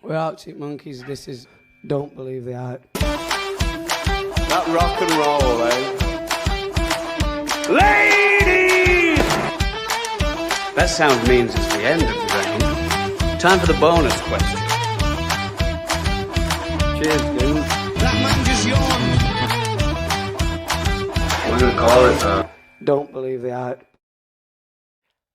We're Arctic Monkeys. This is Don't Believe the Hype. That rock and roll, eh? Ladies! That sound means it's the end of the rain. Time for the bonus question. Cheers, dude. That man just yawned. We're gonna call it, Don't Believe the Hype.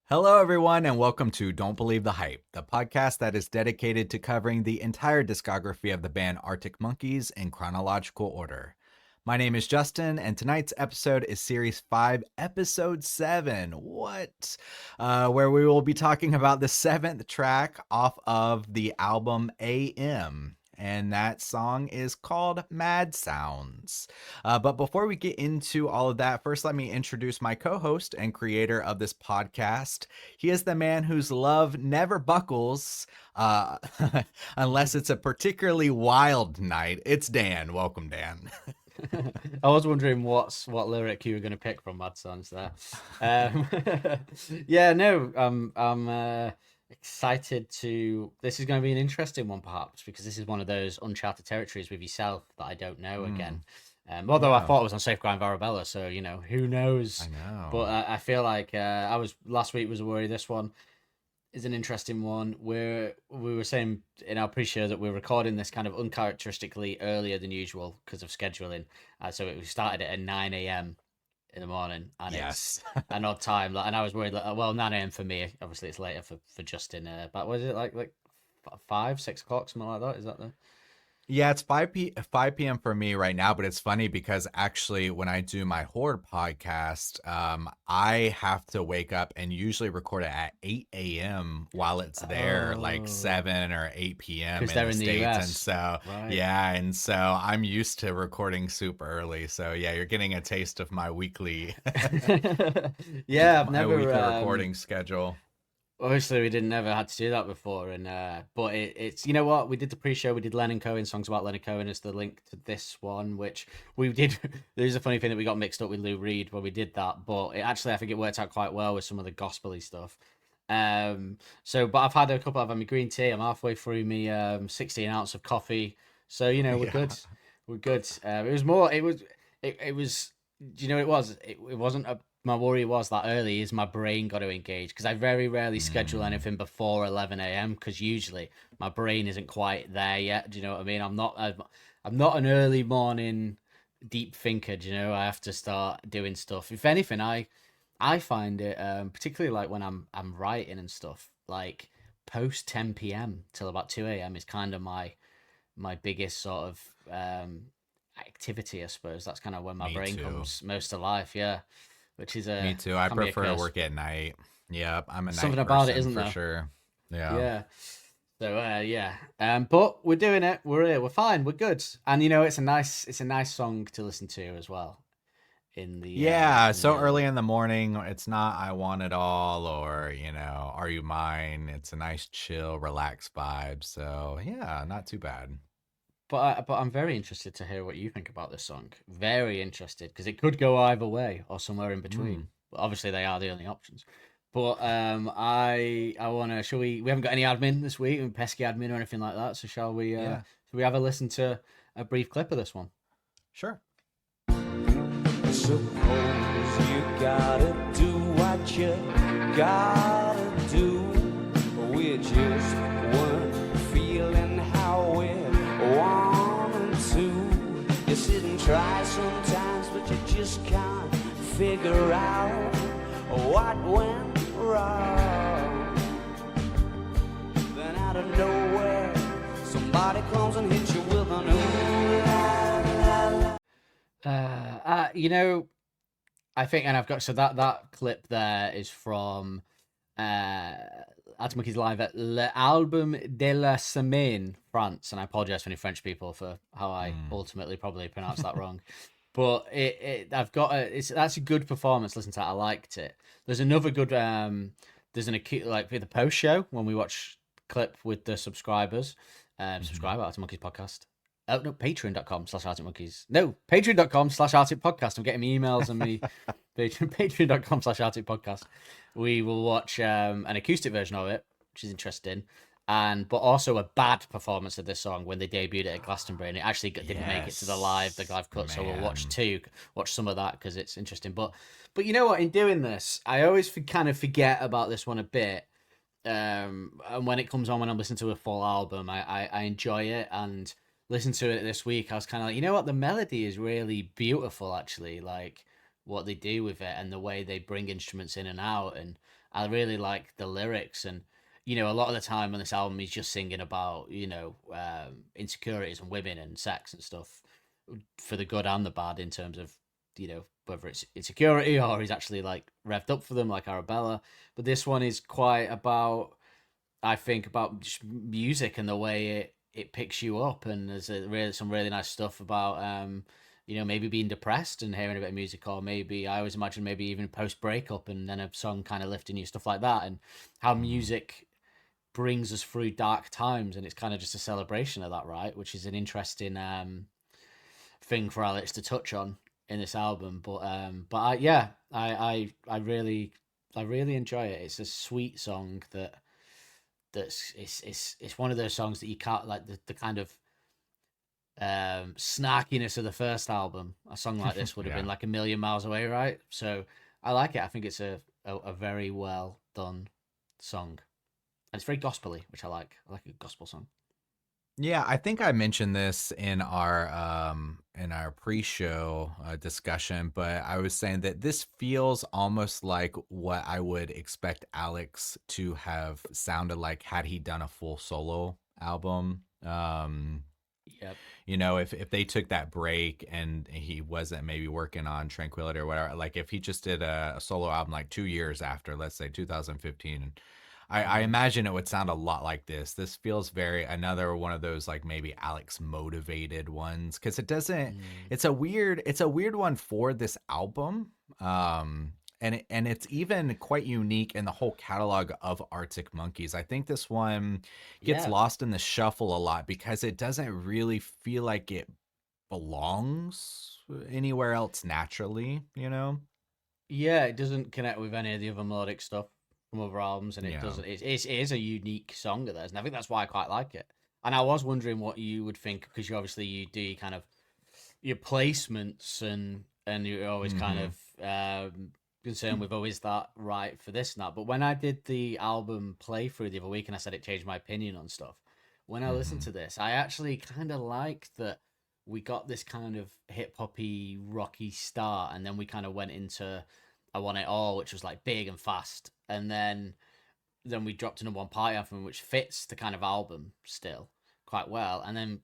Hello, everyone, and welcome to Don't Believe the Hype, the podcast that is dedicated to covering the entire discography of the band Arctic Monkeys in chronological order. My name is Justin, and tonight's episode is Series 5, Episode 7. What? Where we will be talking about the 7th track off of the album AM. And that song is called Mad Sounds. But before we get into all of that, first let me introduce my co-host and creator of this podcast. He is the man whose love never buckles unless it's a particularly wild night. It's Dan. Welcome, Dan. I was wondering what lyric you were going to pick from Mad Sounds there. I'm excited to. This is going to be an interesting one, perhaps, because this is one of those uncharted territories with yourself that I don't know again. Although I thought it was on Safeguard Varabella, so who knows? I know, but I feel like last week was a worry. This one is an interesting one. We were saying in our pre-show that we're recording this kind of uncharacteristically earlier than usual because of scheduling. So we started it at 9 a.m. in the morning, and yes, it's an odd time. And I was worried, 9 a.m. for me. Obviously, it's later for Justin. But was it like 5, 6 o'clock, something like that? Is that the? Yeah, it's 5 p.m. for me right now, but it's funny because actually when I do my Horde podcast, I have to wake up and usually record it at 8 a.m. while it's there, like 7 or 8 p.m. Because they're in the States. US. And so, right. Yeah, and so I'm used to recording super early. So yeah, you're getting a taste of my weekly, yeah, I've my never weekly recording schedule. Obviously, we never had to do that before, and but it's what we did the pre-show. We did Leonard Cohen songs about Leonard Cohen as the link to this one, which we did. There's a funny thing that we got mixed up with Lou Reed when we did that, but I think it worked out quite well with some of the gospel-y stuff. But I've had a couple. I've had my green tea. I'm halfway through me 16 ounce of coffee, so we're good. We're good. It was more. It was. It wasn't a. My worry was that early is my brain got to engage because I very rarely schedule anything before 11 a.m. because usually my brain isn't quite there yet. Do you know what I mean? I'm not an early morning deep thinker. Do you know? I have to start doing stuff. If anything, I find it particularly like when I'm writing and stuff, like post 10 p.m. till about 2 a.m. is kind of my biggest sort of activity, I suppose. That's kind of when my brain comes most to life. Yeah. Which is me too. I prefer to work at night. Yep, I'm a night something person about it, isn't for there? Sure. Yeah. So but we're doing it. We're here. We're fine. We're good. And it's a nice song to listen to as well. Early in the morning, it's not "I Want It All" or "Are You Mine." It's a nice, chill, relaxed vibe. So yeah, not too bad. But I'm very interested to hear what you think about this song. Very interested because it could go either way or somewhere in between. But obviously, they are the only options. But I want to. Shall we? We haven't got any admin this week, pesky admin or anything like that. So shall we? Shall we have a listen to a brief clip of this one? Sure. Suppose you gotta do what you gotta do. We just weren't feeling how we wanted to. You sit and try sometimes, but you just can't figure out what went wrong. Then out of nowhere, somebody comes and hits you with an ooh la la la. I think, and I've got that clip there is from Arctic Monkeys live at l'Album de la Semaine, France, and I apologize for any French people for how I ultimately probably pronounced that wrong. But that's a good performance. Listen to that, I liked it. There's another good there's an acute like the post show when we watch clip with the subscribers. Subscribe Arctic Monkeys podcast. Oh no, patreon.com/Arctic Monkeys. No, patreon.com/Arctic Podcast. I'm getting my emails and me patreon.com/Arctic Podcast. We will watch an acoustic version of it, which is interesting. but also a bad performance of this song when they debuted it at Glastonbury, and it actually didn't make it to the live cut. So we'll watch some of that because it's interesting. But you know what? In doing this, I always kind of forget about this one a bit. And when it comes on, when I'm listening to a full album, I enjoy it. And listen to it this week, I was kind of like, you know what? The melody is really beautiful, actually. Like what they do with it and the way they bring instruments in and out, and I really like the lyrics. And a lot of the time on this album, he's just singing about insecurities and women and sex and stuff, for the good and the bad, in terms of whether it's insecurity or he's actually like revved up for them, like Arabella. But this one is quite about, I think, about just music and the way it picks you up. And there's some really nice stuff about maybe being depressed and hearing a bit of music, or maybe I always imagine maybe even post breakup and then a song kind of lifting you, stuff like that, and how music brings us through dark times, and it's kind of just a celebration of that, right? Which is an interesting thing for Alex to touch on in this album. But I really enjoy it. It's a sweet song it's one of those songs that you can't, like the kind of snarkiness of the first album. A song like this would have been like a million miles away, right? So I like it. I think it's a very well done song, and it's very gospely, which I like. I like a gospel song. Yeah, I think I mentioned this in our pre-show discussion, but I was saying that this feels almost like what I would expect Alex to have sounded like had he done a full solo album. Yep. If they took that break and he wasn't maybe working on Tranquility or whatever, like if he just did a solo album like 2 years after, let's say 2015, I imagine it would sound a lot like this. This feels very another one of those like maybe Alex motivated ones, because it doesn't. It's a weird one for this album, and it's even quite unique in the whole catalog of Arctic Monkeys. I think this one gets lost in the shuffle a lot because it doesn't really feel like it belongs anywhere else naturally. Yeah, it doesn't connect with any of the other melodic stuff from other albums, and it doesn't. It is a unique song of theirs, and I think that's why I quite like it. And I was wondering what you would think, because you do kind of your placements, and you're always kind of concerned with, is that right for this and that. But when I did the album playthrough the other week, and I said it changed my opinion on stuff, when I listened to this, I actually kind of liked that we got this kind of hip hoppy rocky start, and then we kind of went into I Want It All, which was like big and fast, and then we dropped to number one party anthem, which fits the kind of album still quite well, and then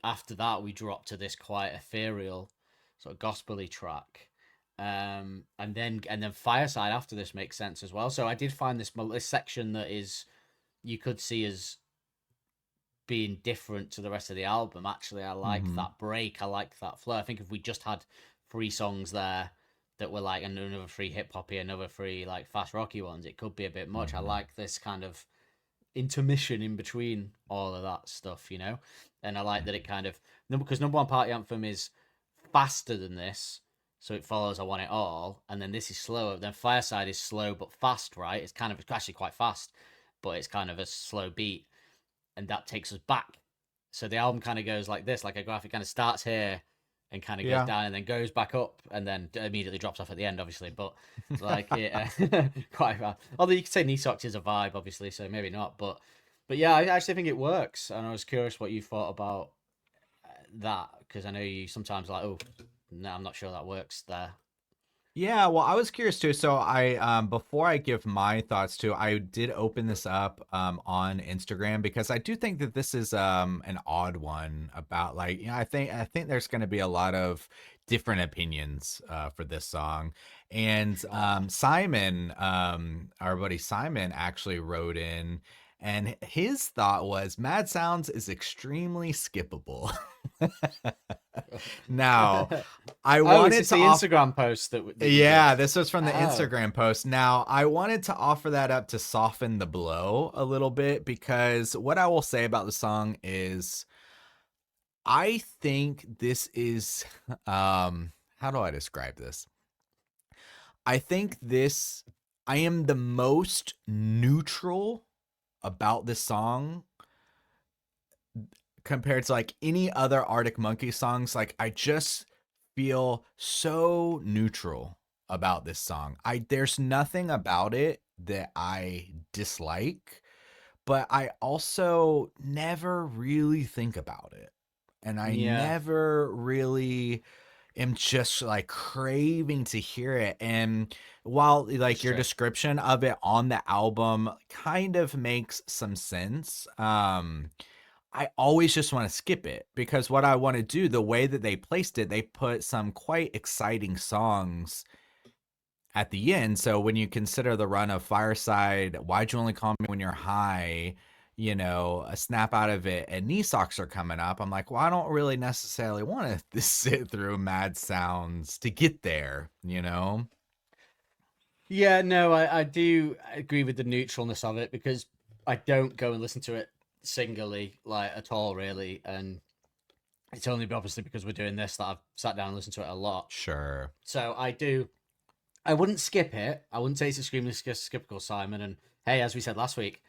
after that we dropped to this quite ethereal sort of gospel-y track, and then Fireside after this makes sense as well. So I did find this section that is, you could see as being different to the rest of the album. Actually, I like that break, I like that flow. I think if we just had 3 songs there that were like another 3 hip hoppy, another 3 like fast rocky ones, it could be a bit much. I like this kind of intermission in between all of that stuff, and I like that it kind of, because number one party anthem is faster than this, so it follows I Want It All, and then this is slower. Then Fireside is slow but fast, right? It's actually quite fast, but it's kind of a slow beat, and that takes us back. So the album kind of goes like this, like a graphic, kind of starts here and kind of goes down and then goes back up and then immediately drops off at the end, obviously. But like quite fast. Although you could say Knee Socks is a vibe, obviously, so maybe not. But yeah, I actually think it works, and I was curious what you thought about that, because I know you sometimes like, oh, no, I'm not sure that works there. Yeah, well, I was curious too. So I, before I give my thoughts too, I did open this up on Instagram, because I do think that this is an odd one about, like, I think there's going to be a lot of different opinions for this song. And Simon, our buddy Simon, actually wrote in, and his thought was Mad Sounds is extremely skippable. Now, I wanted to the Instagram post that this was from the Instagram post. Now, I wanted to offer that up to soften the blow a little bit, because what I will say about the song is, I think this is how do I describe this? I think I am the most neutral about this song compared to like any other Arctic Monkey songs. Like I just feel so neutral about this song. There's nothing about it that I dislike, but I also never really think about it. And I Yeah, never really am just like craving to hear it. And while that's like your true. description of it on the album kind of makes some sense, I always just want to skip it because what I want to do, the way that they placed it, they put some quite exciting songs at the end. So when you consider the run of Fireside, Why'd You Only Call Me When You're High, a snap out of it, and Knee Socks are coming up, I'm like, well, I don't really necessarily want to sit through Mad Sounds to get there, you know? Yeah, no, I do agree with the neutralness of it because I don't go and listen to it singly, like at all, really. And it's only obviously because we're doing this that I've sat down and listened to it a lot. Sure. So I wouldn't skip it. I wouldn't say it's extremely skippable, Simon. And hey, as we said last week,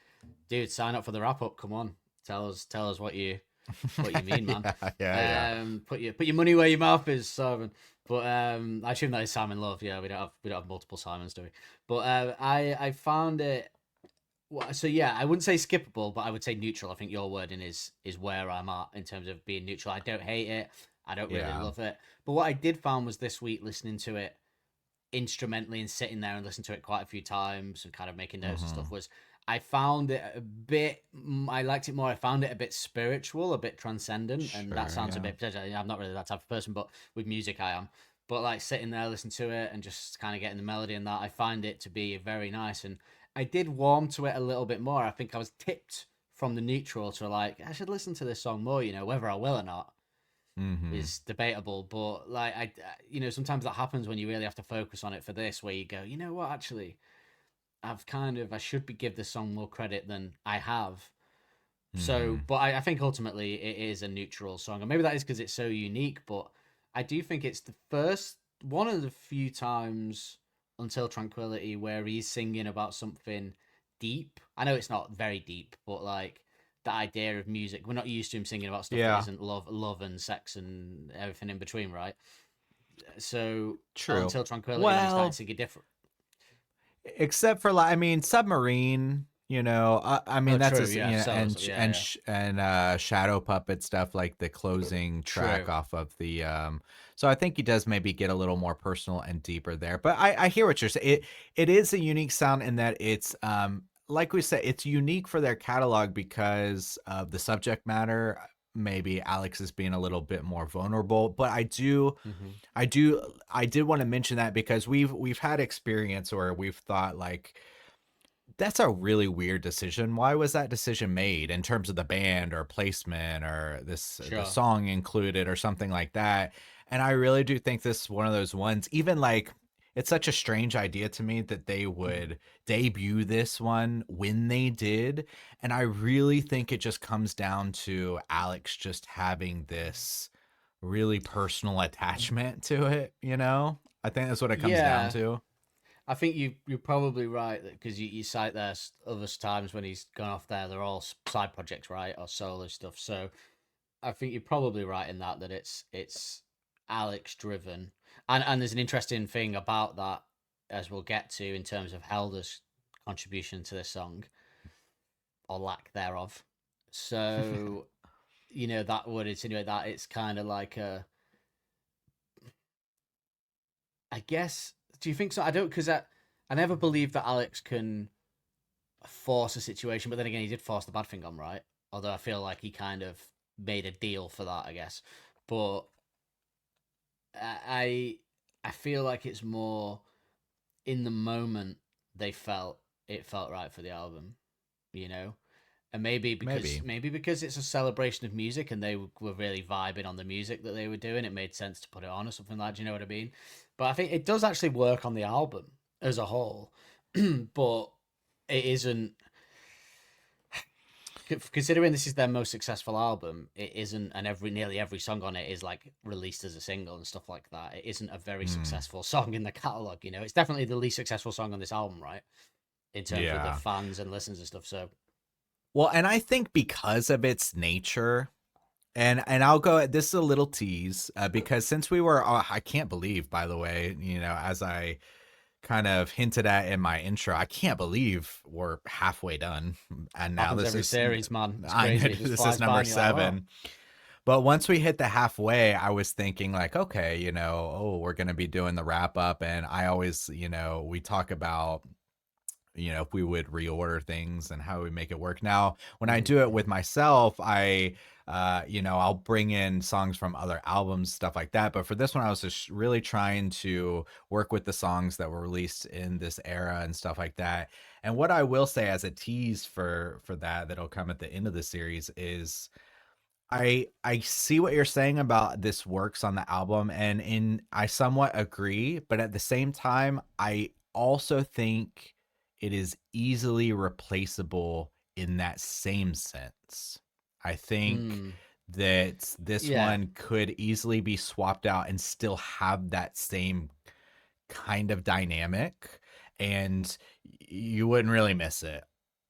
dude, sign up for the wrap up. Come on, tell us what you mean, man. Yeah. Put your money where your mouth is, Simon. But I assume that is Simon Love. Yeah, we don't have multiple Simons, do we? But I found it. So yeah, I wouldn't say skippable, but I would say neutral. I think your wording is where I'm at in terms of being neutral. I don't hate it. I don't really Yeah. love it. But what I did find was this week listening to it instrumentally and sitting there and listening to it quite a few times and kind of making notes and stuff was I found it a bit. I liked it more. I found it a bit spiritual, a bit transcendent, and that sounds a bit. I'm not really that type of person, but with music, I am. But like sitting there, listening to it, and just kind of getting the melody and that, I find it to be very nice. And I did warm to it a little bit more. I think I was tipped from the neutral to like I should listen to this song more. Whether I will or not is debatable. But like sometimes that happens when you really have to focus on it for this, where you go, you know what, actually I should give this song more credit than I have. So, but I think ultimately it is a neutral song, and maybe that is because it's so unique. But I do think it's the first one of the few times until Tranquility where he's singing about something deep. I know it's not very deep, but like the idea of music, we're not used to him singing about stuff that isn't love and sex and everything in between, right? So True. until Tranquility, when he started singing different. Except for like, I mean, Submarine, I mean, that's true, his, yeah, and Shadow Puppet stuff, like the closing track True. off of the, so I think he does maybe get a little more personal and deeper there, but I hear what you're saying. It is a unique sound in that it's, like we said, it's unique for their catalog because of the subject matter. Maybe Alex is being a little bit more vulnerable, but I did want to mention that because we've had experience where we've thought like that's a really weird decision. Why was that decision made in terms of the band or placement or the Sure. song included or something like that? And I really do think this is one of those ones, even like it's such a strange idea to me that they would debut this one when they did. And I really think it just comes down to Alex just having this really personal attachment to it, I think that's what it comes down to. I think you're probably right because you cite there's other times when he's gone off there, they're all side projects, right, or solo stuff. So I think you're probably right in that it's Alex driven, and there's an interesting thing about that as we'll get to in terms of Helder's contribution to this song or lack thereof. So that would insinuate that it's kind of like I guess. Do you think so? I don't, because I never believed that Alex can force a situation, but then again, he did force the bad thing on, right? Although I feel like he kind of made a deal for that, I guess. But I feel like it's more in the moment it felt right for the album, and maybe because it's a celebration of music and they were really vibing on the music that they were doing, it made sense to put it on or something like that. Do you know what I mean? But I think it does actually work on the album as a whole, but it isn't. Considering this is their most successful album, it isn't, and nearly every song on it is like released as a single and stuff like that. It isn't a very successful song in the catalog. It's definitely the least successful song on this album, right? In terms of the fans and listens and stuff. So, well, and I think because of its nature, And I'll go. This is a little tease because since we were, I can't believe, by the way, as I kind of hinted at in my intro, I can't believe we're halfway done, and now Happens this every is series, man. It's I crazy. know It just this flies is by number and you're like, 7. But once we hit the halfway, I was thinking like, okay, oh, we're gonna be doing the wrap up, and I always, we talk about if we would reorder things and how we make it work. Now, when I do it with myself, I'll bring in songs from other albums, stuff like that. But for this one, I was just really trying to work with the songs that were released in this era and stuff like that. And what I will say as a tease for that'll come at the end of the series is I see what you're saying about this works on the album, and I somewhat agree, but at the same time, I also think it is easily replaceable in that same sense. I think oh. that this Yeah. one could easily be swapped out and still have that same kind of dynamic, and you wouldn't really miss it.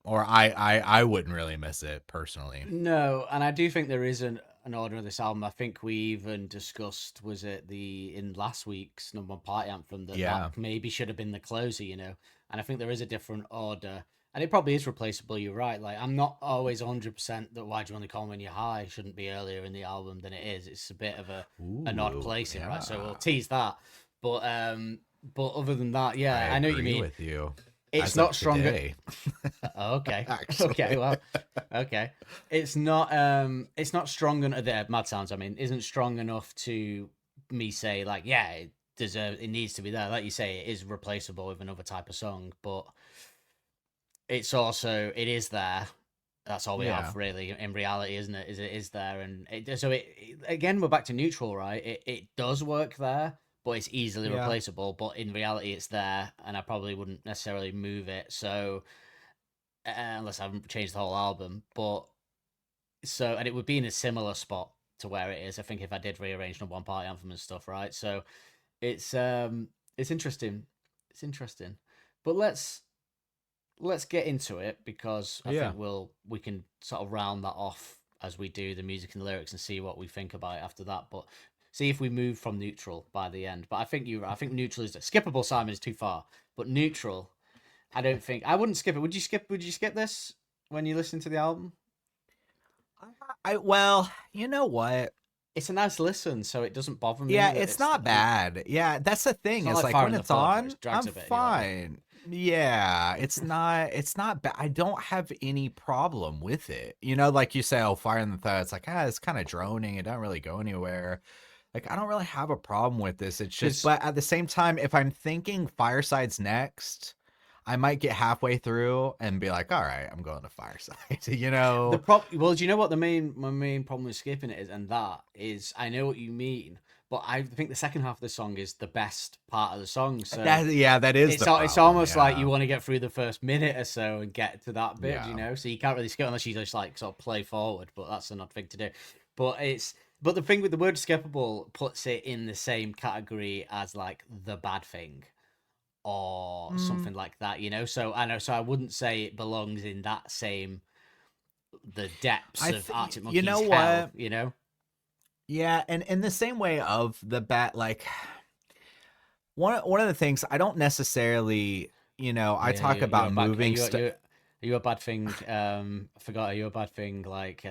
Or I wouldn't really miss it personally. No, and I do think there is an order of this album. I think we even discussed, was it in last week's number one party anthem, that Yeah. maybe should have been the closer, And I think there is a different order, and it probably is replaceable. You're right. Like, I'm not always 100% that Why Do You Want to Call Me When You're High shouldn't be earlier in the album than it is. It's a bit of an odd Ooh, placing, right? So we'll yeah. tease that. But other than that, yeah, I know what you agree mean. with you. It's As not of stronger. today. Okay. Actually. Okay. Well. Okay. It's not. It's not strong enough. There, Mad Sounds. I mean, isn't strong enough to me say like, yeah, it needs to be there. Like you say, it is replaceable with another type of song, but it is there. That's all we Yeah. have, really. In reality, isn't it? It is there, and again, we're back to neutral, right? It does work there, but it's easily Yeah. replaceable. But in reality, it's there, and I probably wouldn't necessarily move it. So unless I haven't changed the whole album, and it would be in a similar spot to where it is. I think if I did rearrange number one party anthem and stuff, right? So it's interesting. It's interesting, but let's get into it, because I think we can sort of round that off as we do the music and the lyrics and see what we think about it after that. But see if we move from neutral by the end. But I think neutral is skippable. Simon is too far, but neutral. I don't think I wouldn't skip it. Would you skip this when you listen to the album? Well, you know what? It's a nice listen, so it doesn't bother me. Yeah, it's not bad. Yeah, that's the thing. It's like Fire when in the it's Flood, on, it drags I'm a bit, fine. Yeah, it's not bad. I don't have any problem with it. Like you say, oh, Fire in the Third. It's like, it's kind of droning. It doesn't really go anywhere. Like, I don't really have a problem with this. It's just, but at the same time, if I'm thinking Fireside's next, I might get halfway through and be like, all right, I'm going to Fireside. Well, do you know what my main problem with skipping it is? And that is, I know what you mean, but I think the second half of the song is the best part of the song. So that is it's the problem, it's almost like you want to get through the first minute or so and get to that bit, Yeah. So you can't really skip unless you just like sort of play forward. But that's an odd thing to do. But the thing with the word skippable puts it in the same category as like The Bad Thing or something like that, So I wouldn't say it belongs in that same the depths of Arctic Monkeys. You know hell, what? Yeah, and in the same way of the bat, like one of the things I don't necessarily, I talk about moving stuff. Are you a bad thing? I forgot. Are you a bad thing? Like,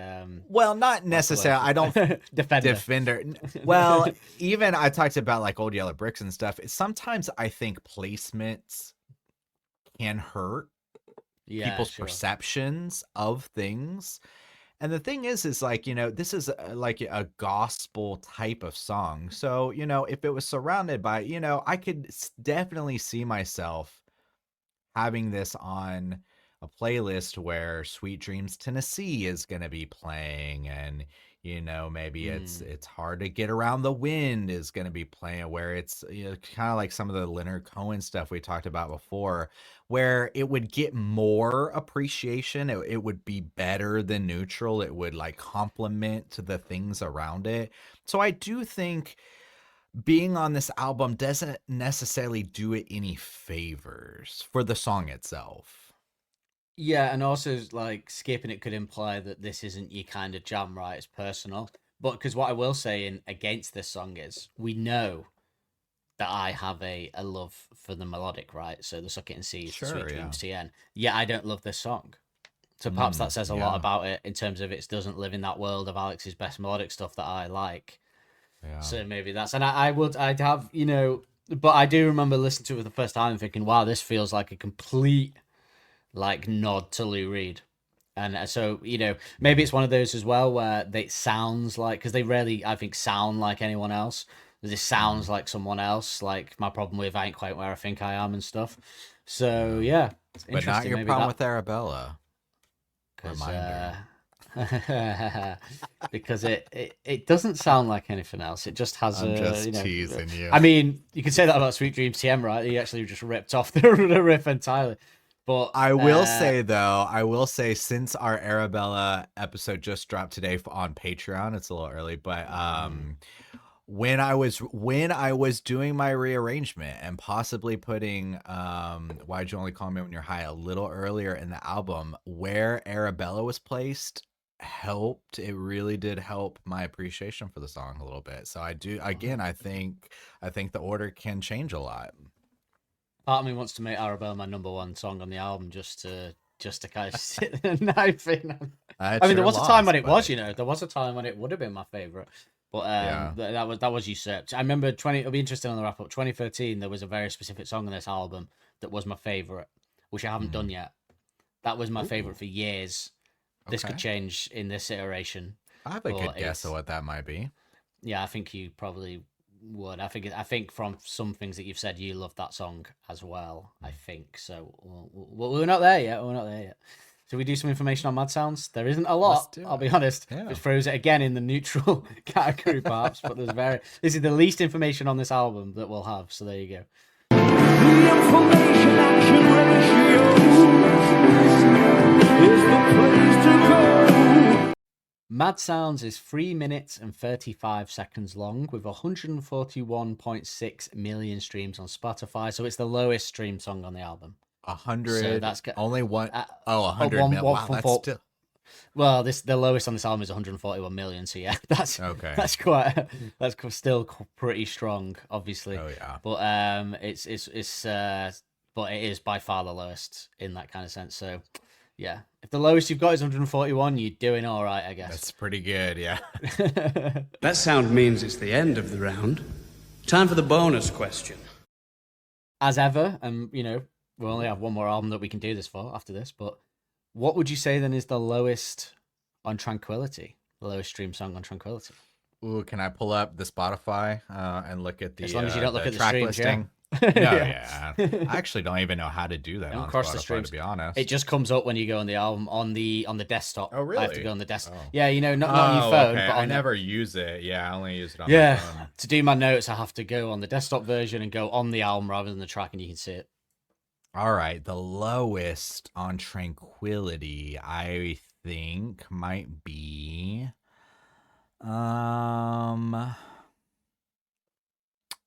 well, not necessarily. I don't defender. Well, even I talked about like Old Yellow Bricks and stuff. Sometimes I think placements can hurt people's perceptions of things. And the thing is like, this is like a gospel type of song. So, if it was surrounded by, I could definitely see myself having this on a playlist where Sweet Dreams Tennessee is going to be playing, and maybe it's Hard to Get Around the Wind is going to be playing, where it's kind of like some of the Leonard Cohen stuff we talked about before, where it would get more appreciation. It would be better than neutral. It would like complement to the things around it. So I do think being on this album doesn't necessarily do it any favors for the song itself. Yeah, and also like skipping it could imply that this isn't your kind of jam, right? It's personal. But because what I will say in against this song is, we know that I have a love for the melodic, right? So the Suck It and Seize, the Sure, Sweet yeah. Dreams, TN. Yet I don't love this song. So perhaps that says a lot yeah. about it in terms of it doesn't live in that world of Alex's best melodic stuff that I like. Yeah. So maybe that's, and I'd have, but I do remember listening to it for the first time and thinking, wow, this feels like a complete like nod to Lou Reed. And so, maybe it's one of those as well where it sounds like, because they rarely, I think, sound like anyone else. This sounds like someone else, like my problem with I Ain't Quite Where I Think I Am and stuff. So, yeah. It's But not your maybe problem with Arabella. Reminder. Reminder. Because it doesn't sound like anything else. It just has I'm just teasing you. I mean, you can say that about Sweet Dreams TM, right? He actually just ripped off the riff entirely. But I will say though, since our Arabella episode just dropped today on Patreon, it's a little early, but when I was doing my rearrangement and possibly putting Why'd You Only Call Me When You're High a little earlier in the album, where Arabella was placed helped. It really did help my appreciation for the song a little bit. So I think the order can change a lot. Part of me wants to make Arabella my number one song on the album just to kind of sit the knife in. I mean, there was a time when it was, there was a time when it would have been my favorite, but that was usurped. I remember it'll be interesting on the wrap up. 2013, there was a very specific song on this album that was my favorite, which I haven't done yet. That was my favorite for years. This could change in this iteration. I have a good guess of what that might be. Yeah, I think you probably would. I think from some things that you've said, you love that song as well. I think so. We're not there yet. So we do some information on Mad Sounds. There isn't a lot. I'll be honest. Yeah. It throws it again in the neutral category, perhaps. But this is the least information on this album that we'll have. So there you go. The information action ratio is the place to go. Mad Sounds is 3 minutes and 35 seconds long with 141.6 million streams on Spotify. So it's the lowest streamed song on the album. 100. So that's only one. 100 million. Wow, that's still. Well, the lowest on this album is 141 million. So yeah, that's okay. That's still pretty strong, obviously. Oh yeah. But but it is by far the lowest in that kind of sense. So yeah, if the lowest you've got is 141, you're doing all right, I guess. That's pretty good, yeah. That sound means it's the end of the round. Time for the bonus question. As ever, we only have one more album that we can do this for after this, but what would you say then is the lowest on Tranquility? The lowest stream song on Tranquility? Ooh, can I pull up the Spotify and look at the as long as you don't look at the track streams, listing? Yeah. No, yeah. I actually don't even know how to do that on cross Spotify, the streams. to be honest. It just comes up when you go on the album on the desktop. Oh, really? I have to go on the desktop. Oh. Yeah, not on your phone. Okay. But I never use it. Yeah, I only use it on my yeah. phone. To do my notes, I have to go on the desktop version and go on the album rather than the track, and you can see it. All right, the lowest on Tranquility, I think, might be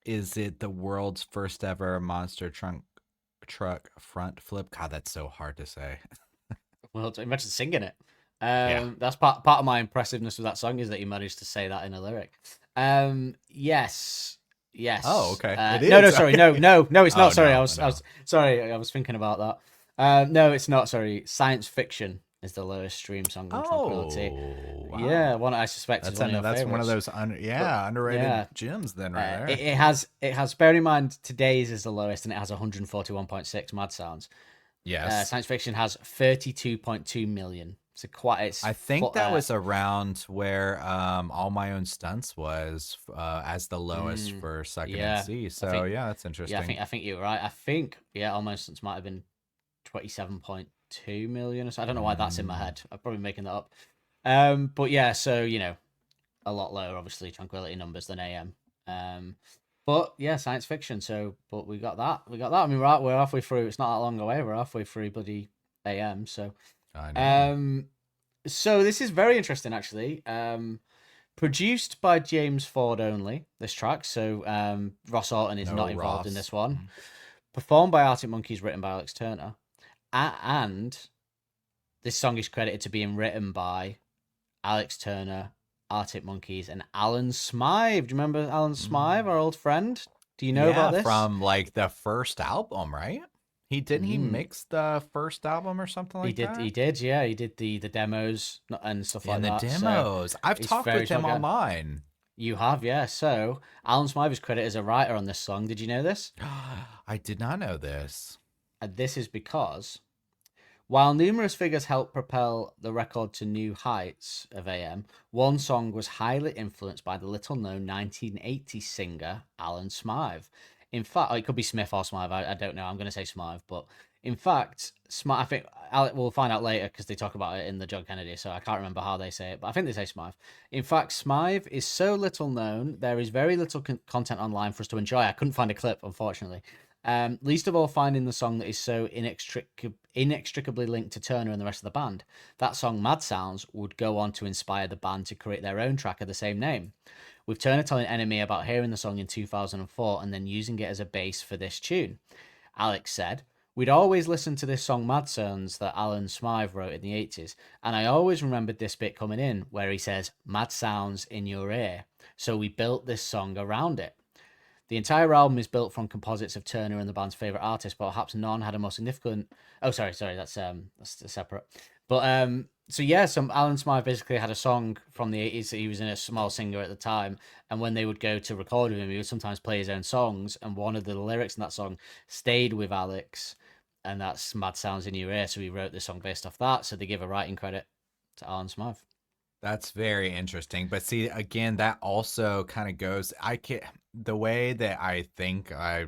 is it the world's first ever monster truck front flip? God, that's so hard to say. Well, imagine singing it. Yeah. That's part of my impressiveness with that song is that you managed to say that in a lyric. Yes. Oh, okay. It No, is. sorry, Okay. no, it's not. Oh, Sorry, no, I was no. sorry. I was thinking about that. No, it's not. Sorry, Science Fiction is the lowest stream song on Tranquility. Wow. Yeah, one I suspect That's is one of your one of favorites. those underrated gems then right there. It has. Bear in mind, today's is the lowest, and it has 141.6 Mad Sounds. Yes. Science Fiction has 32.2 million. So I think that was around where All My Own Stunts was as the lowest for Second and C. So yeah, that's interesting. Yeah, I think you're right. I think All My Own Stunts might have been 27.2 million or so. I don't know why that's in my head. I'm probably making that up. But yeah, so a lot lower, obviously, Tranquility numbers than AM. But yeah, Science Fiction. So, but we got that. I mean, we're halfway through. It's not that long away. We're halfway through bloody AM. So, I know. so this is very interesting, actually. Produced by James Ford only. This track. So, Ross Orton is not involved in this one. Performed by Arctic Monkeys, written by Alex Turner, and this song is credited to being written by Alex Turner Arctic Monkeys and Alan Smythe. Do you remember Alan Smythe, our old friend? Do you know about this? From like the first album, right? He mix the first album or something like that? He did, yeah. He did the demos and stuff like the that. demos. So I've he's talked very with him tall guy. online. You have, yeah. So Alan Smythe is credited as a writer on this song. Did you know this? I did not know this. And this is because while numerous figures helped propel the record to new heights of AM, one song was highly influenced by the little-known 1980s singer Alan Smythe. In fact, it could be Smith or Smythe. I don't know. I'm going to say Smythe, but in fact, Smythe. I think we'll find out later because they talk about it in the John Kennedy. So I can't remember how they say it, but I think they say Smythe. In fact, Smythe is so little known. There is very little content online for us to enjoy. I couldn't find a clip, unfortunately. Least of all finding the song that is so inextricably linked to Turner and the rest of the band. That song, Mad Sounds, would go on to inspire the band to create their own track of the same name, with Turner telling Enemy about hearing the song in 2004 and then using it as a base for this tune. Alex said, "We'd always listened to this song Mad Sounds that Alan Smythe wrote in the 80s, and I always remembered this bit coming in where he says, 'Mad Sounds in your ear.' So we built this song around it. The entire album is built from composites of Turner and the band's favorite artists, but perhaps none had a more significant. Oh, sorry, that's separate. But so yeah, Alan Smythe basically had a song from the 80s. He was in a small singer at the time, and when they would go to record with him, he would sometimes play his own songs, and one of the lyrics in that song stayed with Alex, and that's "Mad Sounds in Your Ear." So he wrote the song based off that. So they give a writing credit to Alan Smythe. That's very interesting. But see, again, that also kind of goes, the way that I think I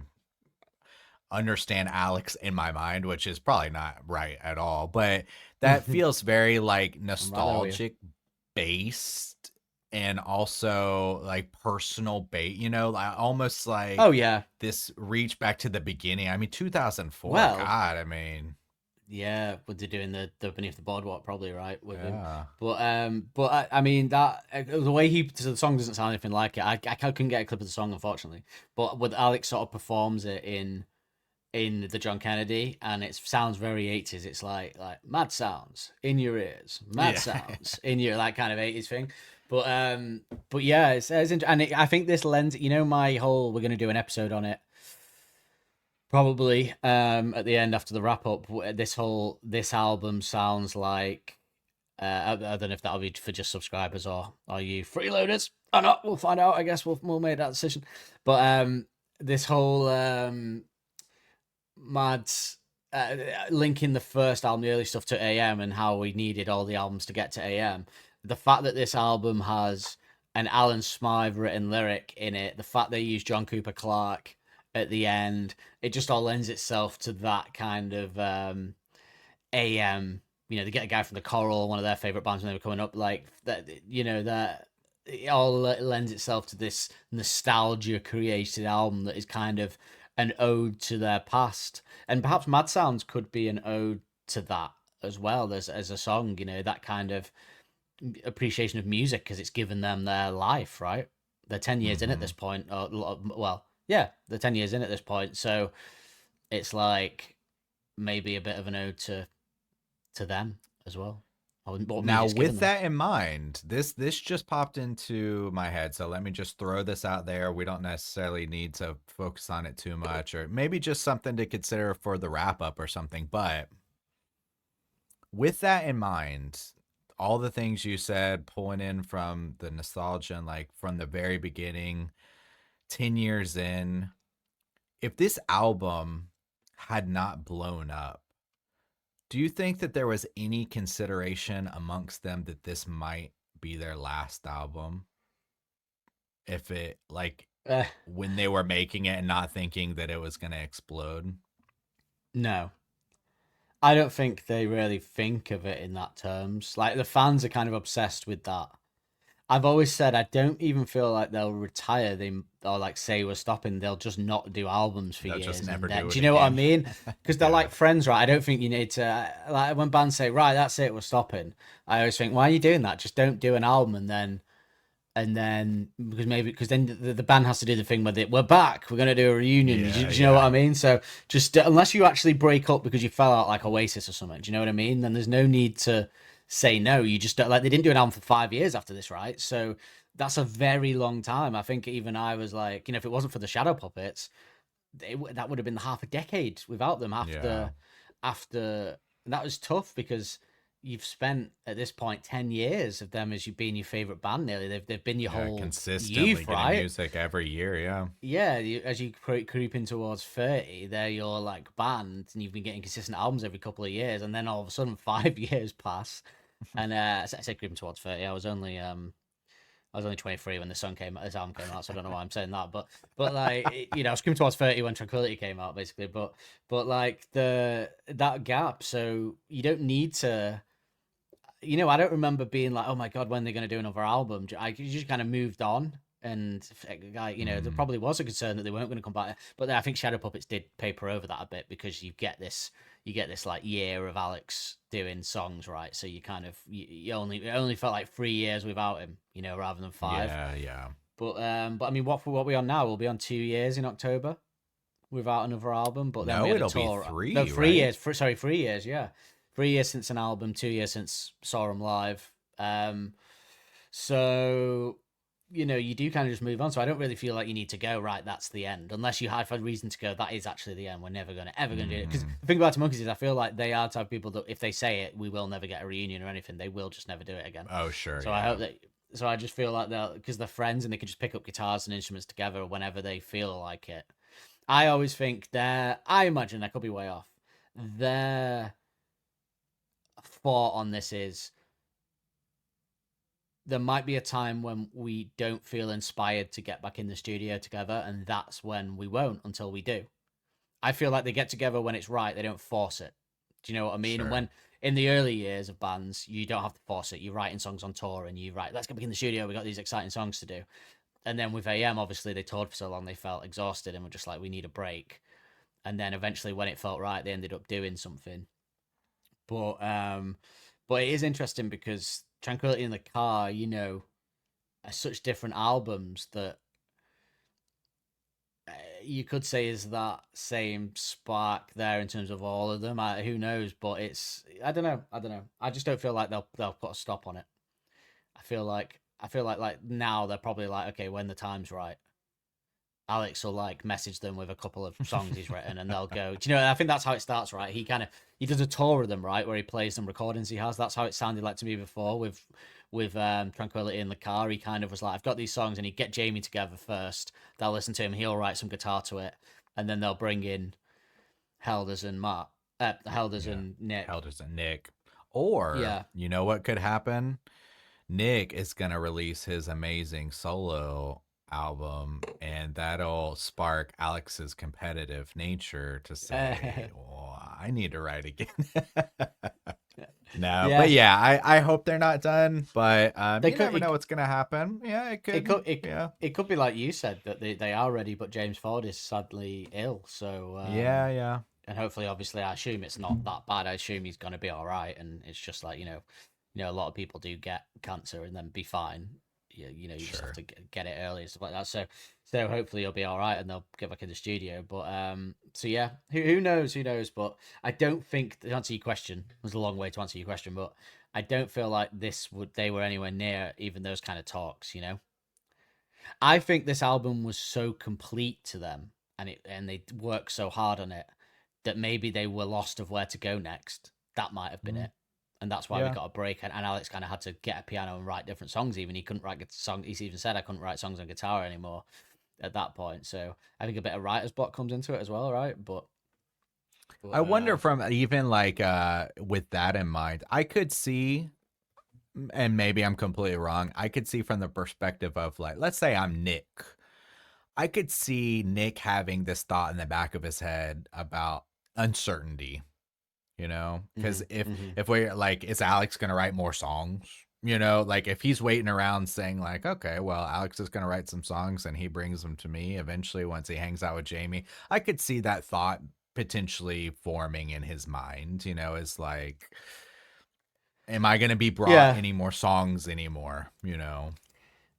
understand Alex in my mind, which is probably not right at all, but that feels very like nostalgic based and also like personal bait, almost like, oh yeah, this reach back to the beginning. I mean, 2004, well, God, I mean. Yeah, but they're doing the Beneath the Boardwalk, probably, right, with him. Yeah. But I mean that the way the song doesn't sound anything like it. I couldn't get a clip of the song, unfortunately. But with Alex sort of performs it in the John Kennedy, and it sounds very 80s. It's like mad sounds in your ears, mad sounds in your, that kind of 80s thing. But yeah, it's and I think this lends. My whole, we're gonna do an episode on it. Probably at the end after the wrap up, this album sounds like I don't know if that'll be for just subscribers or are you freeloaders or not. We'll find out. I guess we'll make that decision. But this whole Mads linking the first album, the early stuff, to AM and how we needed all the albums to get to AM. The fact that this album has an Alan Smythe written lyric in it, the fact they use John Cooper Clarke at the end, it just all lends itself to that kind of AM. They get a guy from the Coral, one of their favorite bands when they were coming up, like that. That it all lends itself to this nostalgia created album that is kind of an ode to their past, and perhaps Mad Sounds could be an ode to that as well as a song. That kind of appreciation of music because it's given them their life. Right, they're 10 years in at this point. Yeah, they're 10 years in at this point, so it's like maybe a bit of an ode to them as well. Now, with that in mind, this just popped into my head, so let me just throw this out there. We don't necessarily need to focus on it too much, or maybe just something to consider for the wrap-up or something, but with that in mind, all the things you said, pulling in from the nostalgia and like from the very beginning, 10 years in, if this album had not blown up, do you think that there was any consideration amongst them that this might be their last album? If it, when they were making it and not thinking that it was going to explode? No. I don't think they really think of it in that terms. Like, the fans are kind of obsessed with that. I've always said I don't even feel like they'll retire. Or like say we're stopping. They'll just not do albums for years. Just never do it. Do you know what I again. mean? Because they're like friends, right? I don't think you need to. Like when bands say, "Right, that's it, we're stopping." I always think, "Why are you doing that? Just don't do an album and then because then the band has to do the thing with it. We're back. We're gonna do a reunion. Do you know what I mean? So just unless you actually break up because you fell out like Oasis or something. Do you know what I mean? Then there's no need to say no. You just don't, like, they didn't do an album for 5 years after this, right? So that's a very long time. I think even I was like, if it wasn't for the Shadow Puppets, that would have been half a decade without them. After that was tough because you've spent at this point 10 years of them as you being your favorite band. Nearly, they've been your whole consistently youth, getting right? music every year. Yeah, as you creep in towards 30, they're your like band, and you've been getting consistent albums every couple of years, and then all of a sudden 5 years pass, and I said creeping towards 30. I was only 23 when this album came out, so I don't know why I'm saying that. But like, I was coming towards 30 when Tranquility came out, basically. But like that gap, so you don't need to. I don't remember being like, oh my god, when they're going to do another album. I just kind of moved on, and there probably was a concern that they weren't going to come back. But then I think Shadow Puppets did paper over that a bit because you get this like year of Alex doing songs, right? So you kind of it only felt like 3 years without him, rather than 5. Yeah. But I mean, what we on now? We'll be on 2 years in October without another album. But then we had it'll a tour. be 3. No, 3 right? years. 3 years. Yeah, 3 years since an album. 2 years since saw him live. So you do kind of just move on. So I don't really feel like you need to go, right, that's the end. Unless you have a reason to go, that is actually the end. We're never going to do it. Because the thing about the Monkeys is I feel like they are the type of people that if they say it, we will never get a reunion or anything. They will just never do it again. Oh, sure. So I hope that. So I just feel like because they're friends and they can just pick up guitars and instruments together whenever they feel like it. I always think I imagine, I could be way off, their thought on this is there might be a time when we don't feel inspired to get back in the studio together, and that's when we won't until we do. I feel like they get together when it's right. They don't force it. Do you know what I mean? Sure. And when in the early years of bands, you don't have to force it. You're writing songs on tour and you write, let's get back in the studio. We got these exciting songs to do. And then with AM, obviously they toured for so long, they felt exhausted and were just like, we need a break. And then eventually when it felt right, they ended up doing something. But it is interesting because Tranquility in the Car, are such different albums that you could say is that same spark there in terms of all of them. Who knows? But I don't know. I just don't feel like they'll put a stop on it. I feel like now they're probably like, okay, when the time's right, Alex will like message them with a couple of songs he's written, and they'll go. Do you know? I think that's how it starts, right? He does a tour of them, right, where he plays some recordings he has. That's how it sounded like to me before with Tranquility in the Car. He kind of was like, I've got these songs, and he'd get Jamie together first. They'll listen to him. He'll write some guitar to it, and then they'll bring in Helders and Nick. Helders and Nick. Or you know what could happen? Nick is gonna release his amazing solo album, and that'll spark Alex's competitive nature to say, I need to write again. No, but I hope they're not done, but you never know what's gonna happen. Yeah, it could. It could be like you said, that they are ready, but James Ford is sadly ill. So yeah. And hopefully, obviously, I assume it's not that bad. I assume he's gonna be all right, and it's just like a lot of people do get cancer and then be fine. You just have to get it early and stuff like that. So hopefully he'll be all right and they'll get back in the studio. But so yeah, who knows? Who knows? But I don't think, to answer your question, it was a long way to answer your question, but I don't feel like they were anywhere near even those kind of talks. I think this album was so complete to them, and they worked so hard on it that maybe they were lost of where to go next. That might have been it. And that's why we got a break. And Alex kind of had to get a piano and write different songs. Even he couldn't write songs. He even said, I couldn't write songs on guitar anymore at that point. So I think a bit of writer's block comes into it as well, right? But I wonder from even like with that in mind, I could see, and maybe I'm completely wrong, I could see from the perspective of like, let's say I'm Nick. I could see Nick having this thought in the back of his head about uncertainty. Because if we're like, is Alex gonna write more songs? Like if he's waiting around saying like, okay, well, Alex is gonna write some songs and he brings them to me eventually once he hangs out with Jamie, I could see that thought potentially forming in his mind. Is like, am I gonna be brought any more songs anymore?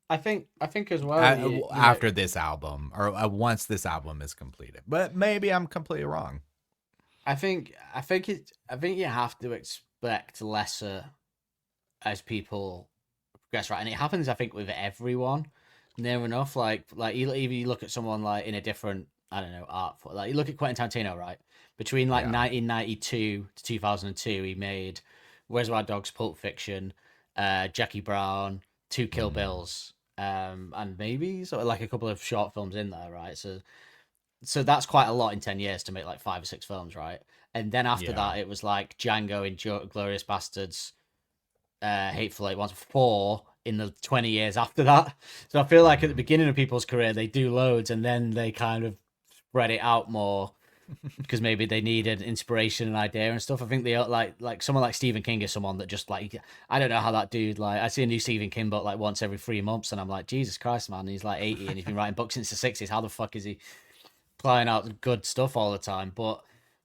I think as well after this album or once this album is completed, but maybe I'm completely wrong. I think you have to expect lesser as people progress, right? And it happens, I think, with everyone near enough. Like even you look at someone like in a different, I don't know, art form. Like you look at Quentin Tarantino, right? Between like 1992 to 2002, he made Reservoir Dogs, Pulp Fiction, Jackie Brown, two Kill Bills, and maybe sort of like a couple of short films in there, right? So that's quite a lot in 10 years to make like 5 or 6 films, right? And then after that, it was like Django, Glorious Bastards, Hateful Eight, once 4 in the 20 years after that. So I feel like at the beginning of people's career, they do loads and then they kind of spread it out more because maybe they needed inspiration and idea and stuff. I think they like someone like Stephen King is someone that just like, I don't know how that dude, like I see a new Stephen King book like once every 3 months and I'm like, Jesus Christ, man, he's like 80 and he's been writing books since the 60s. How the fuck is he playing out good stuff all the time? But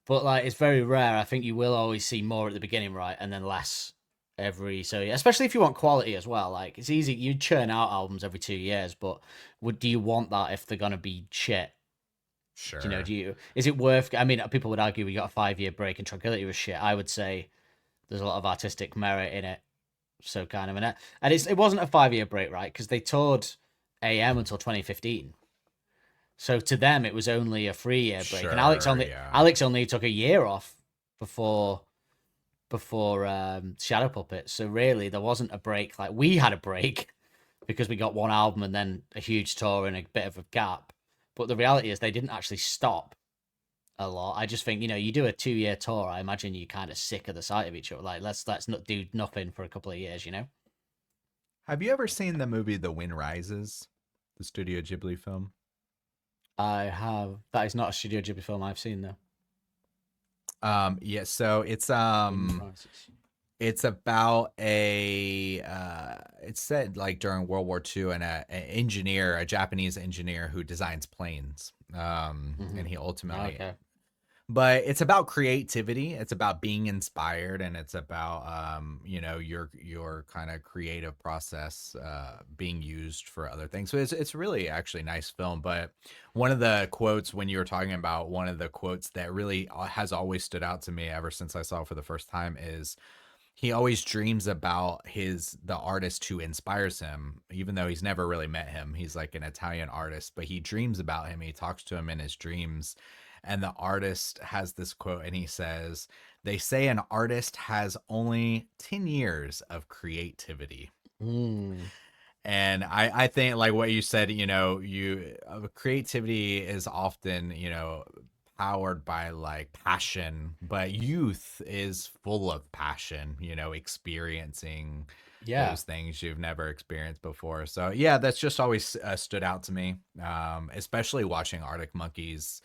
like it's very rare. I think you will always see more at the beginning, right, and then less so especially if you want quality as well. Like it's easy, you churn out albums every 2 years, but do you want that if they're gonna be shit? Sure. Is it worth? I mean, people would argue we got a 5 year break and Tranquility was shit. I would say there's a lot of artistic merit in it. So kind of, and it wasn't a 5 year break, right? Because they toured AM until 2015. So to them, it was only a 3 year break, and Alex only took a year off before Shadow Puppets. So really, there wasn't a break. Like we had a break because we got one album and then a huge tour and a bit of a gap. But the reality is they didn't actually stop a lot. I just think, you do a 2 year tour, I imagine you're kind of sick of the sight of each other. Like, let's not do nothing for a couple of years, Have you ever seen the movie The Wind Rises, the Studio Ghibli film? I have. That is not a Studio Ghibli film I've seen, though. Yeah, so it's about it's said like during World War II and a Japanese engineer who designs planes. And he ultimately, but it's about creativity. It's about being inspired, and it's about your kind of creative process being used for other things. So it's really actually a nice film. But one of the quotes when you were talking about one of the quotes that really has always stood out to me ever since I saw it for the first time is he always dreams about the artist who inspires him, even though he's never really met him. He's like an Italian artist, but he dreams about him. He talks to him in his dreams. And the artist has this quote, and he says, "They say an artist has only 10 years of creativity." And I think like what you said, creativity is often, powered by like passion, but youth is full of passion, experiencing those things you've never experienced before. So yeah, that's just always stood out to me, especially watching Arctic Monkeys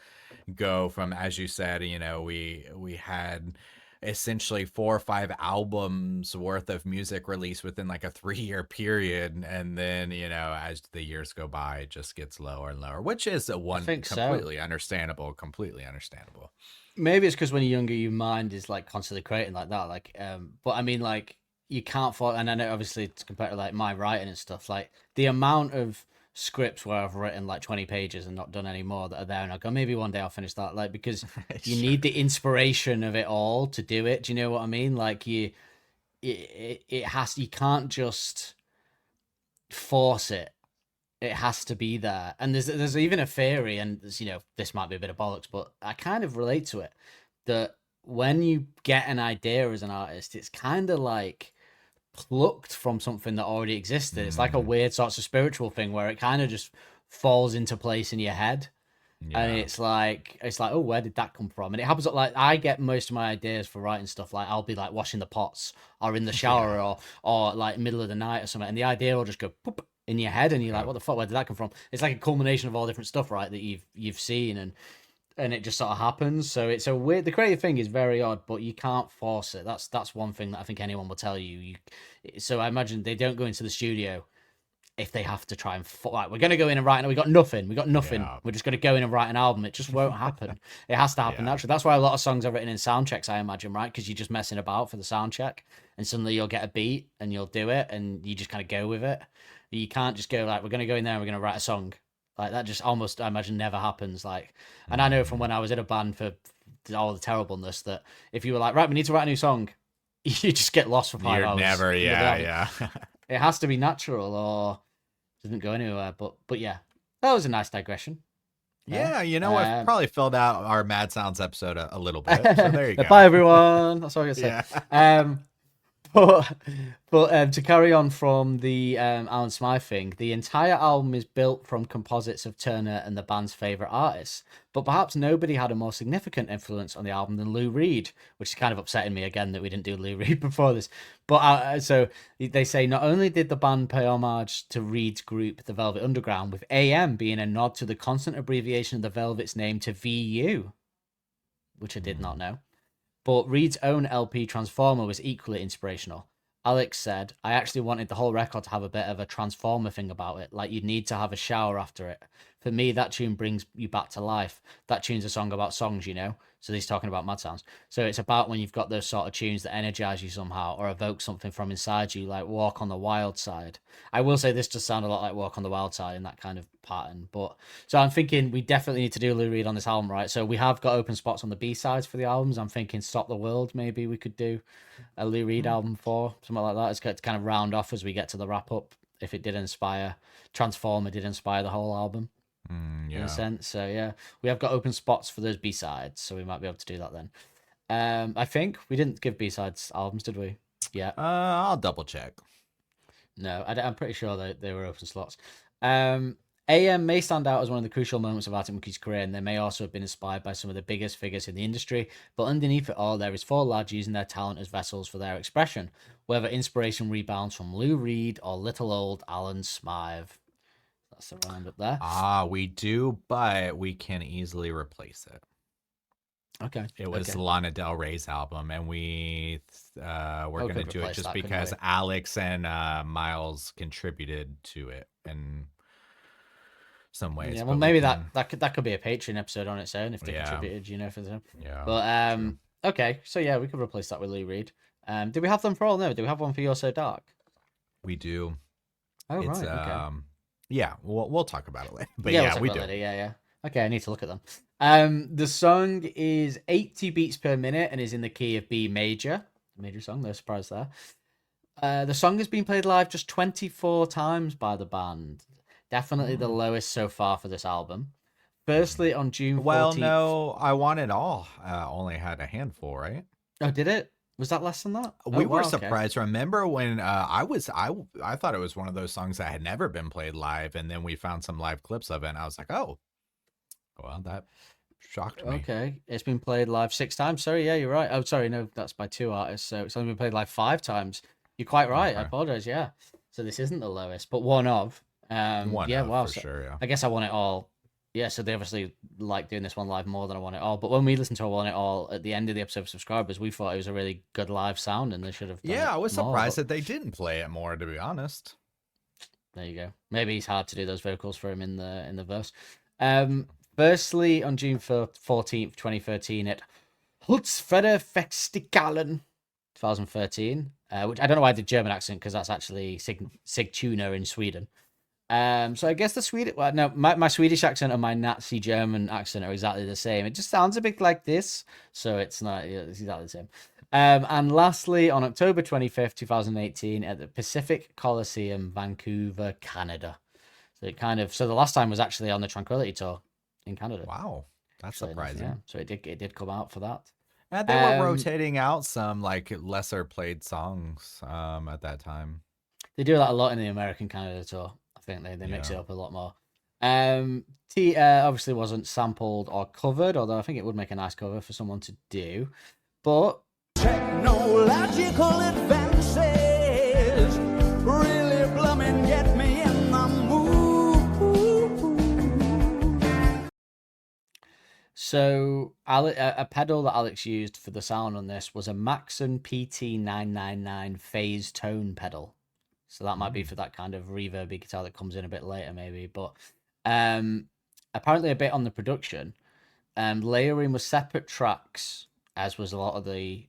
go from, as you said, we had essentially 4 or 5 albums worth of music released within like a 3-year period, and then as the years go by it just gets lower and lower, which is completely understandable. Maybe it's because when you're younger your mind is like constantly creating like that, like but I mean, like, you can't fall, and I know obviously it's compared to like my writing and stuff, like the amount of scripts where I've written like 20 pages and not done any more that are there, and I go, maybe one day I'll finish that, like, because you need the inspiration of it all to do it. Do you know what I mean? Like you can't just force it. It has to be there. And there's even a theory, and this might be a bit of bollocks, but I kind of relate to it, that when you get an idea as an artist, it's kind of like plucked from something that already existed. It's like a weird sort of spiritual thing where it kind of just falls into place in your head. And it's like, oh, where did that come from? And it happens like I get most of my ideas for writing stuff, like I'll be like washing the pots or in the shower or like middle of the night or something, and the idea will just go poop in your head, and you're like, what the fuck, where did that come from? It's like a culmination of all different stuff, right, that you've seen, and it just sort of happens. So it's a weird, the creative thing is very odd, but you can't force it. That's one thing that I think anyone will tell you. So I imagine they don't go into the studio if they have to try and like, we're going to go in and write, we got nothing. We're just going to go in and write an album. It just won't happen. It has to happen naturally. That's why a lot of songs are written in sound checks, I imagine, right? Because you're just messing about for the sound check, and suddenly you'll get a beat and you'll do it, and you just kind of go with it. You can't just go like, we're going to go in there and we're going to write a song. Like that just almost, I imagine, never happens. Like, and I know from when I was in a band for all the terribleness that if you were like, right, we need to write a new song, you just get lost for 5 You're hours. never, in the yeah, velvet. yeah. It has to be natural or doesn't go anywhere. But yeah, that was a nice digression. Yeah, you know, I've Um, probably filled out our Mad Sounds episode a little bit. So there you go. Bye everyone. That's all I can say. Yeah. But to carry on from the Alan Smythe thing, the entire album is built from composites of Turner and the band's favorite artists. But perhaps nobody had a more significant influence on the album than Lou Reed, which is kind of upsetting me again that we didn't do Lou Reed before this. But so they say not only did the band pay homage to Reed's group, the Velvet Underground, with AM being a nod to the constant abbreviation of the Velvet's name to VU, which I did not know. But Reed's own LP Transformer was equally inspirational. Alex said, I actually wanted the whole record to have a bit of a Transformer thing about it, like you'd need to have a shower after it. For me, that tune brings you back to life. That tune's a song about songs, you know? So he's talking about Mad Sounds. So it's about when you've got those sort of tunes that energize you somehow or evoke something from inside you, like Walk on the Wild Side. I will say this does sound a lot like Walk on the Wild Side in that kind of pattern. But so I'm thinking we definitely need to do Lou Reed on this album, right? So we have got open spots on the B-sides for the albums. I'm thinking Stop the World, maybe we could do a Lou Reed album for, something like that. It's to kind of round off as we get to the wrap up. If it did inspire, Transformer did inspire the whole album. In a sense. So yeah, we have got open spots for those B-sides, so we might be able to do that then. I think we didn't give B-sides albums, did we? Yeah. I'll double check. No, I'm pretty sure they were open slots. AM may stand out as one of the crucial moments of Arctic Monkeys' career, and they may also have been inspired by some of the biggest figures in the industry. But underneath it all, there is four lads using their talent as vessels for their expression, whether inspiration rebounds from Lou Reed or little old Alan Smythe. That's the roundup there. We do, but we can easily replace it. Okay. It was Lana Del Rey's album, and we're going to do it just because Alex and Miles contributed to it in some ways. Yeah, well, maybe that could be a Patreon episode on its own if they contributed, you know, for them. Yeah. But okay, so yeah, we could replace that with Lou Reed. Did we have them for all? No, do we have one for You're So Dark? We do. Oh, right. Okay. Yeah, we'll talk about it later. But yeah, yeah, we do. Yeah. Okay, I need to look at them. The song is 80 beats per minute and is in the key of B major. Major song, no surprise there. The song has been played live just 24 times by the band. Definitely the lowest so far for this album. Firstly, on June 14th... Well, no, I Want It All only had a handful, right? Oh, did it? Was that less than that? We were surprised. Okay. Remember when I thought it was one of those songs that had never been played live, and then we found some live clips of it, and I was like, oh, well, that shocked me. Okay, it's been played live 6 times. Sorry, yeah, you're right. Oh, sorry, no, that's by 2 artists, so it's only been played live 5 times. You're quite right. Okay. I apologize. Yeah, so this isn't the lowest, but one of. Wow, for sure. Yeah. I guess I Want It All. Yeah, so they obviously like doing this one live more than I Want It All. But when we listened to I Want It All at the end of the episode of Subscribers, we thought it was a really good live sound, and they should have. I was surprised that they didn't play it more. To be honest. There you go. Maybe it's hard to do those vocals for him in the verse. Firstly, on June 14th, 2013, at Holzfeder Festivalen 2013, which I don't know why I did German accent because that's actually Sigtuna in Sweden. So I guess the Swedish, well, no, my Swedish accent and my Nazi German accent are exactly the same. It just sounds a bit like this, so it's not. It's exactly the same. And lastly, on October 25th, 2018, at the Pacific Coliseum, Vancouver, Canada. So the last time was actually on the Tranquility Tour in Canada. Wow, that's surprising. Yeah, so it did come out for that. And they were rotating out some like lesser played songs at that time. They do that a lot in the American Canada tour. I think they mix it up a lot more. Obviously wasn't sampled or covered, although I think it would make a nice cover for someone to do. But technological advances really blooming get me in the mood. So a pedal that Alex used for the sound on this was a Maxon PT999 phase tone pedal. So that might be for that kind of reverby guitar that comes in a bit later, maybe. But apparently a bit on the production, layering was separate tracks, as was a lot of the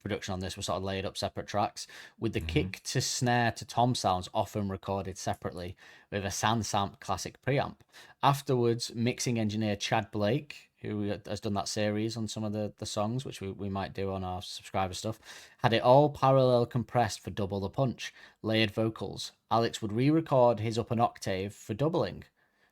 production on this was sort of laid up separate tracks, with the kick to snare to tom sounds often recorded separately with a Sansamp classic preamp. Afterwards, mixing engineer Chad Blake, who has done that series on some of the songs, which we might do on our subscriber stuff, had it all parallel compressed for double the punch, layered vocals. Alex would re-record his up an octave for doubling.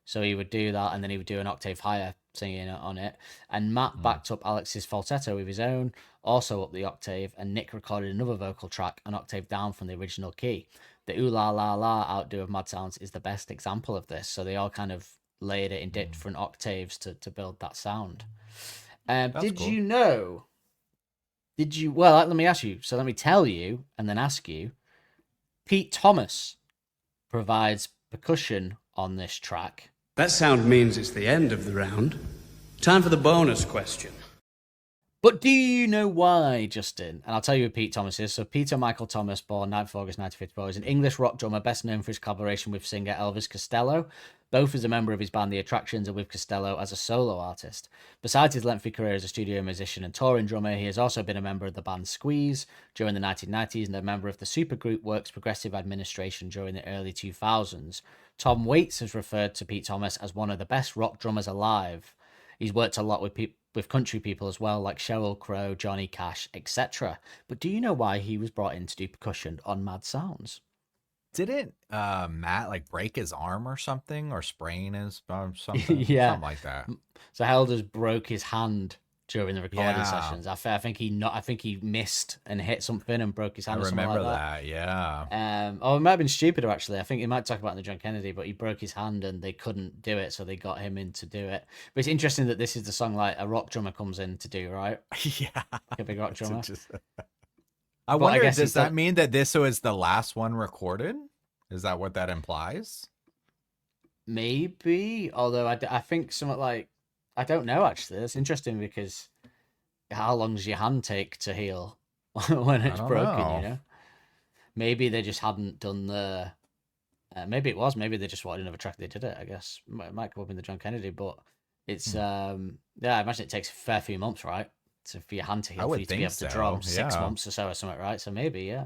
So he would do that, and then he would do an octave higher singing on it. And Matt backed up Alex's falsetto with his own, also up the octave, and Nick recorded another vocal track an octave down from the original key. The ooh la la la outdo of Mad Sounds is the best example of this. So they all kind of layered it in different octaves to build that sound. Did cool. you know? Well, let me ask you. So let me tell you and then ask you. Pete Thomas provides percussion on this track. That sound means it's the end of the round. Time for the bonus question. But do you know why, Justin? And I'll tell you who Pete Thomas is. So Peter Michael Thomas, born 9th August 1954, is an English rock drummer best known for his collaboration with singer Elvis Costello, both as a member of his band The Attractions and with Costello as a solo artist. Besides his lengthy career as a studio musician and touring drummer, he has also been a member of the band Squeeze during the 1990s and a member of the supergroup Works Progressive Administration during the early 2000s. Tom Waits has referred to Pete Thomas as one of the best rock drummers alive. He's worked a lot with country people as well, like Sheryl Crow, Johnny Cash, etc. But do you know why he was brought in to do percussion on Mad Sounds? Didn't Matt like break his arm or something, or sprain his something? Yeah. Something like that. So Helders broke his hand during the recording Yeah. sessions. I think he missed and hit something and broke his I hand. Or something remember like that. that. Yeah. It might have been stupider actually. I think he might talk about it in the John Kennedy, but he broke his hand and they couldn't do it, so they got him in to do it. But it's interesting that this is the song like a rock drummer comes in to do, right? Yeah. Like a big rock drummer. I But wonder, guess does that mean that this was the last one recorded? Is that what that implies? Maybe, although I think something like, I don't know actually. That's interesting because how long does your hand take to heal when it's don't broken, know. you know? Maybe they just hadn't done the, maybe they just wanted another track, they did it, I guess. It might come up in the John Kennedy, but it's, yeah, I imagine it takes a fair few months, right? For your hand to heal, for you to be able to drum 6 months or so or something, right? So maybe, yeah,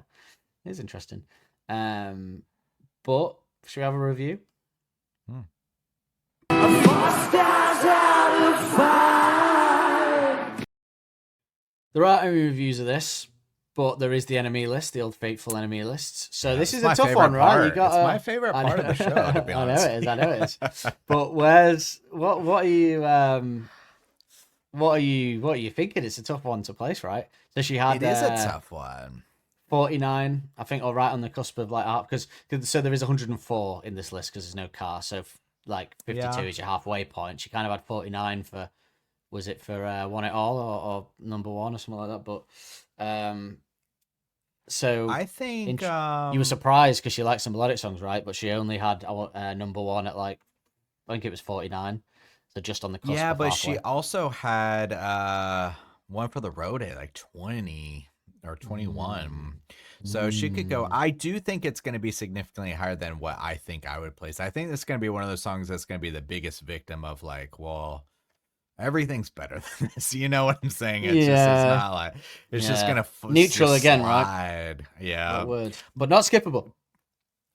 it is interesting. But should we have a review? There aren't any reviews of this, but there is the enemy list, the old faithful enemy list. So Yeah, this is it's my a tough favorite one, right? part. You got It's my favorite part of the show, to be honest. I know it is. But what are you thinking? It's a tough one to place, right? So she had It is a tough one. 49, I think, or right on the cusp of like because so there is 104 in this list because there's no car. So like 52 is your halfway point. She kind of had 49 for, was it for One It All or number one or something like that? But so I think you were surprised because she likes some melodic songs, right? But she only had number one at like, I think it was 49. So just on the cusp. yeah, of but halfway. she also had one for the road at like 20 or 21. So she could go. I do think it's going to be significantly higher than what I think I would place. I think this is going to be one of those songs that's going to be the biggest victim of like, well, everything's better than this. You know what I'm saying? It's just, it's not like, it's just going to neutral just again, slide. right? Yeah. That word. But not skippable.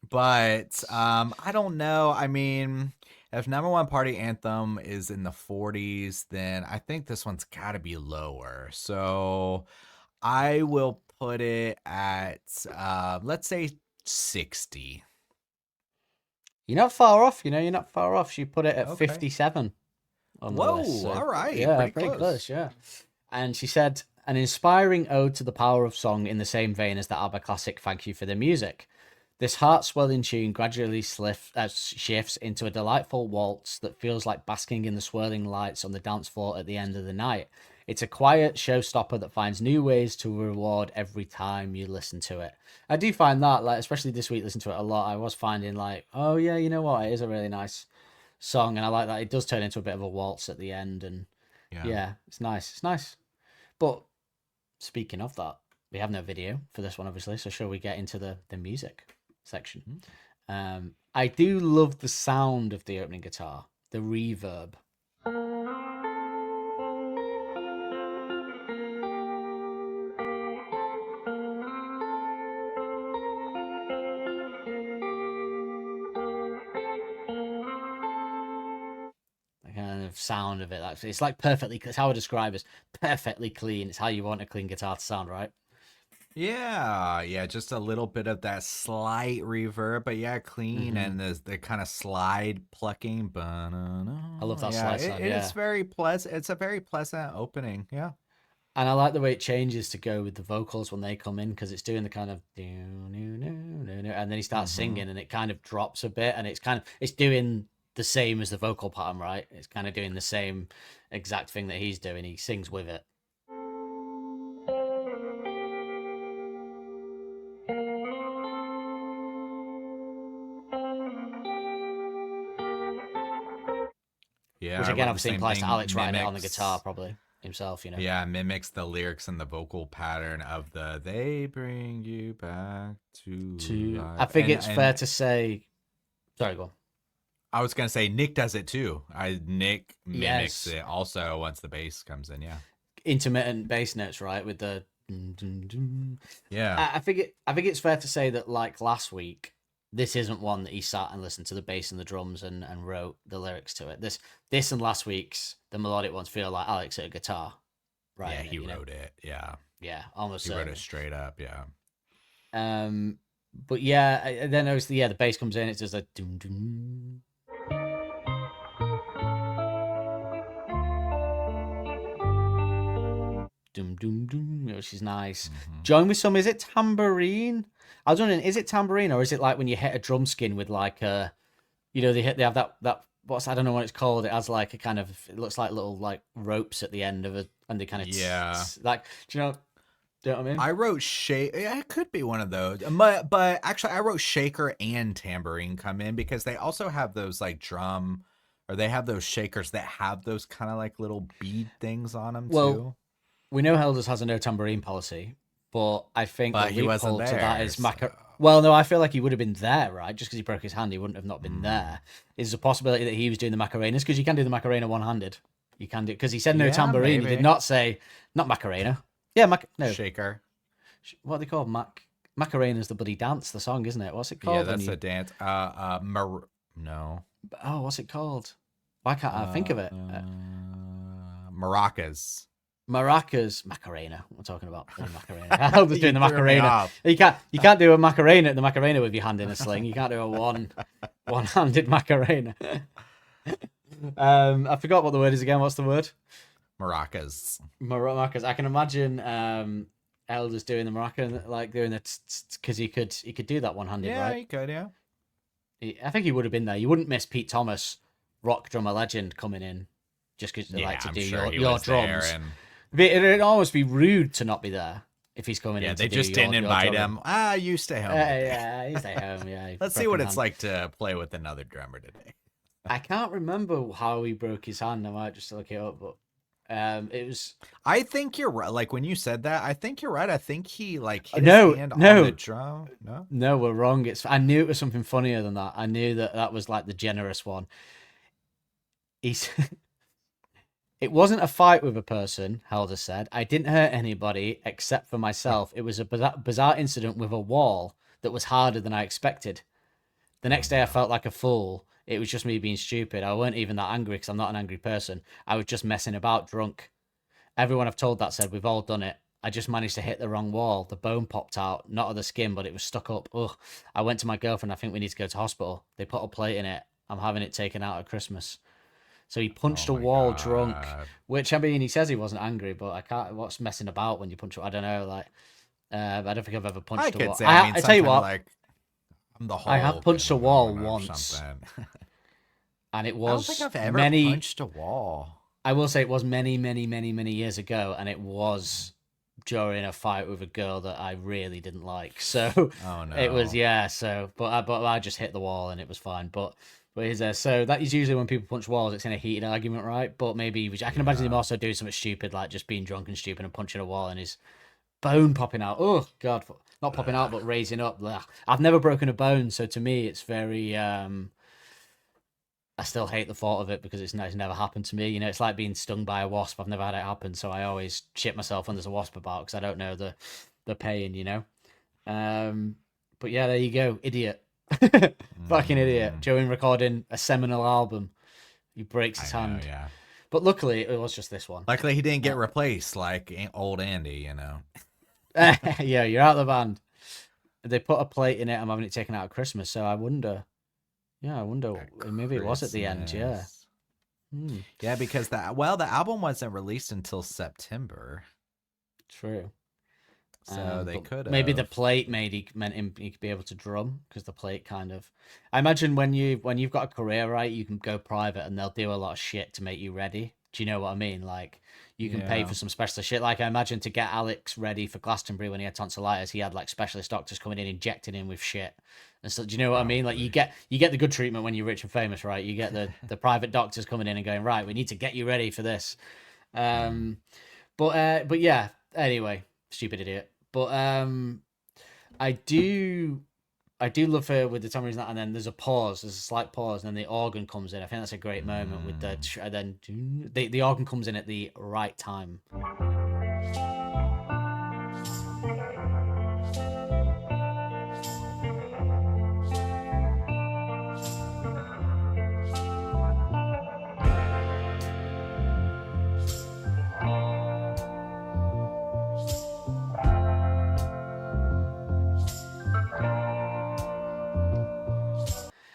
But I don't know. I mean, if number one party anthem is in the 40s, then I think this one's got to be lower. So I will put it at, let's say 60. You're not far off. You're not far off. She put it at Okay. 57 on the Whoa, list. So, all right. Yeah, pretty close. yeah. And she said, an inspiring ode to the power of song in the same vein as the ABBA classic Thank You for the Music. This heart-swelling tune gradually shifts into a delightful waltz that feels like basking in the swirling lights on the dance floor at the end of the night. It's a quiet showstopper that finds new ways to reward every time you listen to it. I do find that, like, especially this week, listen to it a lot. I was finding like, oh yeah, you know what? It is a really nice song, and I like that it does turn into a bit of a waltz at the end, and yeah, it's nice. It's nice. But speaking of that, we have no video for this one, obviously. So shall we get into the music section? I do love the sound of the opening guitar, the reverb. of sound of it. It's like perfectly. It's how I describe it. It's perfectly clean. It's how you want a clean guitar to sound, right? Yeah, just a little bit of that slight reverb, but yeah, clean, and the kind of slide plucking. I love that slide sound, yeah. It's very pleasant. It's a very pleasant opening. Yeah. And I like the way it changes to go with the vocals when they come in, because it's doing the kind of and then he starts singing and it kind of drops a bit, and it's doing the same as the vocal pattern, right? It's kind of doing the same exact thing that he's doing. He sings with it. Yeah. Which I again, wrote the obviously same implies to thing, Alex writing it on the mimics- guitar, probably himself, you know. Yeah, mimics the lyrics and the vocal pattern of the "They bring you back to life." I think And- it's and fair to say. Sorry, go on. I was gonna say Nick does it too. Nick mimics Yes. it also once the bass comes in. Yeah. Intermittent bass notes, right? With the. Yeah. I think it's fair to say that, like last week, this isn't one that he sat and listened to the bass and the drums and wrote the lyrics to it. This and last week's, the melodic ones, feel like Alex at a guitar, right? Yeah, he wrote it. Yeah. Yeah, almost. He wrote it straight up. Yeah. But yeah, then obviously, the bass comes in. It's just like doom doom. Doom doom doom, which is nice. Join with some. Is it tambourine? I was wondering, is it tambourine, or is it like when you hit a drum skin with like a, they have that what's, I don't know what it's called. It has like a kind of, it looks like little like ropes at the end of it, and they kind of like, do you know what I mean? I wrote shake. Yeah, it could be one of those. But actually, I wrote shaker and tambourine come in because they also have those like drum, or they have those shakers that have those kind of like little bead things on them too. We know Helders has a no tambourine policy, but I think But the he wasn't loophole to that there, is so- Well, no, I feel like he would have been there, right? Just because he broke his hand, he wouldn't have not been there. Is a possibility that he was doing the Macarenas, because you can do the Macarena one-handed. You can do, because he said no Yeah, tambourine. He maybe. did not say not Macarena. Yeah, no. Shaker. What are they called? Macarena's the bloody dance, the song, isn't it? What's it called? Yeah, that's a dance. No. Oh, what's it called? Why can't I think of it? Maracas. Maracas, Macarena. We're talking about the Macarena. I was doing the You threw me Macarena. off. You can't do a Macarena at the Macarena with your hand in a sling. You can't do a one-handed Macarena. I forgot what the word is again. What's the word? Maracas. Maracas. I can imagine Elders doing the maraca, like doing it, because he could do that one-handed, Yeah, right? he could. Yeah. I think he would have been there. You wouldn't miss Pete Thomas, rock drummer legend, coming in just because they like to I'm do sure he your was there, drums. and- It'd almost be rude to not be there if he's coming in. Yeah, to they do just your didn't invite drumming. him. You stay home. Yeah, you stay home. Yeah. Let's see what it's like to play with another drummer today. I can't remember how he broke his hand. I might just look it up, but it was. I think you're right. Like when you said that, I think you're right. I think he like hit No, his hand no. on the drum. No. No, we're wrong. I knew it was something funnier than that. I knew that was like the generous one. It wasn't a fight with a person, Helder said. I didn't hurt anybody except for myself. It was a bizarre incident with a wall that was harder than I expected. The next day I felt like a fool. It was just me being stupid. I weren't even that angry because I'm not an angry person. I was just messing about drunk. Everyone I've told that said, we've all done it. I just managed to hit the wrong wall. The bone popped out, not of the skin, but it was stuck up. Ugh. I went to my girlfriend. I think we need to go to hospital. They put a plate in it. I'm having it taken out at Christmas. So he punched a wall drunk, which, I mean, he says he wasn't angry, but I can't. What's messing about when you punch? I don't know. Like, I don't think I've ever punched a wall. I tell you what, like, I'm the I have Hulk punched a and wall or once, something. and it I don't was think I've ever many. punched a wall. I will say it was many, many, many, many years ago, and it was during a fight with a girl that I really didn't like. So Oh no. it was So, but I just hit the wall and it was fine. But is there? So that is usually when people punch walls, it's in a heated argument, right? But maybe I can imagine him also doing something stupid, like just being drunk and stupid and punching a wall and his bone popping out. Oh God, not popping out, but raising up. Blah. I've never broken a bone, so to me, it's very. I still hate the thought of it because it's never happened to me. You know, it's like being stung by a wasp. I've never had it happen, so I always shit myself when there's a wasp about because I don't know the pain. You know. But yeah, there you go, idiot. Fucking idiot. Joey recording a seminal album. He breaks his hand. Yeah. But luckily, it was just this one. Luckily, he didn't get replaced like old Andy, you know. Yeah, you're out of the band. They put a plate in it. I'm having it taken out at Christmas, so I wonder. Yeah, I wonder. Maybe it was at the end. Yeah. Yeah, because the album wasn't released until September. True. So they could have. Maybe the plate meant he could be able to drum, because the plate kind of. I imagine when you've got a career, right, you can go private and they'll do a lot of shit to make you ready. Do you know what I mean? Like, you can pay for some specialist shit. Like, I imagine to get Alex ready for Glastonbury when he had tonsillitis, he had like specialist doctors coming in injecting him with shit. And so, do you know what I mean? Like, you get the good treatment when you're rich and famous, right? You get the private doctors coming in and going, right, we need to get you ready for this. But yeah. Anyway, stupid idiot. But I do love her with the Tom Reason, and then there's a slight pause, and then the organ comes in. I think that's a great moment with then the organ comes in at the right time.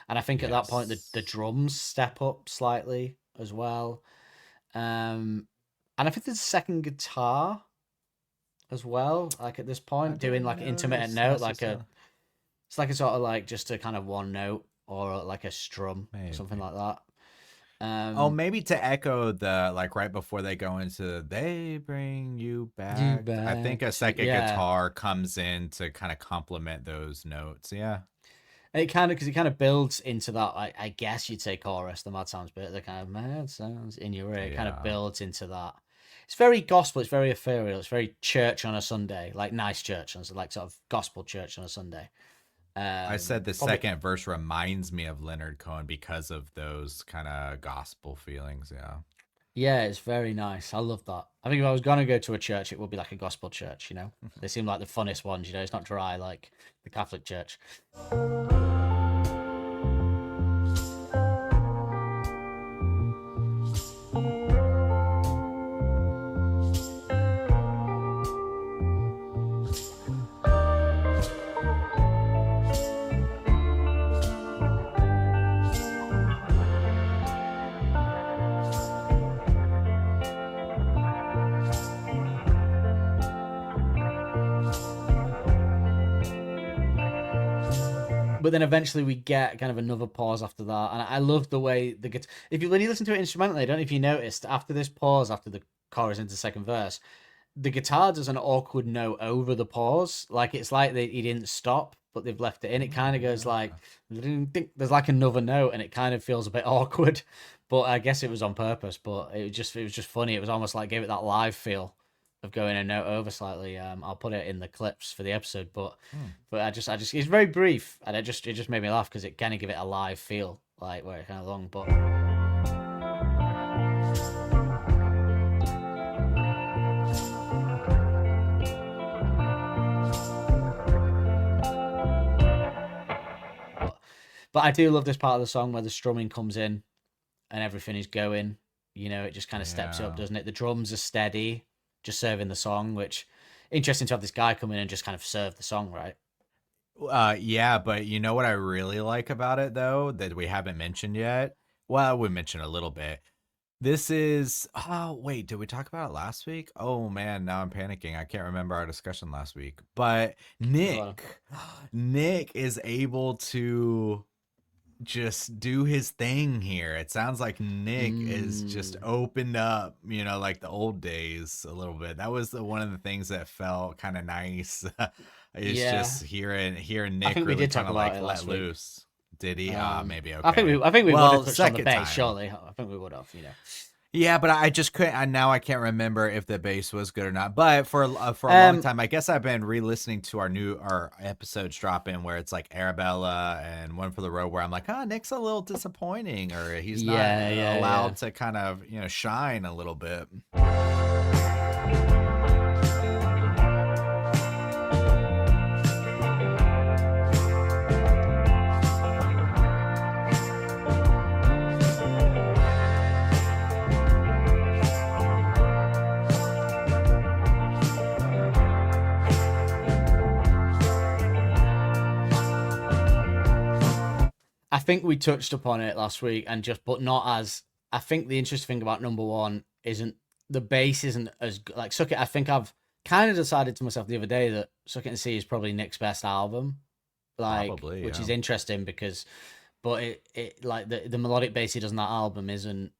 And I think at that point the drums step up slightly as well. And I think there's a second guitar as well, like at this point, doing like an intermittent note, it's like a sort of like just a kind of one note or like a strum, something like that. Maybe to echo the, like, right before they go into They Bring You Back. I think a second guitar comes in to kind of complement those notes. Yeah. It kind of builds into that, I guess you'd say chorus, the Mad Sounds bit, the kind of Mad Sounds in your ear. It kind of builds into that. It's very gospel, it's very ethereal, it's very church on a Sunday, like nice church, like sort of gospel church on a Sunday. I said the second verse reminds me of Leonard Cohen because of those kind of gospel feelings, yeah. Yeah, it's very nice. I love that. I think if I was going to go to a church, it would be like a gospel church, you know? They seem like the funnest ones, you know? It's not dry like the Catholic Church. But then eventually we get kind of another pause after that, and I love the way the guitar. When you listen to it instrumentally, I don't know if you noticed, after this pause, after the chorus into the second verse, the guitar does an awkward note over the pause, like it's like he didn't stop, but they've left it in. It kind of goes like there's like another note, and it kind of feels a bit awkward. But I guess it was on purpose. But it was just funny. It was almost like gave it that live feel of going a note over slightly. I'll put it in the clips for the episode, but I just it's very brief, and it just made me laugh because it kind of give it a live feel, like where it's kind of long, but. But I do love this part of the song where the strumming comes in and everything is going. You know, it just kind of steps up, doesn't it? The drums are steady, just serving the song, which interesting to have this guy come in and just kind of serve the song, right? Yeah, but you know what I really like about it, though, that we haven't mentioned yet? Well, we mentioned a little bit. This is... Oh, wait, did we talk about it last week? Oh, man, now I'm panicking. I can't remember our discussion last week. But Nick is able to just do his thing here. It sounds like Nick is just opened up, you know, like the old days a little bit. That was one of the things that felt kind of nice. It's just hearing Nick really kind of like let loose. Did he? Maybe. Okay. I think we would have touched on the bass, surely. I think we would have, you know. Yeah, but I just couldn't. Now I can't remember if the bass was good or not. But for a long time, I guess I've been re-listening to our episodes drop in where it's like Arabella and One for the Road, where I'm like, Nick's a little disappointing, or he's not allowed to kind of shine a little bit. I think we touched upon it last week, and but not as. I think the interesting thing about number one isn't the bass isn't as like Suck It. I think I've kind of decided to myself the other day that Suck It and See is probably Nick's best album, like, Probably, which yeah. is interesting because, but it like the melodic bass he does on that album isn't.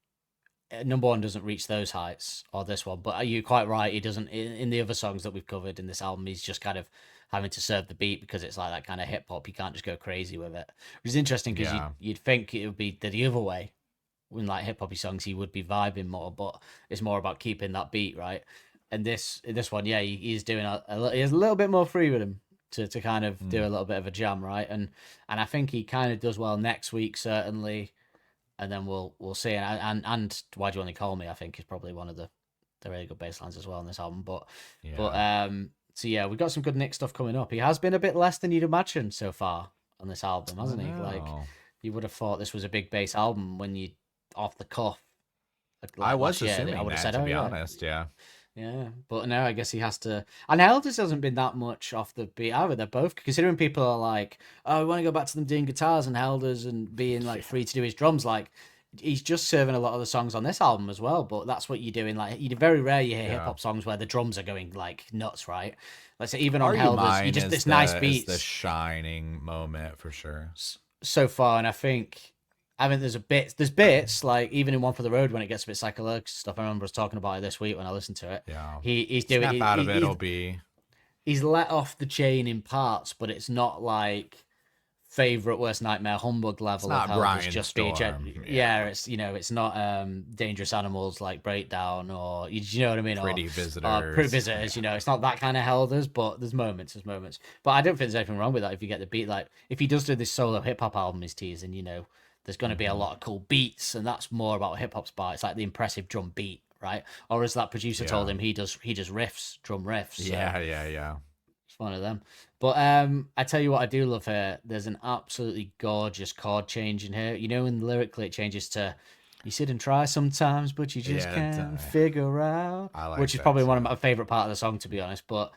Number one doesn't reach those heights, or this one, but you're quite right. He doesn't in the other songs that we've covered in this album. He's just kind of having to serve the beat because it's like that kind of hip hop. You can't just go crazy with it, which is interesting because Yeah. you'd think it would be the other way. In like hip hoppy songs, he would be vibing more, but it's more about keeping that beat right. And this one, yeah, he's doing he has a little bit more freedom to kind of do a little bit of a jam, right? And I think he kind of does well next week certainly. And then we'll see. And Why Do You Only Call Me, I think, is probably one of the really good bass lines as well on this album. But so yeah, we've got some good Nick stuff coming up. He has been a bit less than you'd imagine so far on this album, hasn't he? Like, you would have thought this was a big bass album when you off the cuff. I was last year, assuming I would have said, to oh, be yeah. honest, yeah. Yeah, but now I guess he has to. And Elders hasn't been that much off the beat either. They're both considering people are like, oh, we want to go back to them doing guitars and Elders and being like free to do his drums. Like, he's just serving a lot of the songs on this album as well. But that's what you're doing. Like, you very rare you hear hip hop songs where the drums are going like nuts, right? Let's say even on Elders, you just this nice beats. The shining moment for sure. So far, and I think there's bits like even in One for the Road when it gets a bit psychological stuff. I remember us talking about it this week when I listened to it. Yeah, he's doing Snap out of it'll be. He's let off the chain in parts, but it's not like favorite worst nightmare humbug level. It's not of how Brian just Storm. Yeah, it's it's not Dangerous Animals like Breakdown or you know what I mean. Pretty Visitors. Pretty Visitors. Yeah. It's not that kind of Helders, but there's moments. But I don't think there's anything wrong with that if you get the beat. Like if he does do this solo hip hop album he's teasing, there's going to be a lot of cool beats, and that's more about hip hop's part. It's like the impressive drum beat, right? Or as that producer told him, he does riffs, drum riffs. So Yeah. it's one of them. But I tell you what, I do love here. There's an absolutely gorgeous chord change in here. In lyrically it changes to "You sit and try sometimes, but you just can't figure out," which is probably one of my favorite part of the song, to be honest. But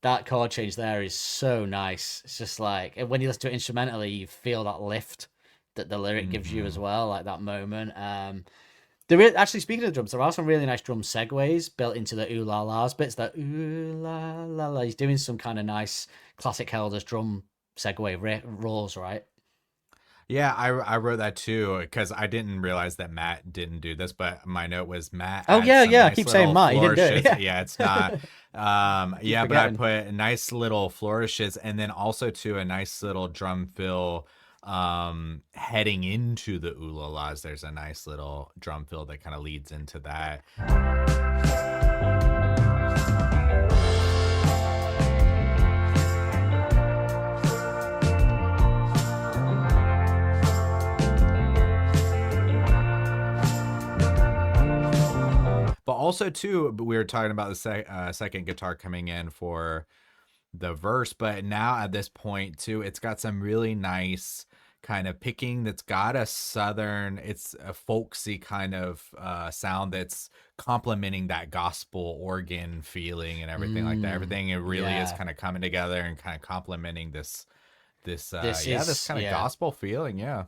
that chord change there is so nice. It's just like when you listen to it instrumentally, you feel that lift that the lyric gives you as well, like that moment. Actually, speaking of the drums, there are some really nice drum segues built into the ooh la la's bits. That ooh la la la. He's doing some kind of nice classic Helders drum segue rolls, right? Yeah, I wrote that too because I didn't realize that Matt didn't do this, but my note was Matt. Oh yeah. I keep saying Matt. He didn't do it. Yeah, it's not. But I put nice little flourishes, and then also a nice little drum fill. Heading into the ooh la la's, there's a nice little drum fill that kind of leads into that. But also too, we were talking about the second guitar coming in for the verse, but now at this point too, it's got some really nice kind of picking that's got a southern, it's a folksy kind of sound that's complementing that gospel organ feeling and everything like that. Everything it really is kind of coming together and kind of complementing this kind of gospel feeling. Yeah.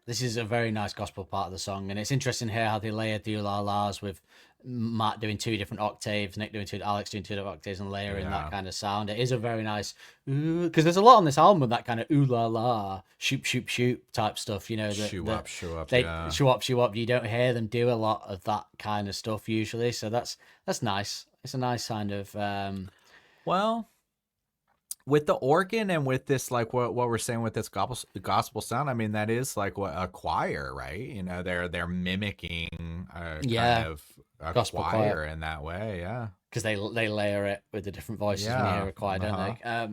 This is a very nice gospel part of the song, and it's interesting here how they layered the la la's with Matt doing two different octaves, Alex doing two different octaves, and layering that kind of sound. It is a very nice because there's a lot on this album of that kind of ooh la la, shoot shoot shoot type stuff. Shoo up, shoo up. You don't hear them do a lot of that kind of stuff usually, so that's nice. It's a nice kind of well. With the organ and with this, like what we're saying with this gospel sound, I mean that is like what a choir, right? They're mimicking kind of a gospel choir in that way, yeah. Because they layer it with the different voices when you hear a choir, don't they?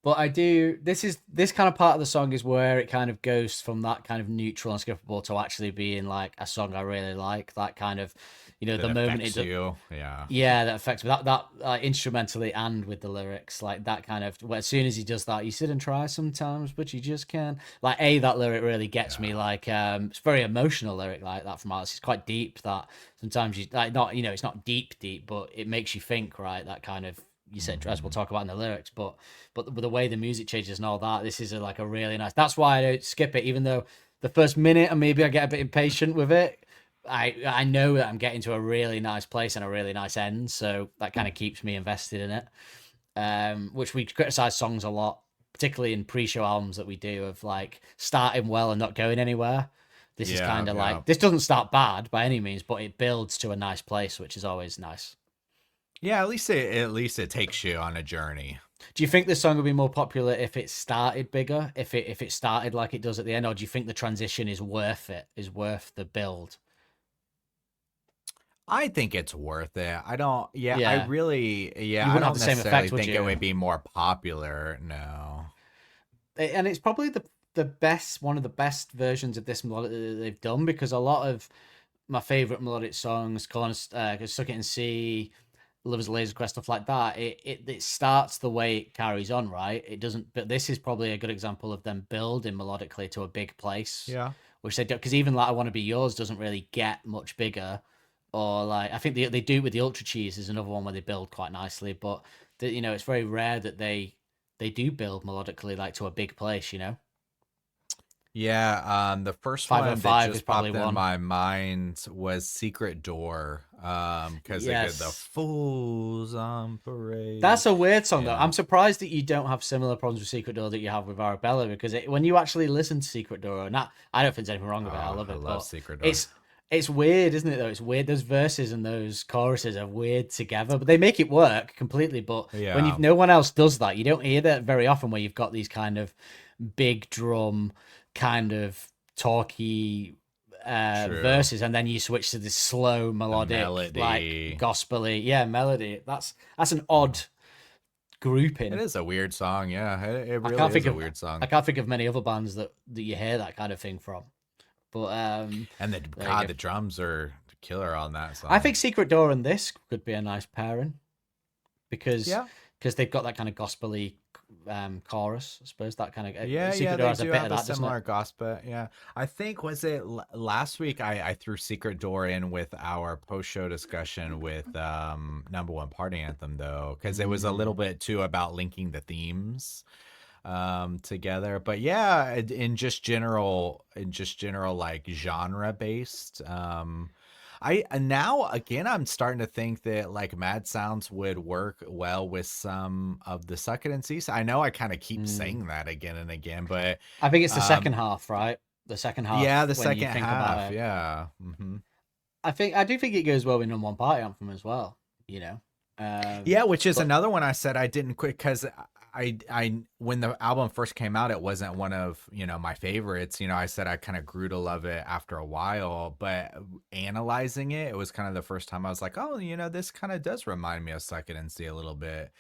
But I do. This kind of part of the song is where it kind of goes from that kind of neutral and skippable to actually being like a song I really like. That kind of, the That moment affects you. Yeah. yeah, that affects me. That instrumentally and with the lyrics, like that kind of. Well, as soon as he does that, you sit and try sometimes, but you just can't. Like that lyric really gets me. Like it's a very emotional lyric like that from Alice. It's quite deep. That sometimes you like not it's not deep, but it makes you think. Right, that kind of. You said as we'll talk about in the lyrics, but the way the music changes and all that, this is like a really nice. That's why I don't skip it, even though the first minute and maybe I get a bit impatient with it. I know that I'm getting to a really nice place and a really nice end, so that kind of keeps me invested in it. Which we criticize songs a lot, particularly in pre-show albums that we do, of like starting well and not going anywhere. This is kind of like this doesn't start bad by any means, but it builds to a nice place, which is always nice. Yeah, at least it takes you on a journey. Do you think this song would be more popular if it started bigger, if it started like it does at the end, or do you think the transition is worth it? Is worth the build? I think it's worth it. I don't. Yeah, Yeah. I really. Yeah, You I wouldn't don't have the same necessarily effect, would think you? it would be more popular. No. And it's probably the best, one of the best versions of this melodic that they've done, because a lot of my favorite melodic songs, Suck It and See, Love's Laser Quest, stuff like that, it starts the way it carries on, right? It doesn't, but this is probably a good example of them building melodically to a big place. Yeah. Which they do, because even like I Want to Be Yours doesn't really get much bigger, or like I think they do with the Ultra Cheese is another one where they build quite nicely, but it's very rare that they do build melodically like to a big place. Yeah, the first one that 505 is just popped probably in one. my mind was Secret Door, because they did the Yes. Fools on Parade. That's a weird song though. Yeah. I'm surprised that you don't have similar problems with Secret Door that you have with Arabella, because when you actually listen to Secret Door, I don't think there's anything wrong with it. I Oh, love it. I love But Secret Door. it's weird, isn't it? Though it's weird. Those verses and those choruses are weird together, but they make it work completely. But when Yeah. no one else does that, you don't hear that very often. Where you've got these kind of big drum, kind of talky True. verses, and then you switch to this slow melodic, melody. like gospely, melody. That's an odd grouping. It is a weird song. Yeah, it I really can't is think a of weird song. I can't think of many other bands that you hear that kind of thing from. But And you the go. drums are killer on that song. I think Secret Door and this could be a nice pairing, because Yeah. they've got that kind of gospely chorus. I suppose that kind of Yeah, Secret Door they has a do bit have of a that, doesn't similar it? gospel. Yeah, I think was it last week I threw Secret Door in with our post show discussion with Number One Party Anthem though, because it was a little bit too about linking the themes together. But yeah, in just general like genre based. I now again I'm starting to think that like Mad Sounds would work well with some of the Suck It and See. I know I kind of keep saying that again and again, but I think it's the second half, right? The second half. yeah, the when you second think half, about it. yeah. I do think it goes well with Number One Party Anthem as well. Yeah, which is but- another one I said I didn't quit because I when the album first came out, it wasn't one of my favorites. I said I kind of grew to love it after a while, but analyzing it, it was kind of the first time I was like, oh, this kind of does remind me of Suck It and See a little bit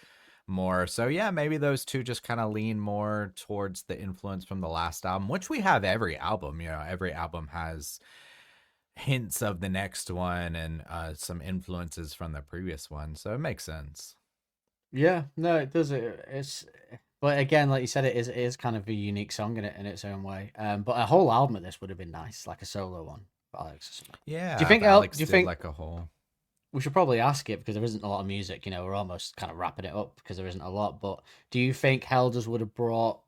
more. So yeah, maybe those two just kind of lean more towards the influence from the last album, which we have every album. Every album has hints of the next one and some influences from the previous one, so it makes sense. Yeah, no, it does. But again, like you said, it is kind of a unique song in its own way. But a whole album of this would have been nice, like a solo one for Alex or something. Yeah, Do you think if Alex do you did think like a whole we should probably ask it, because there isn't a lot of music. We're almost kind of wrapping it up because there isn't a lot. But do you think Helders would have brought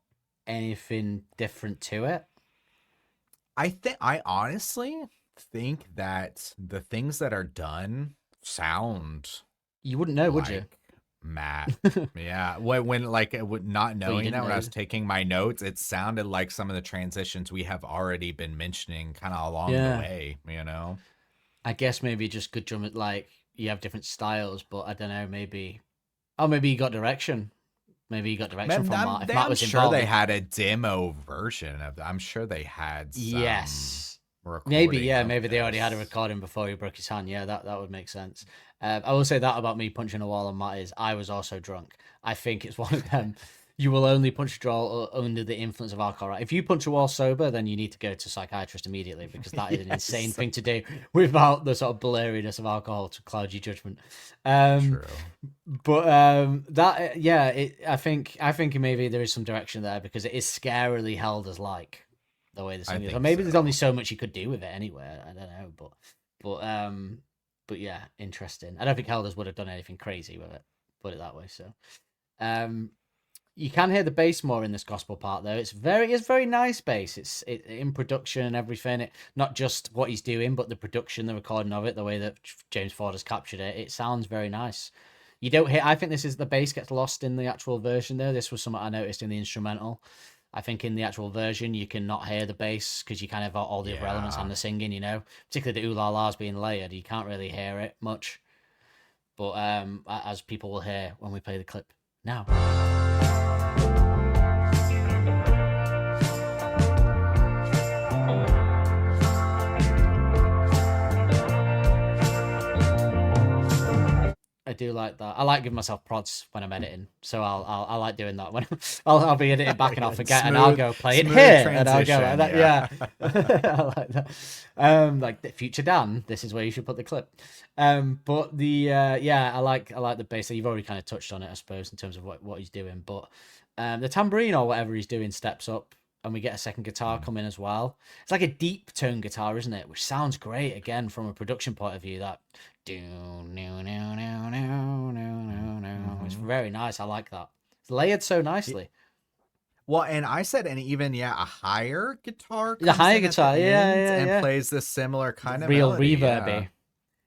anything different to it? I honestly think that the things that are done sound You wouldn't know, would you? like Matt. Yeah, when like not knowing didn't that when I know. was taking my notes, it sounded like some of the transitions we have already been mentioning kind of along Yeah. the way. I guess maybe just good drum. Like you have different styles, but I don't know. Maybe you got direction. Maybe you got direction from Matt. If Matt I'm was sure involved. they had a demo version of that. I'm sure they had some Yes. recording Maybe of they already had a this. recording before he broke his hand. Yeah, that would make sense. I will say that about me punching a wall on Matt is I was also drunk. I think it's one of them. You will only punch a draw under the influence of alcohol. Right? If you punch a wall sober, then you need to go to a psychiatrist immediately because that is an insane thing to do without the sort of blurriness of alcohol to cloud your judgment. True. But that I think maybe there is some direction there because it is scarily held as like the way the song is. Or maybe there's only so much you could do with it anyway. I don't know, but yeah, interesting. I don't think Helders would have done anything crazy with it. Put it that way. So, you can hear the bass more in this gospel part though. It's very nice bass. It's in production and everything. Not just what he's doing, but the production, the recording of it, the way that James Ford has captured it. It sounds very nice. You don't hear. I think this is the bass gets lost in the actual version though. This was something I noticed in the instrumental. I think in the actual version you can not hear the bass because you kind of have all the other elements and the singing. You know, particularly the ooh la la's being layered. You can't really hear it much. But as people will hear when we play the clip now. I do like that. I like giving myself prods when I'm editing, so I like doing that when I'll be editing back and I'll forget and I'll go play it here and I'll go like that. Yeah, I like that. Like the future Dan, this is where you should put the clip. But the I like the bass. You've already kind of touched on it, I suppose, in terms of what he's doing. But the tambourine or whatever he's doing steps up, and we get a second guitar come in as well. It's like a deep tone guitar, isn't it? Which sounds great again from a production point of view. That it's very nice. I like that. It's layered so nicely. Well, and I said, and even a higher guitar. The higher guitar, and plays this similar kind of real melody, reverby.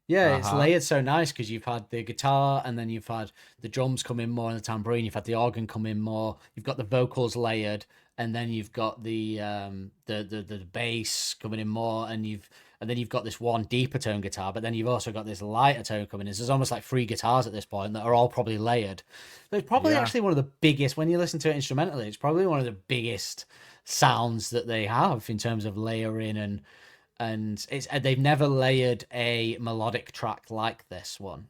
Yeah, it's layered so nice because you've had the guitar and then you've had the drums come in more and the tambourine. You've had the organ come in more. You've got the vocals layered, and then you've got the bass coming in more, and then you've got this one deeper tone guitar, but then you've also got this lighter tone coming in. So there's almost like 3 guitars at this point that are all probably layered. So it's probably actually one of the biggest, when you listen to it instrumentally, it's probably one of the biggest sounds that they have in terms of layering and they've never layered a melodic track like this one.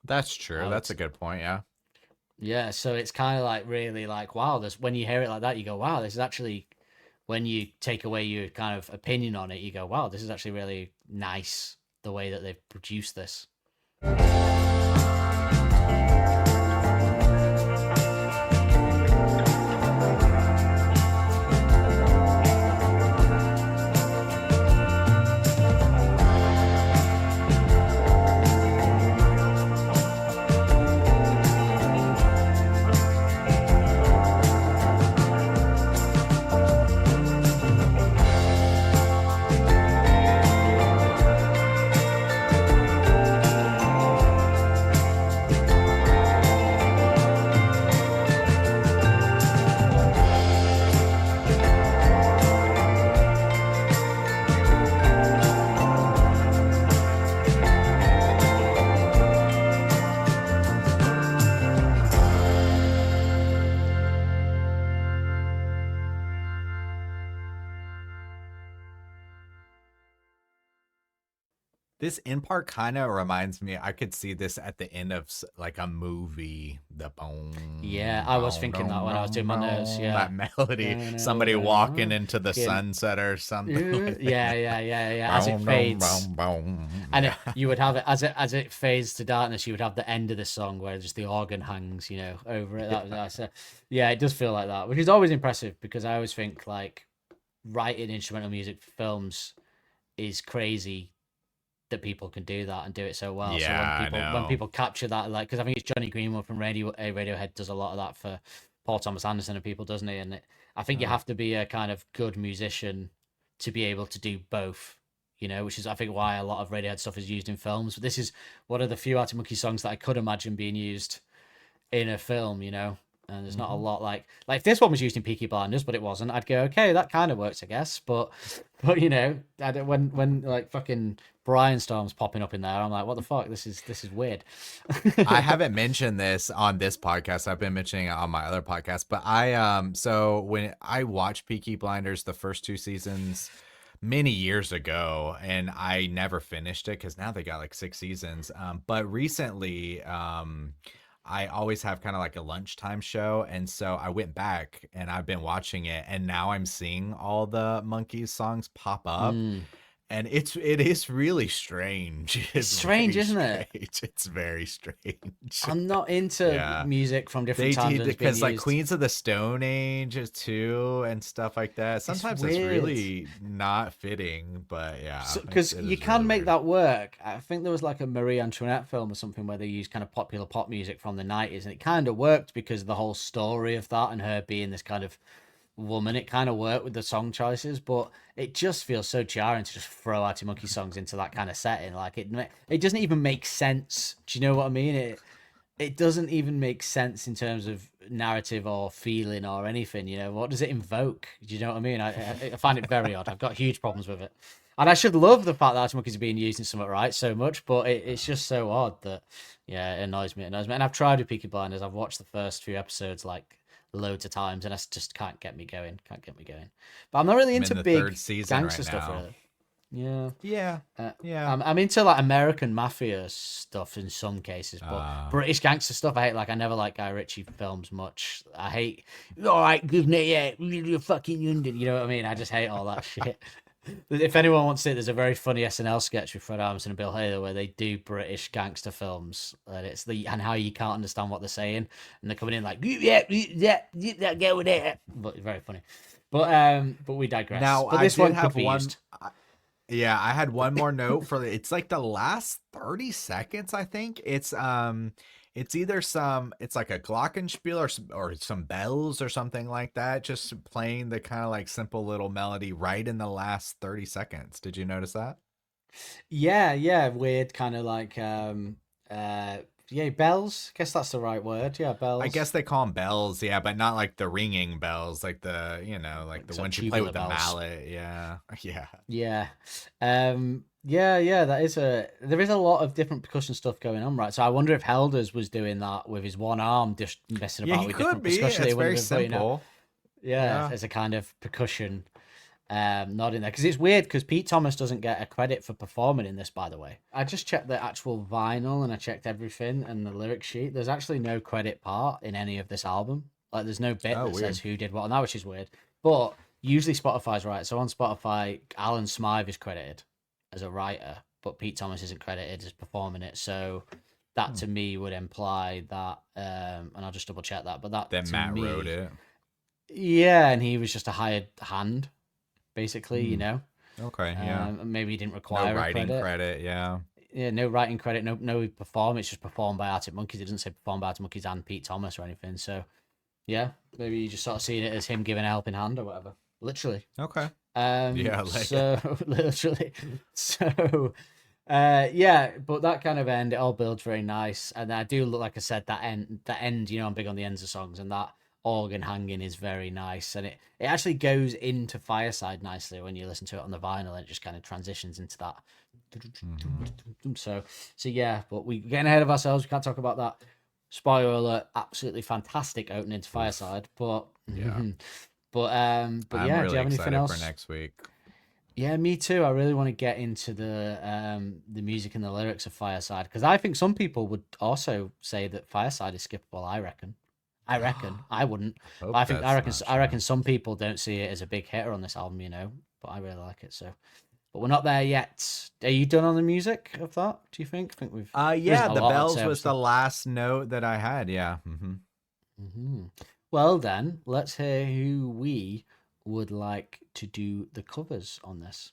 That's true. That's a good point. Yeah. Yeah. So it's kind of like really like, wow, when you hear it like that, you go, wow, this is actually, when you take away your kind of opinion on it, you go, wow, this is actually really nice the way that they've produced this. This in part kind of reminds me, I could see this at the end of like a movie. The boom. Yeah, I was thinking that when I was doing my notes. Yeah, that melody, somebody walking into the sunset or something. Like yeah. As it fades, and you would have it as it fades to darkness. You would have the end of the song where just the organ hangs, over it. So, yeah, it does feel like that, which is always impressive because I always think like writing instrumental music for films is crazy. That people can do that and do it so well. Yeah, so when people capture that, like, because I think it's Johnny Greenwood from Radiohead does a lot of that for Paul Thomas Anderson and people, doesn't he? And I think you have to be a kind of good musician to be able to do both, which is I think why a lot of Radiohead stuff is used in films. But this is one of the few Arctic Monkeys songs that I could imagine being used in a film, And there's not a lot like if this one was used in Peaky Blinders, but it wasn't. I'd go, okay, that kind of works, I guess. But when like fucking Brian Storm's popping up in there, I'm like, what the fuck? This is weird. I haven't mentioned this on this podcast. I've been mentioning it on my other podcast. But so when I watched Peaky Blinders, the first 2 seasons many years ago, and I never finished it because now they got like 6 seasons. But recently, I always have kind of like a lunchtime show, and so I went back and I've been watching it, and now I'm seeing all the Monkees songs pop up, Mm. and it is really strange. It's It's strange, very isn't it? strange. It's very strange. I'm not into Yeah. music from different They time did zones being because like used. Queens of the Stone Age too and stuff like that. Sometimes it's weird. really not fitting, but yeah, Because it you is can really make weird. that work. I think there was like a Marie Antoinette film or something where they used kind of popular pop music from the 90s, and it kind of worked because of the whole story of that and her being this kind of woman. It kind of worked with the song choices, but it just feels so jarring to just throw Arctic Monkey songs into that kind of setting. Like it doesn't even make sense. Do you know what I mean? It doesn't even make sense in terms of narrative or feeling or anything. You know, what does it invoke? Do you know what I mean? I find it very odd. I've got huge problems with it, and I should love the fact that Arctic Monkeys are being used in something right so much, but it's just so odd that yeah, it annoys me. It annoys me, and I've tried with Peaky Blinders. I've watched the first few episodes like loads of times, and just can't get me going. Can't get me going. But I'm not really I'm into in the big third season gangster right stuff now. really. Yeah. Yeah. Yeah. I'm into like American mafia stuff in some cases, but Uh, British gangster stuff I hate. Like I never like Guy Ritchie films much. I hate. All right, good night, yeah, you're fucking London. You know what I mean? I just hate all that shit. If anyone wants it, there's a very funny SNL sketch with Fred Armisen and Bill Hader where they do British gangster films, and it's and how you can't understand what they're saying, and they're coming in like yeah, get with it, but very funny. But we digress. Now But I this did one have could be one. used. Yeah, I had one more note for it's like the last 30 seconds, I think. It's either it's like a glockenspiel or some bells or something like that, just playing the kind of like simple little melody right in the last 30 seconds. Did you notice that? Yeah, weird kind of like yeah, bells. Guess that's the right word. Yeah, I bells. guess they call them bells, yeah, but not like the ringing bells, like like the Sort of ones you play tubular with the bells. mallet. Yeah. Yeah. Yeah. That is there is a lot of different percussion stuff going on, right? So I wonder if Helders was doing that with his one arm, just messing Yeah, about he with could different be. percussion. It's It wouldn't very have been, simple. yeah, Yeah. as a kind of percussion not in there because it's weird because Pete Thomas doesn't get a credit for performing in this, by the way. I just checked the actual vinyl and I checked everything and the lyric sheet. There's actually no credit part in any of this album. Like there's no bit Oh, that weird. says who did what on that, which is weird. But usually Spotify's right. So on Spotify, Alan Smythe is credited as a writer, but Pete Thomas isn't credited as performing it. So that to me would imply that and I'll just double check that, but that Then to Matt me, wrote it. yeah, and he was just a hired hand basically, you Hmm. know. Okay, yeah. Maybe he didn't No require a writing credit. credit, yeah. Yeah, no writing credit, no perform. It's just performed by Arctic Monkeys. It doesn't say performed by Arctic Monkeys and Pete Thomas or anything. So yeah, maybe you just sort of seeing it as him giving a helping hand or whatever. Literally. Okay. Um. Yeah, like So literally. So. Yeah, but that kind of end, it all builds very nice, and I do look like I said that end. You know, I'm big on the ends of songs, and that organ hanging is very nice, and it actually goes into Fireside nicely when you listen to it on the vinyl, and it just kind of transitions into that. So yeah, but we're getting ahead of ourselves. We can't talk about that. Spoiler alert! Absolutely fantastic opening to Fireside, but Yeah. but I'm yeah. Do really you have anything excited else? for next week. Yeah, me too. I really want to get into the music and the lyrics of Fireside because I think some people would also say that Fireside is skippable. I reckon. I wouldn't. Hope But I reckon. that's not I reckon true. some people don't see it as a big hitter on this album. You know, but I really like it. So, but we're not there yet. Are you done on the music of that? Do you think? I think we've. there Yeah, isn't a the lot, I'd bells say, was the obviously. last note that I had. Yeah. Well then, let's hear who we would like to do the covers on this.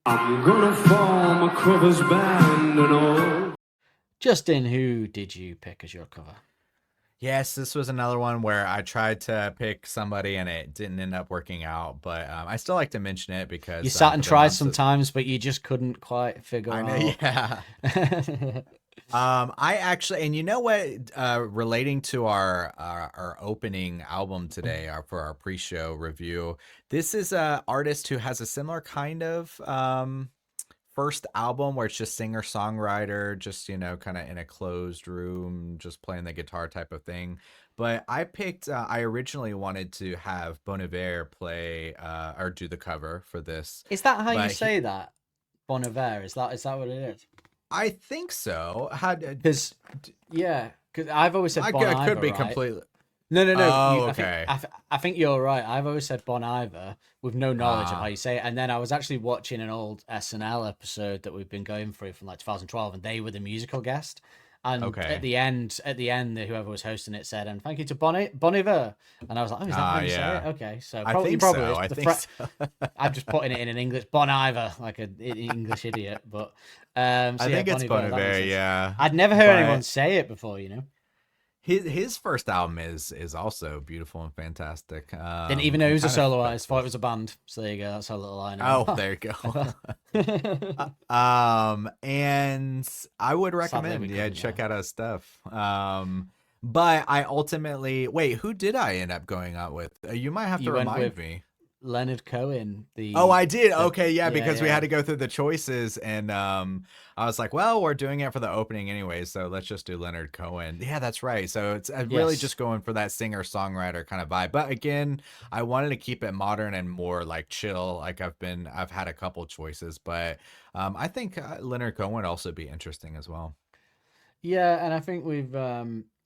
I'm gonna form a covers band and all. Justin, who did you pick as your cover? Yes, this was another one where I tried to pick somebody and it didn't end up working out, but I still like to mention it because You sat for and the tried months that- sometimes, but you just couldn't quite figure I know, out. yeah. I actually, and you know what? Relating to our opening album today, for our pre-show review, this is a artist who has a similar kind of first album where it's just singer-songwriter, just kind of in a closed room, just playing the guitar type of thing. But I picked. I originally wanted to have Bon Iver play or do the cover for this. Is that how you But say that? Bon Iver? Is that what it is? I think so. How? Because yeah, Because I've always said Bon Iver, could be right? completely. No. Oh, I okay. I think you're right. I've always said Bon Iver with no knowledge of Ah. how you say it. And then I was actually watching an old SNL episode that we've been going through from like 2012, and they were the musical guest. And Okay. at the end, whoever was hosting it said, "And thank you to Bon Iver." And I was like, "Oh, is that how you say it?" Okay, so I probably think probably so. is. I The think so. I'm just putting it in an English Bon Iver, like an English idiot. But so I yeah, think it's Bon Iver. Bon That makes Iver, sense. yeah. I'd never heard But anyone say it before, you know. his first album is also beautiful and fantastic. Didn't even know he I'm was a kind of solo artist. Thought it was a band. So there you go. That's how little I know. Oh, there you go. And I would recommend, we yeah, couldn't, check yeah. out his stuff. But I ultimately wait. Who did I end up going out with? You might have to You went remind with me. Leonard Cohen. Oh, I did. the- Okay, yeah, because we yeah. had to go through the choices, and I was like, well, we're doing it for the opening anyway, so let's just do Leonard Cohen. Yeah, that's right. So it's really Yes. just going for that singer songwriter kind of vibe. But again, I wanted to keep it modern and more like chill. Like I've had a couple choices, but I think Leonard Cohen would also be interesting as well. Yeah, and I think we've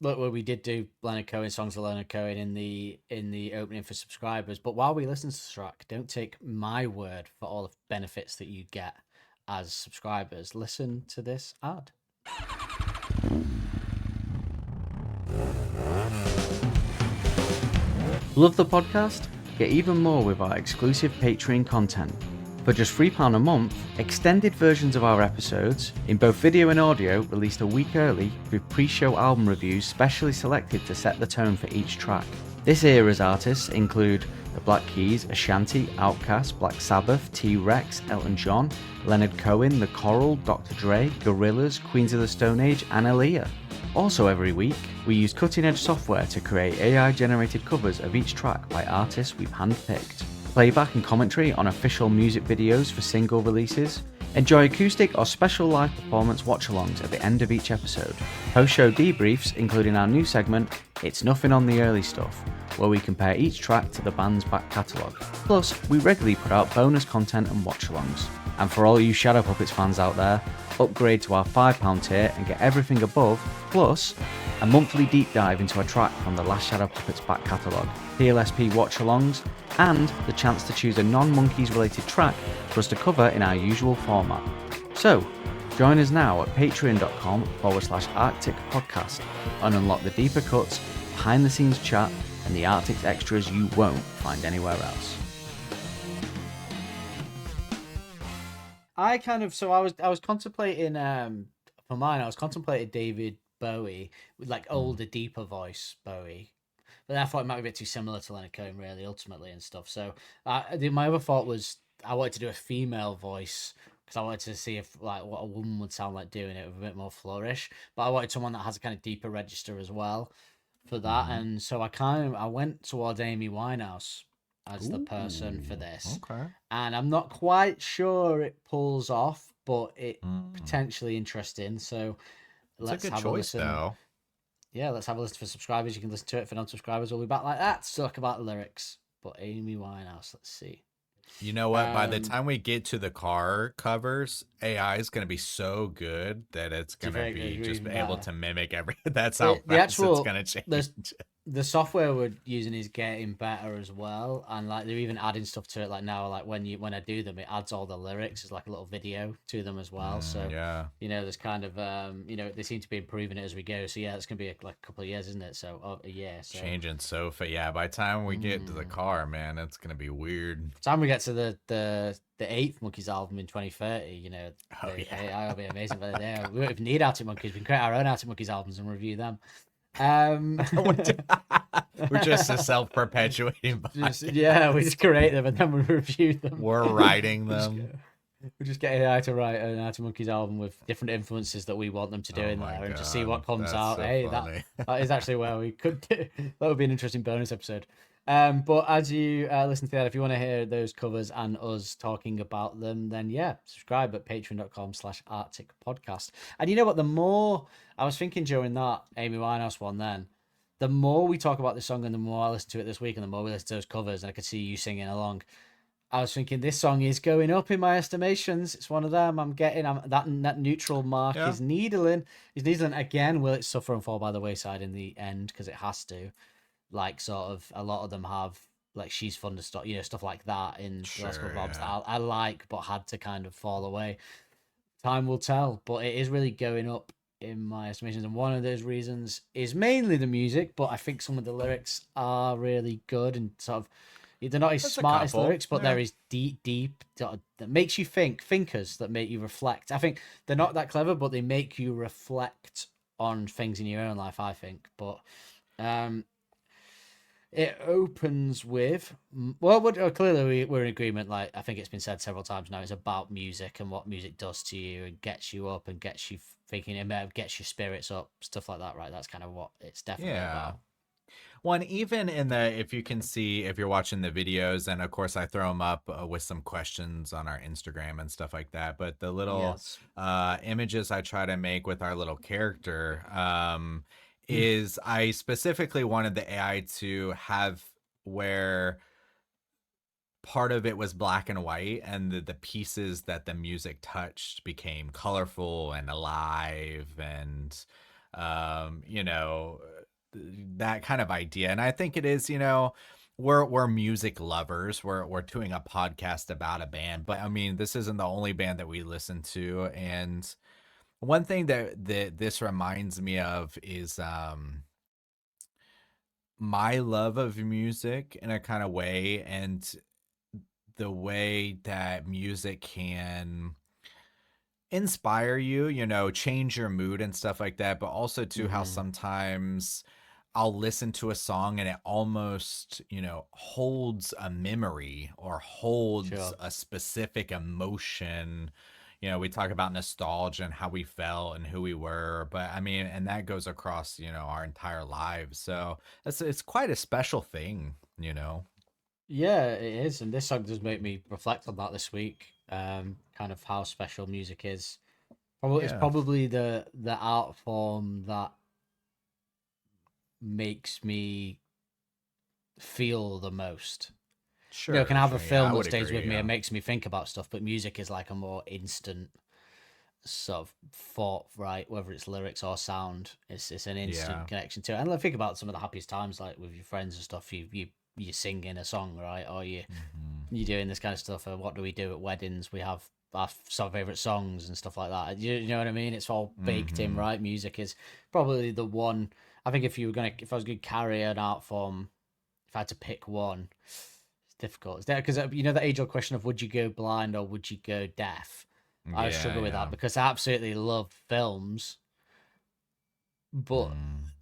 look where we did do Leonard Cohen songs of Leonard Cohen in the opening for subscribers. But while we listen to the track, don't take my word for all the benefits that you get as subscribers. Listen to this ad. Love the podcast? Get even more with our exclusive Patreon content. For just £3 a month, extended versions of our episodes, in both video and audio, released a week early with pre-show album reviews specially selected to set the tone for each track. This era's artists include The Black Keys, Ashanti, Outkast, Black Sabbath, T-Rex, Elton John, Leonard Cohen, The Coral, Dr. Dre, Gorillaz, Queens of the Stone Age, and Aaliyah. Also every week, we use cutting-edge software to create AI-generated covers of each track by artists we've handpicked. Playback and commentary on official music videos for single releases. Enjoy acoustic or special live performance watch-alongs at the end of each episode. Post-show debriefs, including our new segment, It's Nothing on the Early Stuff, where we compare each track to the band's back catalogue. Plus, we regularly put out bonus content and watch-alongs. And for all you Shadow Puppets fans out there, upgrade to our £5 tier and get everything above, plus a monthly deep dive into a track from the last Shadow Puppets back catalogue, PLSP watch-alongs, and the chance to choose a non-Monkeys related track for us to cover in our usual format. So, join us now at patreon.com/Arctic Podcast and unlock the deeper cuts, behind the scenes chat, and the Arctic extras you won't find anywhere else. I was contemplating for mine I was contemplating David Bowie with like older, deeper voice Bowie. But I thought it might be a bit too similar to Leonard Cohen, really, ultimately, and stuff. So my other thought was I wanted to do a female voice because I wanted to see if like what a woman would sound like doing it with a bit more flourish. But I wanted someone that has a kind of deeper register as well for that. And so I went towards Amy Winehouse as the person for this. Okay. And I'm not quite sure it pulls off, but it potentially interesting. So let's It's a good have choice, a listen. though. Yeah, let's have a listen for subscribers. You can listen to it for non-subscribers. We'll be back like that to talk about the lyrics. But Amy Winehouse, let's see. You know what? By the Um, time we get to the car covers, AI is going to be so good that it's going to very be good, just even able better. to mimic every. That's how The fast actual- it's going to change. The software we're using is getting better as well, and like they're even adding stuff to it. Like now, like when I do them, it adds all the lyrics as like a little video to them as well. So Yeah. you know, there's kind of they seem to be improving it as we go. So yeah, it's gonna be like a couple of years, isn't it? So a year. So Changing sofa. Yeah. By the time we get to the car, man, it's going to be weird. time we get to the eighth Monkeys album in 2030, you know, Oh, the yeah. AI will be amazing. But there, we won't even need Arctic Monkeys. We can create our own Arctic Monkeys albums and review them. We're just a self-perpetuating. Yeah, we just create them and then we review them. We're writing them. We just get AI to write an Arctic Monkeys album with different influences that we want them to do Oh in my there, and just see God, what comes that's out. so Hey, funny. that is actually where we could do. That would be an interesting bonus episode. But as you listen to that, if you want to hear those covers and us talking about them, then yeah, subscribe at patreon.com/Arctic Podcast. And you know what? The more I was thinking during that Amy Winehouse one, then the more we talk about this song and the more I listen to it this week and the more we listen to those covers, and I could see you singing along. I was thinking this song is going up in my estimations. It's one of them. That neutral mark Yeah. is needling. Is needling again. Will it suffer and fall by the wayside in the end? Because it has to. Like sort of a lot of them have like She's Fun to Stop, stuff like that in the last couple of albums that I like, but had to kind of fall away. Time will tell, but it is really going up in my estimations, and one of those reasons is mainly the music, but I think some of the lyrics are really good and sort of they're not his That's a smartest couple, lyrics, but yeah. there is deep sort of, that makes you thinkers that make you reflect. I think they're not that clever, but they make you reflect on things in your own life, I think. But it opens with clearly we're in agreement. Like I think it's been said several times now, it's about music and what music does to you and gets you up and gets you thinking, and gets your spirits up, stuff like that, right? That's kind of what it's definitely about. One, even in if you can see, if you're watching the videos, and of course I throw them up with some questions on our Instagram and stuff like that, but the little images I try to make with our little character is I specifically wanted the AI to have where part of it was black and white, and the pieces that the music touched became colorful and alive, and that kind of idea. And I think it is, we're music lovers. We're doing a podcast about a band, but I mean, this isn't the only band that we listen to. And one thing that this reminds me of is my love of music in a kind of way, and the way that music can inspire you, change your mood and stuff like that, but also too how sometimes I'll listen to a song and it almost, holds a memory or holds a specific emotion. We talk about nostalgia and how we felt and who we were, but I mean, and that goes across, our entire lives. So it's quite a special thing. Yeah, it is, and this song does make me reflect on that this week. Kind of how special music is. It's Yeah. probably the art form that makes me feel the most. Sure. I can have a film I that would stays agree, with me and yeah. makes me think about stuff, but music is like a more instant sort of thought, right? Whether it's lyrics or sound, it's an instant connection to it. And like, think about some of the happiest times, like with your friends and stuff. You singing a song, right? Or you're doing this kind of stuff. And what do we do at weddings? We have our some favorite songs and stuff like that. You know what I mean? It's all baked in, right? Music is probably the one. I think if I was going to carry an art form, if I had to pick one, it's difficult. It's there because the age-old question of would you go blind or would you go deaf? I struggle with that because I absolutely love films, but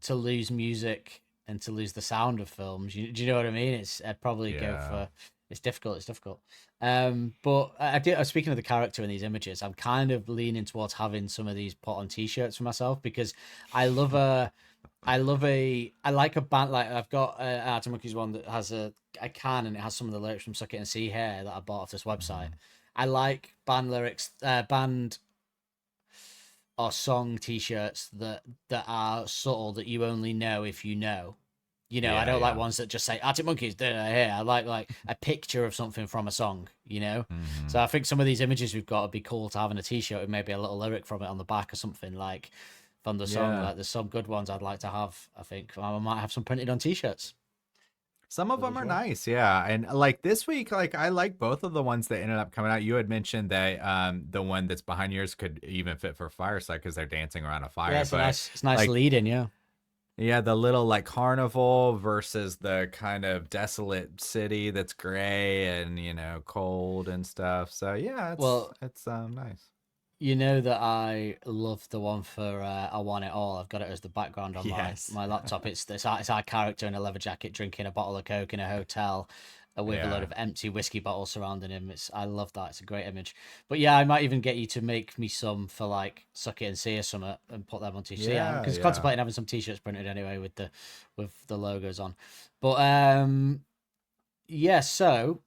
to lose music and to lose the sound of films, do you know what I mean? I'd probably go for. It's difficult. It's difficult. But I do. Speaking of the character in these images, I'm kind of leaning towards having some of these put on T-shirts for myself because I like a band. Like I've got an Arctic Monkeys one that has a can, and it has some of the lyrics from Suck It and See Here that I bought off this website. I like band lyrics, band or song T-shirts that are subtle, that you only know if you know. I don't like ones that just say Arctic Monkeys. Here, I like a picture of something from a song. So I think some of these images we've got would be cool to have in a T-shirt with maybe a little lyric from it on the back or something like from the song. Like there's some good ones I'd like to have. I think I might have some printed on T-shirts. Some of them are nice, yeah. And like this week, like I like both of the ones that ended up coming out. You had mentioned that the one that's behind yours could even fit for Fireside because they're dancing around a fire. Yeah, it's nice lead-in, yeah. Yeah, the little like carnival versus the kind of desolate city that's gray and cold and stuff. So yeah, it's nice. You know that I love the one for I Want It All. I've got it as the background on my laptop. It's our character in a leather jacket drinking a bottle of Coke in a hotel with a load of empty whiskey bottles surrounding him. I love that. It's a great image. But yeah, I might even get you to make me some for like Suck It and See or something and put them on t-shirts. Yeah, because contemplating having some t-shirts printed anyway with the logos on. But yeah, so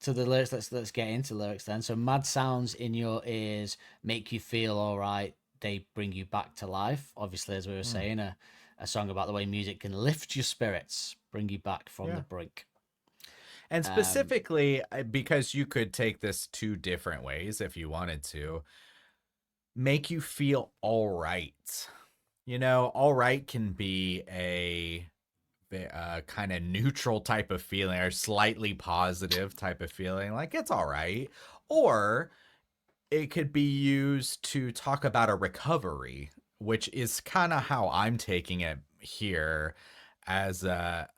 to the lyrics, let's get into lyrics then. So mad sounds in your ears make you feel all right. They bring you back to life. Obviously, as we were saying, a song about the way music can lift your spirits, bring you back from the brink. And specifically, because you could take this two different ways if you wanted to, make you feel all right. You know, all right can be a kind of neutral type of feeling or slightly positive type of feeling, like it's all right. Or it could be used to talk about a recovery, which is kind of how I'm taking it here as a,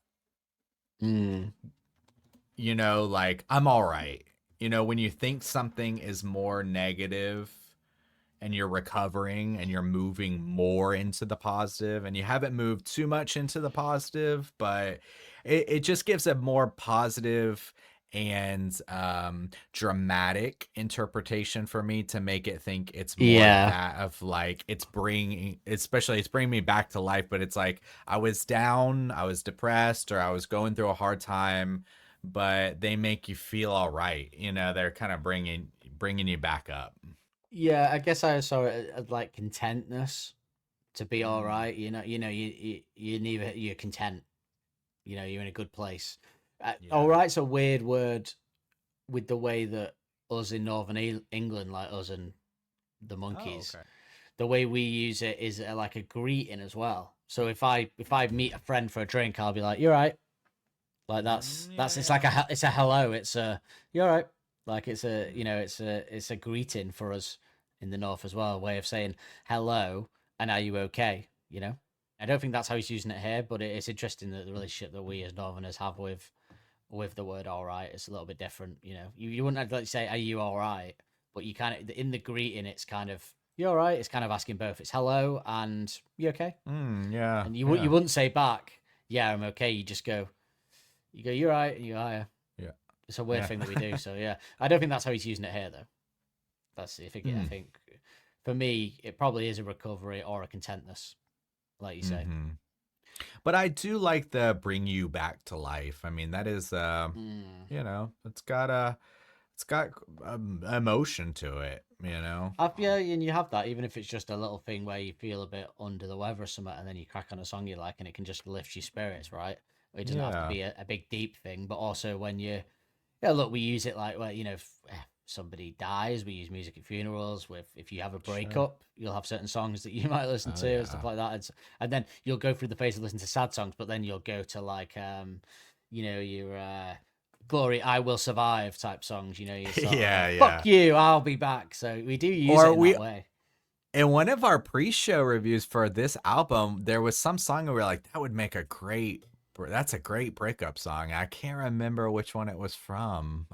you know, like I'm all right. You know, when you think something is more negative and you're recovering and you're moving more into the positive, and you haven't moved too much into the positive, but it just gives a more positive and dramatic interpretation for me to make it think it's more that of like it's bringing me back to life, but it's like I was down, I was depressed, or I was going through a hard time, but they make you feel all right. You know, they're kind of bringing you back up. Yeah, I guess I saw it as like contentness, to be all right. You're content. You know, you're in a good place. All right's a weird word with the way that us in Northern England, like us and the Monkeys, the way we use it is like a greeting as well. So if I meet a friend for a drink, I'll be like, "You're right." Like that's it's like it's a hello. It's a "You're right." Like it's a it's a greeting for us in the north as well, a way of saying hello and are you okay? You know, I don't think that's how he's using it here, but it's interesting that the relationship that we as Northerners have with the word "all right" is a little bit different. You know, you wouldn't like say "Are you all right?" But you kind of in the greeting, it's kind of "You all right?" It's kind of asking both. It's hello and you okay? And you wouldn't say back, "Yeah, I'm okay." You just go, "You're right," and you go, "Oh, yeah." Yeah. It's a weird thing that we do. So yeah, I don't think that's how he's using it here though. That's I think for me it probably is a recovery or a contentness, like you say. But I do like the bring you back to life. I mean, that is you know, it's got emotion to it, you know. Yeah, and you have that even if it's just a little thing where you feel a bit under the weather or something, and then you crack on a song you like, and it can just lift your spirits, right? It doesn't have to be a big deep thing, but also when you look, we use it like, well, you know, if somebody dies, we use music at funerals. If you have a breakup, you'll have certain songs that you might listen to and stuff like that. And then you'll go through the phase of listening to sad songs, but then you'll go to like, you know, your Glory, I Will Survive type songs. You know, you sort of, fuck you, I'll be back. So we do use it in that way. In one of our pre-show reviews for this album, there was some song where we were like, that's a great breakup song. I can't remember which one it was from.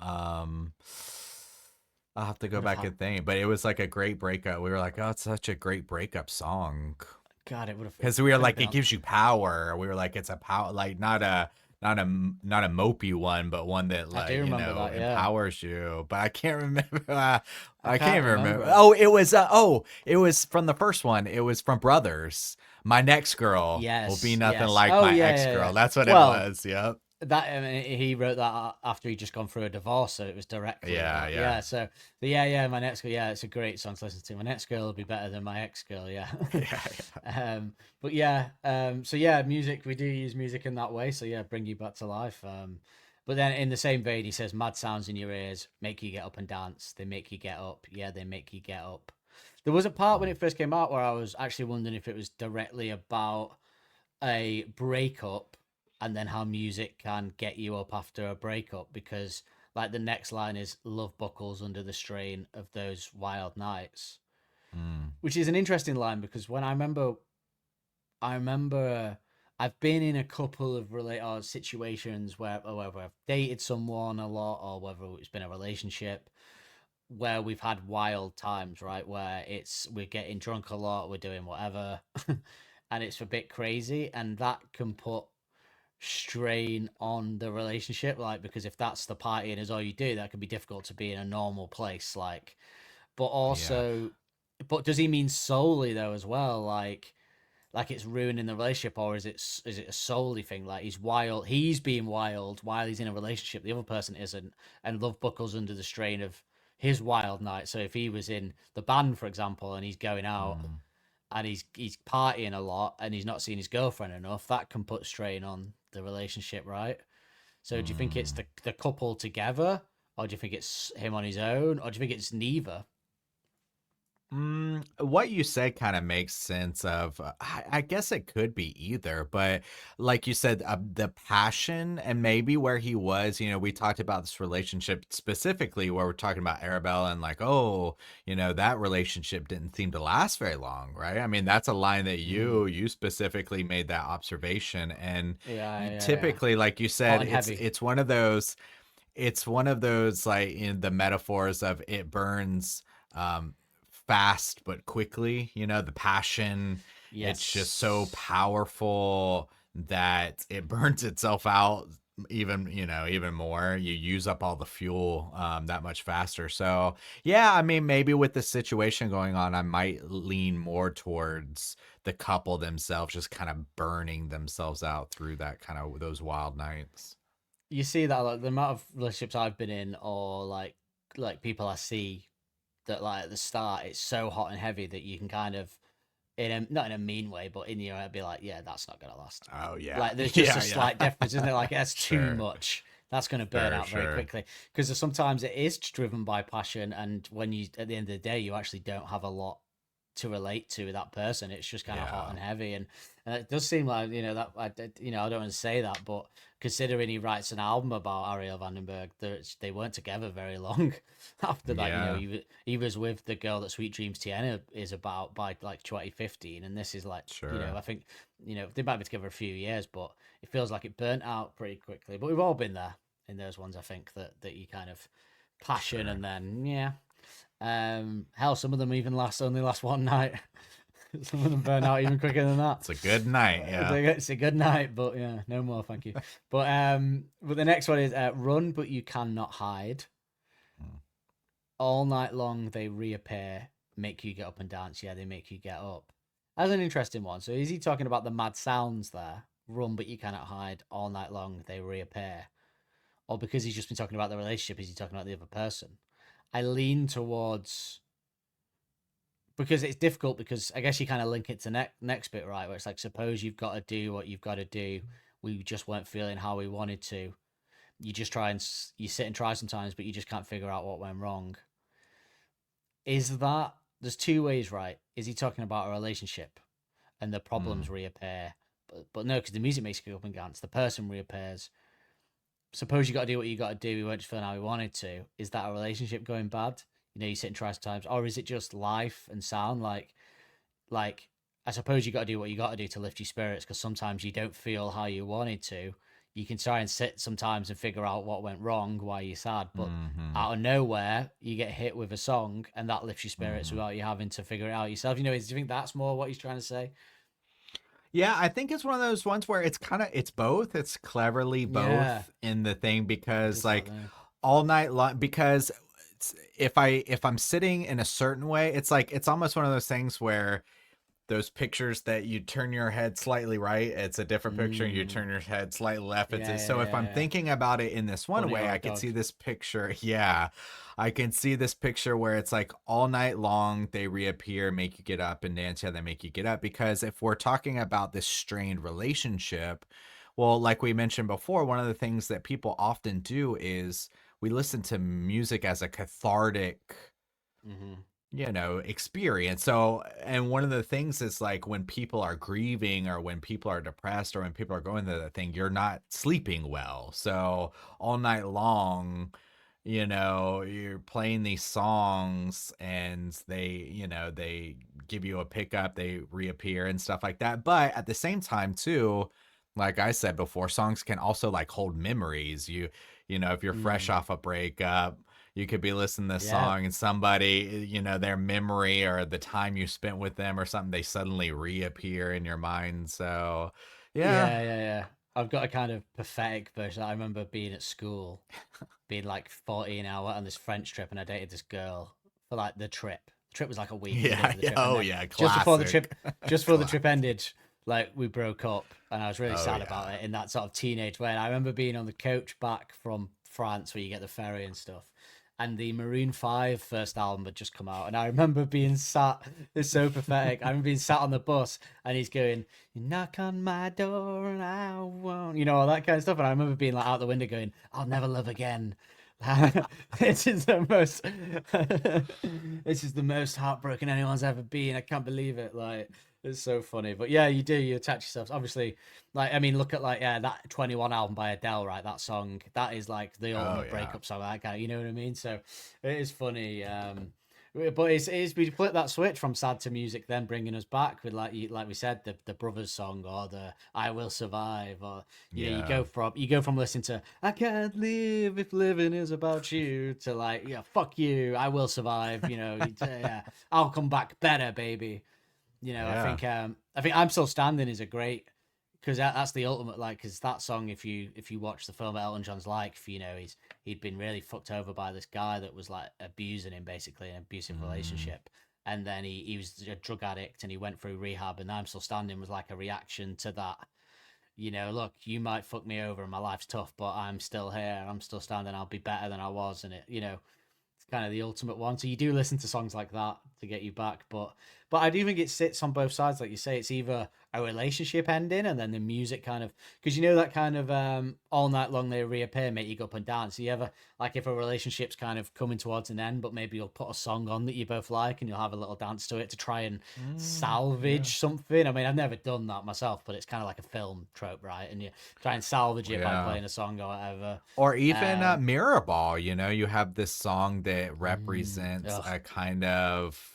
I'll have to go back and think, but it was like a great breakup. We were like, oh, it's such a great breakup song. God, it would have, because we were like, it gives you power. We were like, it's a power, like not a mopey one, but one that like empowers you. But I can't remember. I can't remember. Oh, it was from the first one. It was from Brothers. My next girl will be nothing like my ex girl. Yeah. That's what it was. Yep. That he wrote that after he just gone through a divorce, so it was directly. So my next girl. Yeah, it's a great song to listen to. My next girl will be better than my ex girl. Yeah. So yeah, music. We do use music in that way. So yeah, bring you back to life. But then in the same vein, he says, "Mad sounds in your ears make you get up and dance. They make you get up. Yeah, they make you get up." There was a part when it first came out where I was actually wondering if it was directly about a breakup and then how music can get you up after a breakup, because like the next line is "love buckles under the strain of those wild nights," which is an interesting line because when I remember I've been in a couple of situations where whether I've dated someone a lot or whether it's been a relationship where we've had wild times, right? Where we're getting drunk a lot, we're doing whatever, and it's a bit crazy, and that can put strain on the relationship, like, because if that's the party and is all you do, that can be difficult to be in a normal place, like. But also, but does he mean solely though as well, like it's ruining the relationship, or is it a solely thing, like he's being wild while he's in a relationship, the other person isn't, and love buckles under the strain of his wild night. So if he was in the band, for example, and he's going out and he's partying a lot and he's not seeing his girlfriend enough, that can put strain on the relationship, right? So do you think it's the couple together, or do you think it's him on his own, or do you think it's neither? What you said kind of makes sense of, I guess it could be either, but like you said, the passion and maybe where he was, we talked about this relationship specifically where we're talking about Arabella and like, oh, that relationship didn't seem to last very long, right? I mean, that's a line that you specifically made that observation. And Yeah. typically, like you Hot said, and heavy. it's one of those like in the metaphors of it burns fast but quickly, the passion. It's just so Yes. powerful that it burns itself out even more. You use up all the fuel that much faster. So yeah, I mean, maybe with the situation going on, I might lean more towards the couple themselves just kind of burning themselves out through that kind of those wild nights. You see that like the amount of relationships I've been in, or like people I see that like at the start it's so hot and heavy that you can kind of not in a mean way, but in your head be like, yeah, that's not gonna last. Oh yeah. Like there's just Yeah, a yeah. slight difference, isn't it? Like that's too Sure. much. That's gonna burn out very Sure. quickly because sometimes it is driven by passion, and when you at the end of the day you actually don't have a lot to relate to with that person. It's just kind of hot Yeah. and heavy, and it does seem like that I don't want to say that, but considering he writes an album about Ariel Vandenberg, they weren't together very long after that. Yeah. He was with the girl that Sweet Dreams Tiana is about by like 2015, and this is like Sure. I think they might be together a few years, but it feels like it burnt out pretty quickly. But we've all been there in those ones. I think that you kind of passion, Sure. and then hell, some of them even only last one night. Some of them burn out even quicker than that. It's a good night. Yeah. It's a good night, but yeah, no more, thank you. But the next one is run, but you cannot hide. All night long they reappear, make you get up and dance. Yeah, they make you get up. That's an interesting one. So is he talking about the mad sounds there? Run, but you cannot hide. All night long they reappear, or because he's just been talking about the relationship, is he talking about the other person? I lean towards, because it's difficult, because I guess you kind of link it to next bit, right? Where it's like, suppose you've got to do what you've got to do. We just weren't feeling how we wanted to. You just try and you sit and try sometimes, but you just can't figure out what went wrong. Is that, there's two ways, right? Is he talking about a relationship and the problems reappear? But no, because the music makes you go up and dance. The person reappears. Suppose you got to do what you got to do. We weren't just feeling how we wanted to. Is that a relationship going bad? You sit and try sometimes, or is it just life and sound? Like I suppose you got to do what you got to do to lift your spirits, because sometimes you don't feel how you wanted to. You can try and sit sometimes and figure out what went wrong, why you're sad, but out of nowhere you get hit with a song and that lifts your spirits without you having to figure it out yourself. Do you think that's more what he's trying to say? Yeah, I think it's one of those ones where it's both. It's cleverly both Yeah. in the thing, because Just like like that. all night long, because if I'm sitting in a certain way, it's almost one of those things where those pictures that you turn your head slightly right, it's a different picture, and you turn your head slightly left. So if I'm thinking about it in this one Funny way, old I can dog. see this picture. Yeah, I can see this picture where it's like all night long they reappear, make you get up and dance. Yeah, they make you get up, because if we're talking about this strained relationship, well, like we mentioned before, one of the things that people often do is we listen to music as a cathartic experience. So, and one of the things is like when people are grieving, or when people are depressed, or when people are going through that thing, you're not sleeping well. So all night long, you're playing these songs, and they give you a pickup, they reappear and stuff like that. But at the same time too, like I said before, songs can also like hold memories. If you're fresh off a breakup, you could be listening to this song, and somebody, their memory or the time you spent with them or something, they suddenly reappear in your mind. So, yeah. Yeah. I've got a kind of pathetic version. I remember being at school, being like 14 hour on this French trip, and I dated this girl for like the trip. The trip was like a week. Yeah. The trip, Oh, and then yeah. just before the Classic. trip, just before the trip ended, like we broke up, and I was really sad yeah. about it in that sort of teenage way. And I remember being on the coach back from France, where you get the ferry and stuff. and the Maroon 5 first album had just come out, and I remember being sat, it's so pathetic, I remember being sat on the bus, and he's going, "You knock on my door and I won't," all that kind of stuff, and I remember being like out the window going, "I'll never love again." This is the most this is the most heartbroken anyone's ever been. I can't believe it. Like, it's so funny. But yeah, you attach yourselves. Obviously, like, I mean, look at, like, yeah, that 21 album by Adele, right? That song, that is like the ultimate breakup song, that kind of, you know what I mean? So it is funny. But it's we flip that switch from sad to music, then bringing us back with, like we said, the Brothers song, or the "I Will Survive," or you go from listening to "I Can't Live If Living Is About You" to, like, yeah, "Fuck you, I will survive." Yeah, "I'll come back better, baby." I think "I'm Still Standing" is a great, because that's the ultimate, like, because that song, if you watch the film Elton John's life, he'd been really fucked over by this guy that was, like, abusing him, basically, an abusive relationship, and then he was a drug addict, and he went through rehab, and "I'm Still Standing" was like a reaction to that. Look, you might fuck me over and my life's tough, but I'm still here, I'm still standing, I'll be better than I was, and it's kind of the ultimate one. So you do listen to songs like that to get you back, but I do think it sits on both sides. Like you say, it's either a relationship ending and then the music kind of, because that kind of "All Night Long They Reappear, Make You Go Up and Dance." So you ever, like, if a relationship's kind of coming towards an end, but maybe you'll put a song on that you both like and you'll have a little dance to it to try and salvage something. I mean, I've never done that myself, but it's kind of like a film trope, right? And you try and salvage it by playing a song or whatever. Or even Mirrorball, you have this song that represents a kind of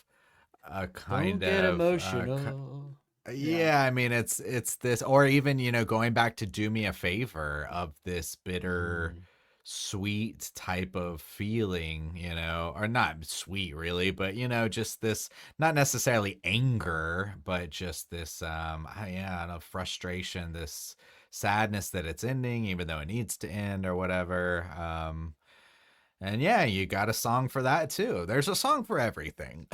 Don't get emotional. Yeah, I mean, it's this, or even, going back to "Do Me a Favor," of this bitter, sweet type of feeling, or not sweet really, but, just this, not necessarily anger, but just this, frustration, this sadness that it's ending, even though it needs to end or whatever. And yeah, you got a song for that too. There's a song for everything.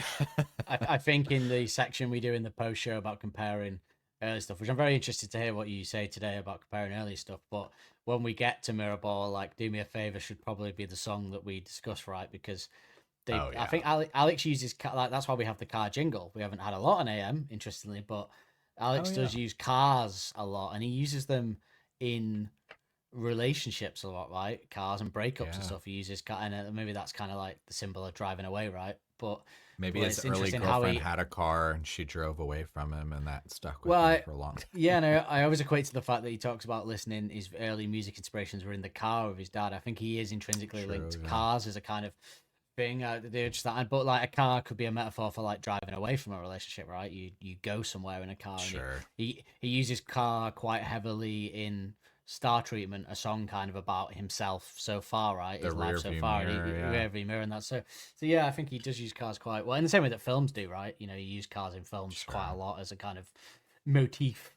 I think in the section we do in the post show about comparing early stuff, which I'm very interested to hear what you say today about comparing early stuff. But when we get to Mirrorball, like, "Do Me a Favor" should probably be the song that we discuss, right? Because I think Alex uses, like, that's why we have the car jingle. We haven't had a lot on AM, interestingly, but Alex does use cars a lot, and he uses them in relationships a lot, right? Cars and breakups and stuff. He uses car, and maybe that's kind of like the symbol of driving away, right? But maybe his early girlfriend had a car and she drove away from him, and that stuck with him for a long time. Yeah, and I always equate to the fact that he talks about listening, his early music inspirations were in the car with his dad. I think he is intrinsically linked to cars as a kind of thing. But, like, a car could be a metaphor for, like, driving away from a relationship, right? You go somewhere in a car. Sure. And he uses car quite heavily in Star Treatment, a song kind of about himself so far, right? His life so far, rearview mirror, and that. So yeah, I think he does use cars quite well, in the same way that films do, right? You use cars in films quite a lot as a kind of motif.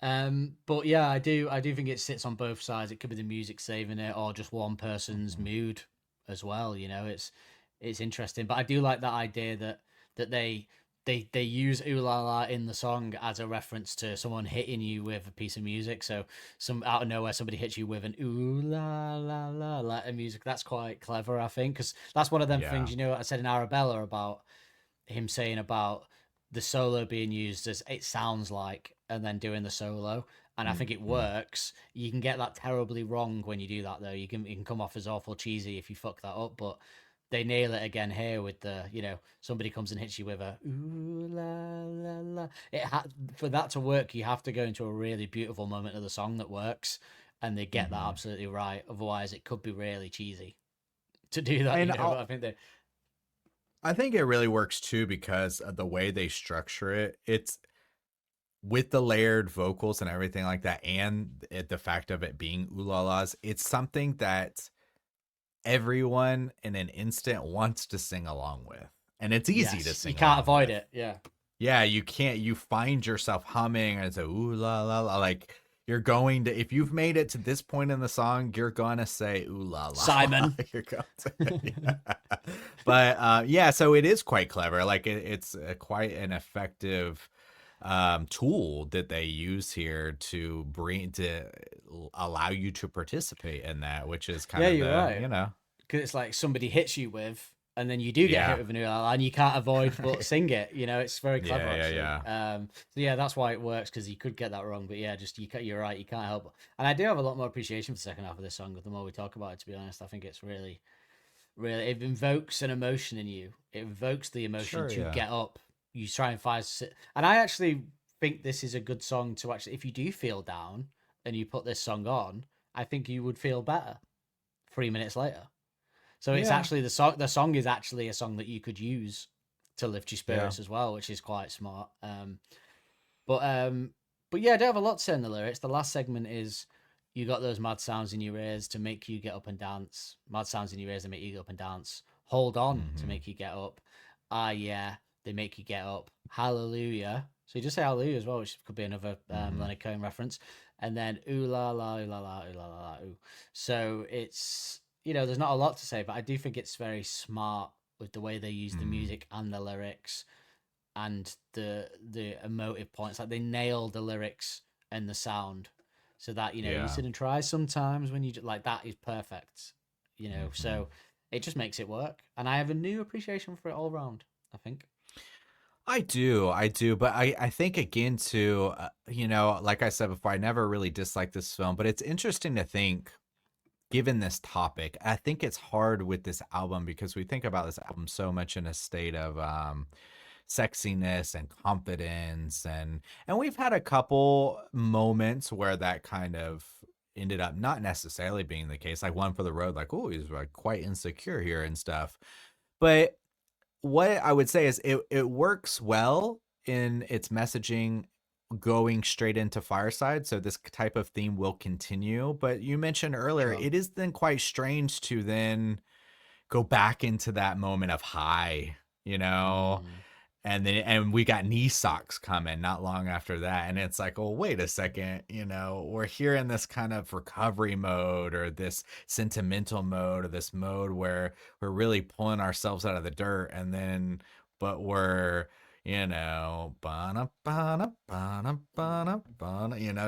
But yeah, I do think it sits on both sides. It could be the music saving it, or just one person's mood as well. It's interesting. But I do like that idea that they use "Ooh La La" in the song as a reference to someone hitting you with a piece of music. So out of nowhere, somebody hits you with an "Ooh La La La" like a music. That's quite clever, I think, because that's one of them things. I said in Arabella about him saying about the solo being used as "it sounds like," and then doing the solo. And I think it works. You can get that terribly wrong when you do that, though. You can come off as awful cheesy if you fuck that up, but they nail it again here with the, somebody comes and hits you with a "ooh la la la." For that to work, you have to go into a really beautiful moment of the song that works, and they get that absolutely right. Otherwise, it could be really cheesy to do that. And I think it really works too, because of the way they structure it. It's with the layered vocals and everything like that, and the fact of it being "ooh la las." It's something that everyone in an instant wants to sing along with, and it's easy to sing. You can't avoid it. Yeah, you can't. You find yourself humming, and it's a "ooh la la la." Like, you're going to, if you've made it to this point in the song, you're gonna say "ooh la la." Simon. You're going to, But so it is quite clever. Like, it's quite an effective tool that they use here to allow you to participate in that, which is kind of you're right. because it's like somebody hits you with, and then you do get hit with an ooh la la, and you can't avoid but sing it. You know, it's very clever. So yeah, that's why it works, because you could get that wrong, but yeah, just you're right, you can't help it. And I do have a lot more appreciation for the second half of this song. The more we talk about it, to be honest, I think it's really, it invokes an emotion in you. It invokes the emotion to get up. You try and and I actually think this is a good song to actually, if you do feel down and you put this song on, I think you would feel better 3 minutes later. So it's actually the song is actually a song that you could use to lift your spirits as well, which is quite smart. But yeah, I don't have a lot to say in the lyrics. The last segment is, you got those mad sounds in your ears to make you get up and dance. Mad sounds in your ears that make you get up and dance. Hold on to make you get up. Ah, yeah, they make you get up. Hallelujah. So you just say hallelujah as well, which could be another Leonard Cohen reference. And then ooh la la, ooh la la, ooh la la, ooh. So it's, there's not a lot to say, but I do think it's very smart with the way they use the music and the lyrics and the emotive points. Like, they nail the lyrics and the sound, so that you sit and try sometimes when you like, that is perfect. So it just makes it work, and I have a new appreciation for it all around, I think. I do, but I think, again, too, like I said before, I never really disliked this film, but it's interesting to think, given this topic, I think it's hard with this album, because we think about this album so much in a state of sexiness and confidence, and we've had a couple moments where that kind of ended up not necessarily being the case, like One for the Road, like, oh, he's like quite insecure here and stuff. But what I would say is it works well in its messaging going straight into Fireside, so this type of theme will continue. But you mentioned earlier, it is then quite strange to then go back into that moment of high, and we got Knee Socks coming not long after that, and it's like, oh, wait a second, we're here in this kind of recovery mode, or this sentimental mode, or this mode where we're really pulling ourselves out of the dirt, but we're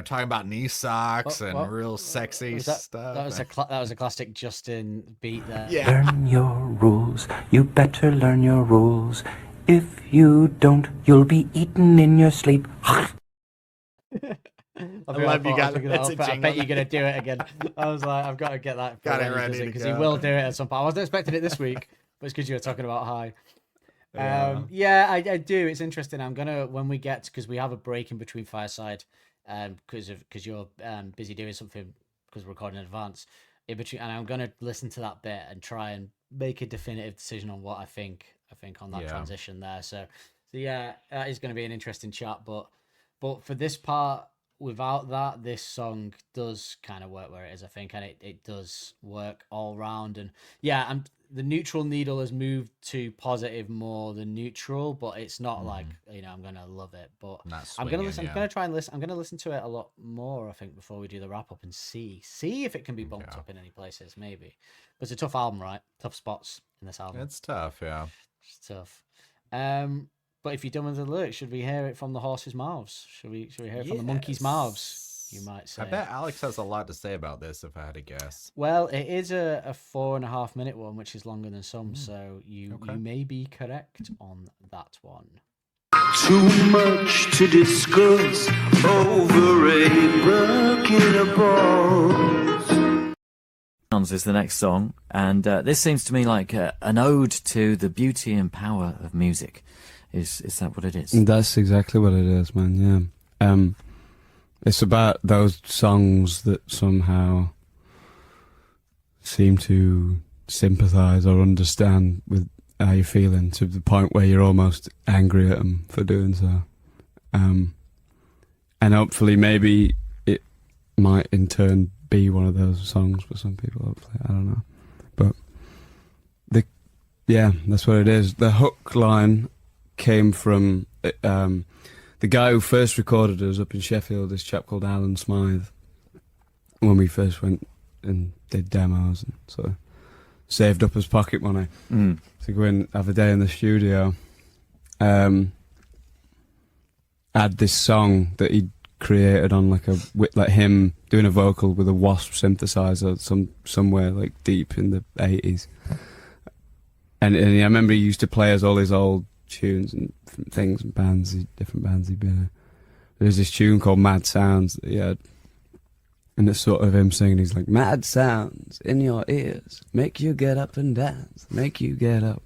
talking about knee socks and real sexy stuff. That was a classic Justin beat there. Yeah. Learn your rules. You better learn your rules. If you don't, you'll be eaten in your sleep. I love you guys. I bet you're gonna do it again. I was like, I've got to get that. Got it ready because he will do it at some point. I wasn't expecting it this week, but it's because you were talking about high. I do. It's interesting. I'm gonna, when we get, because we have a break in between Fireside, because you're busy doing something, because we're recording in advance in between, and I'm gonna listen to that bit and try and make a definitive decision on what I think on that transition there. So yeah, that is going to be an interesting chat. But for this part, without that, this song does kind of work where it is, I think, and it does work all round. And yeah, the neutral needle has moved to positive more than neutral, but it's not like, I'm gonna love it, but I'm gonna listen. I'm gonna try and listen. I'm gonna listen to it a lot more, I think, before we do the wrap up, and see if it can be bumped up in any places, maybe. But it's a tough album, right? Tough spots in this album. It's tough, yeah. It's tough. But if you're done with the lyrics, should we hear it from the horse's mouths? Should we hear it from the monkey's mouths? You might say. I bet Alex has a lot to say about this, if I had to guess. Well, it is a 4.5 minute one, which is longer than some, so you may be correct on that one. Too much to discuss over a bucket of balls. Is the next song, and this seems to me like an ode to the beauty and power of music. Is that what it is? That's exactly what it is, man. Yeah. It's about those songs that somehow seem to sympathise or understand with how you're feeling, to the point where you're almost angry at them for doing so. And hopefully, maybe it might in turn be one of those songs for some people. Hopefully, I don't know, but that's what it is. The hook line came from the guy who first recorded us up in Sheffield, this chap called Alan Smythe, when we first went and did demos and sort of saved up his pocket money to go and have a day in the studio. Had this song that he'd created on like like him doing a vocal with a Wasp synthesizer somewhere like deep in the 80s. And I remember he used to play us all his old tunes and things and different bands he'd been in. There's this tune called Mad Sounds that he had, and it's sort of him singing. He's like, "Mad sounds in your ears, make you get up and dance, make you get up."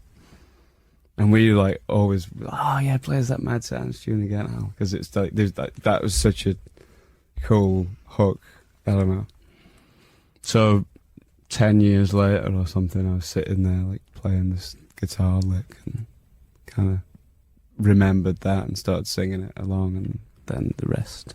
And we like always, oh yeah, play us that Mad Sounds tune again now, because it's like that was such a cool hook. I don't know. So 10 years later or something, I was sitting there like playing this guitar lick and kind of remembered that and started singing it along, and then the rest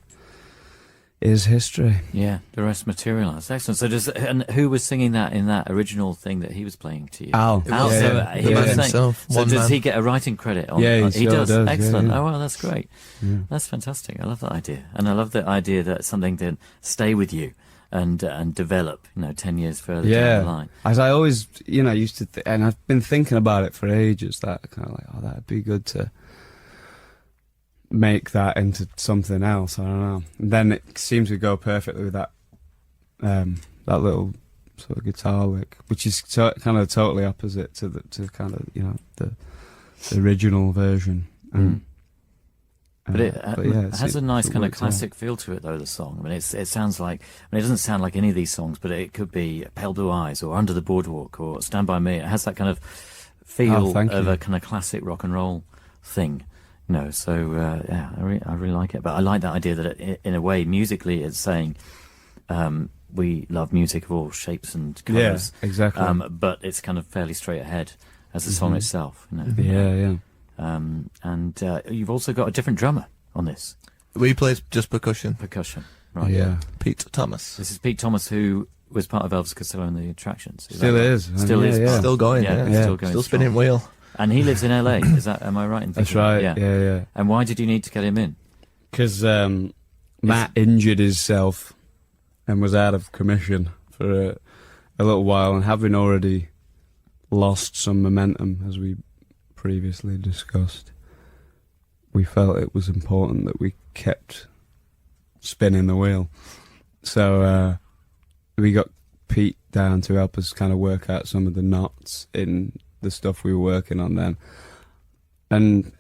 is history. Yeah, the rest materialised. Excellent. So and who was singing that in that original thing that he was playing to you? Al. Al. Yeah, So yeah. he was saying, himself. so One does man. he get a writing credit on? Yeah, he does. does. Excellent. Yeah, yeah. Oh well, that's great. Yeah. That's fantastic. I love that idea, and I love the idea that something can stay with you and develop. 10 years further down the line. As I always, used to, and I've been thinking about it for ages. That kind of like, oh, that'd be good to make that into something else. I don't know. And then it seems to go perfectly with that little sort of guitar lick, which is kind of totally opposite to kind of the original version. But it has a nice kind of works classic feel to it, though, the song. I mean, it sounds like, it doesn't sound like any of these songs, but it could be Pale Blue Eyes or Under the Boardwalk or Stand By Me. It has that kind of feel of a kind of classic rock and roll thing. So yeah, I really like it. But I like that idea that in a way, musically, it's saying we love music of all shapes and colours. Yeah, exactly. But it's kind of fairly straight ahead as the song itself. Yeah. And you've also got a different drummer on this. We play just percussion. Percussion, right? Yeah. Pete Thomas. This is Pete Thomas, who was part of Elvis Costello and the Attractions. Still is. Still is. Yeah. Still going. Yeah, Yeah. still going. Still strong. spinning wheel. And he lives in LA. Is that? Am I right in thinking? That's right. that? Yeah. And why did you need to get him in? Because Matt injured himself and was out of commission for a little while, and having already lost some momentum, as we previously discussed, we felt it was important that we kept spinning the wheel. So we got Pete down to help us kind of work out some of the knots in the stuff we were working on then. And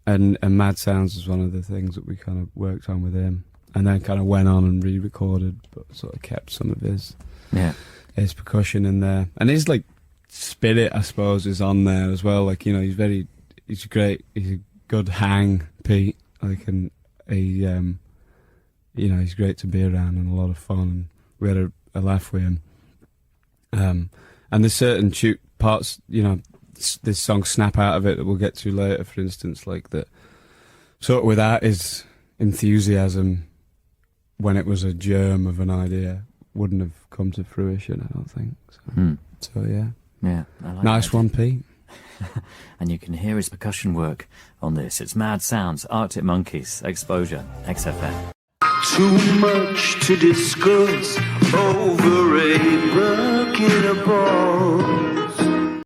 Mad Sounds was one of the things that we kind of worked on with him, and then kind of went on and re-recorded, but sort of kept some of his percussion in there. And his like spirit, I suppose, is on there as well. Like, he's a good hang, Pete. Like, and he, he's great to be around and a lot of fun. And we had a laugh with him. And there's certain parts, this song Snap Out of It that we'll get to later, for instance, like that. Sort of without his enthusiasm, when it was a germ of an idea, wouldn't have come to fruition, I don't think. So yeah. Yeah. I like Nice that. one, Pete. And you can hear his percussion work on this. It's Mad Sounds, Arctic Monkeys, Exposure, XFM. Too much to discuss over a bucket of balls.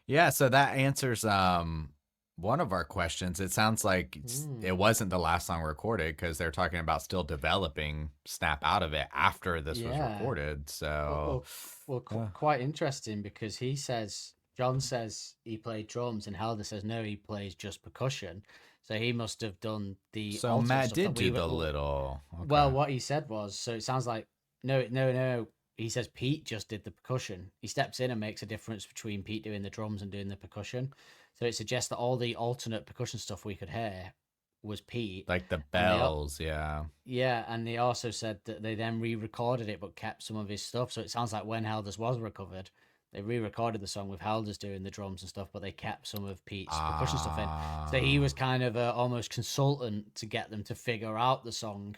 Yeah, so that answers one of our questions. It sounds like it wasn't the last song recorded, because they're talking about still developing Snap Out of It after this was recorded. So Quite interesting, because John says he played drums, and Helder says no, he plays just percussion. So he must have done the. So alternate Matt stuff did that do the little. Okay. Well, what he said was, so it sounds like no. He says Pete just did the percussion. He steps in and makes a difference between Pete doing the drums and doing the percussion. So it suggests that all the alternate percussion stuff we could hear was Pete. Like the bells, yeah. Yeah, and they also said that they then re-recorded it but kept some of his stuff. So it sounds like when Helders was recovered, they re-recorded the song with Helders doing the drums and stuff, but they kept some of Pete's percussion stuff in. So he was kind of a almost consultant to get them to figure out the song,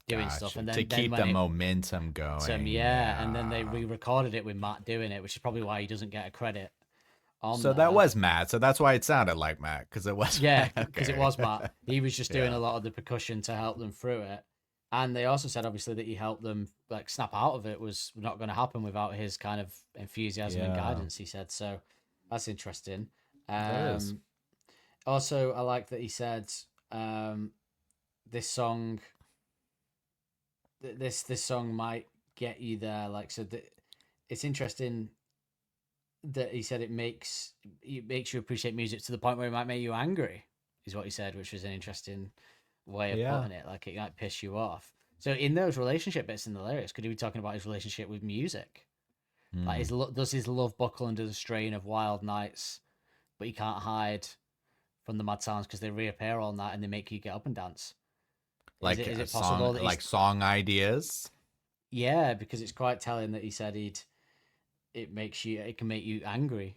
doing stuff, and then to keep the momentum going. And then they re-recorded it with Matt doing it, which is probably why he doesn't get a credit. So that was Matt. So that's why it sounded like Matt, because it was. Yeah, because it was Matt. He was just doing a lot of the percussion to help them through it. And they also said, obviously, that he helped them like snap out of it was not going to happen without his kind of enthusiasm and guidance, he said. So that's interesting. Also, I like that he said this song this song might get you there. Like, so it's interesting that he said it makes you appreciate music to the point where it might make you angry, is what he said, which was an interesting way of putting it. Like, it might piss you off. So in those relationship bits in the lyrics, could he be talking about his relationship with music? Like, does his love buckle under the strain of wild nights, but he can't hide from the mad sounds because they reappear all night and they make you get up and dance? Like is it song, possible that like song ideas? Yeah, because it's quite telling that he said it can make you angry.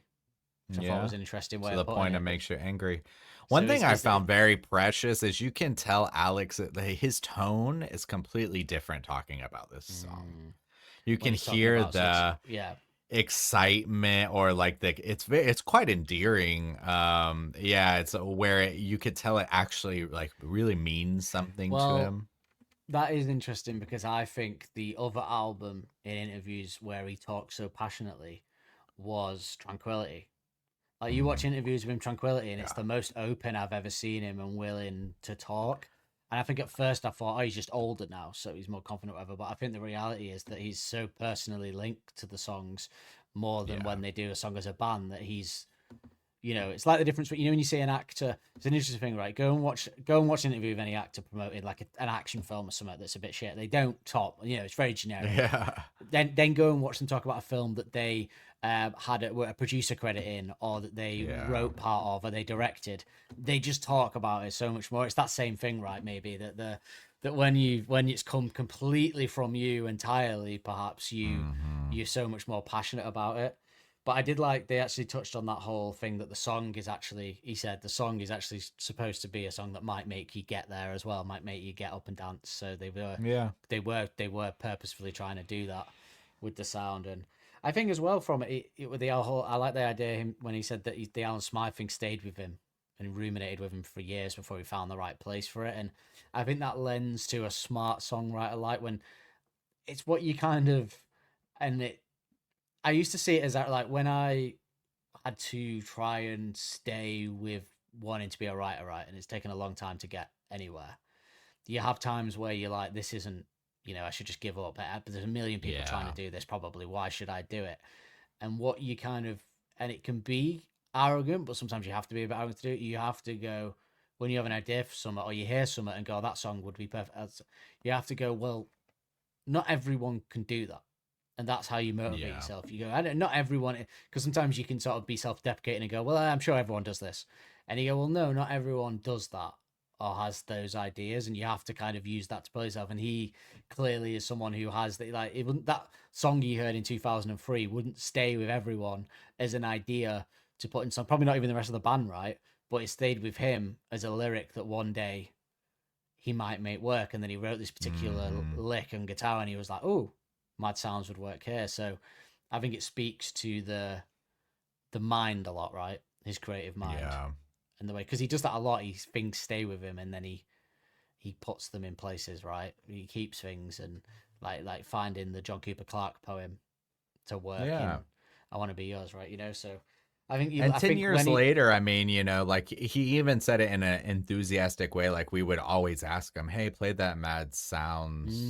Which I thought was an interesting way to of the putting point it. it makes you angry. One thing I found very precious is you can tell Alex that his tone is completely different talking about this song. You can hear the excitement, or like it's quite endearing. It's where you could tell it actually like really means something to him. That is interesting because I think the other album in interviews where he talks so passionately was Tranquility. Like, you watch interviews with him, Tranquility, and it's the most open I've ever seen him and willing to talk. And I think at first I thought, oh, he's just older now, so he's more confident, whatever. But I think the reality is that he's so personally linked to the songs more than when they do a song as a band, that he's, it's like the difference. When you see an actor, it's an interesting thing, right? Go and watch an interview of any actor promoting like an action film or something that's a bit shit. They don't top, it's very generic. Yeah. Then go and watch them talk about a film that they had a producer credit in, or that they wrote part of, or they directed. They just talk about it so much more. It's that same thing, right? Maybe that when it's come completely from you entirely, perhaps you're so much more passionate about it. But I did like they actually touched on that whole thing that the song is actually, he said the song is actually supposed to be a song that might make you get there as well, might make you get up and dance. So they were purposefully trying to do that with the sound. And I think as well from it with the whole, I like the idea when he said that the Alan Smythe thing stayed with him and ruminated with him for years before he found the right place for it. And I think that lends to a smart songwriter, like when it's what you kind of, I used to see it as that, like when I had to try and stay with wanting to be a writer, right? And it's taken a long time to get anywhere. You have times where you're like, this isn't, I should just give up. But there's a million people trying to do this probably. Why should I do it? And what you and it can be arrogant, but sometimes you have to be a bit arrogant to do it. You have to go, when you have an idea for something, or you hear something and go, that song would be perfect. You have to go, well, not everyone can do that. And that's how you motivate yourself. You go, not everyone, because sometimes you can sort of be self-deprecating and go, well, I'm sure everyone does this. And you go, well, no, not everyone does that or has those ideas, and you have to kind of use that to pull yourself. And he clearly is someone who has that song you heard in 2003 wouldn't stay with everyone as an idea to put in some, probably not even the rest of the band, right? But it stayed with him as a lyric that one day he might make work. And then he wrote this particular lick on guitar, and he was like, oh, Mad Sounds would work here. So I think it speaks to the mind a lot, right? His creative mind. Yeah. And the way, because he does that a lot, things stay with him, and then he puts them in places, right? He keeps things, and like finding the John Cooper Clarke poem to work in I Want to Be Yours, right? So I think 10 years later, I mean, like he even said it in an enthusiastic way. Like we would always ask him, hey, play that Mad Sounds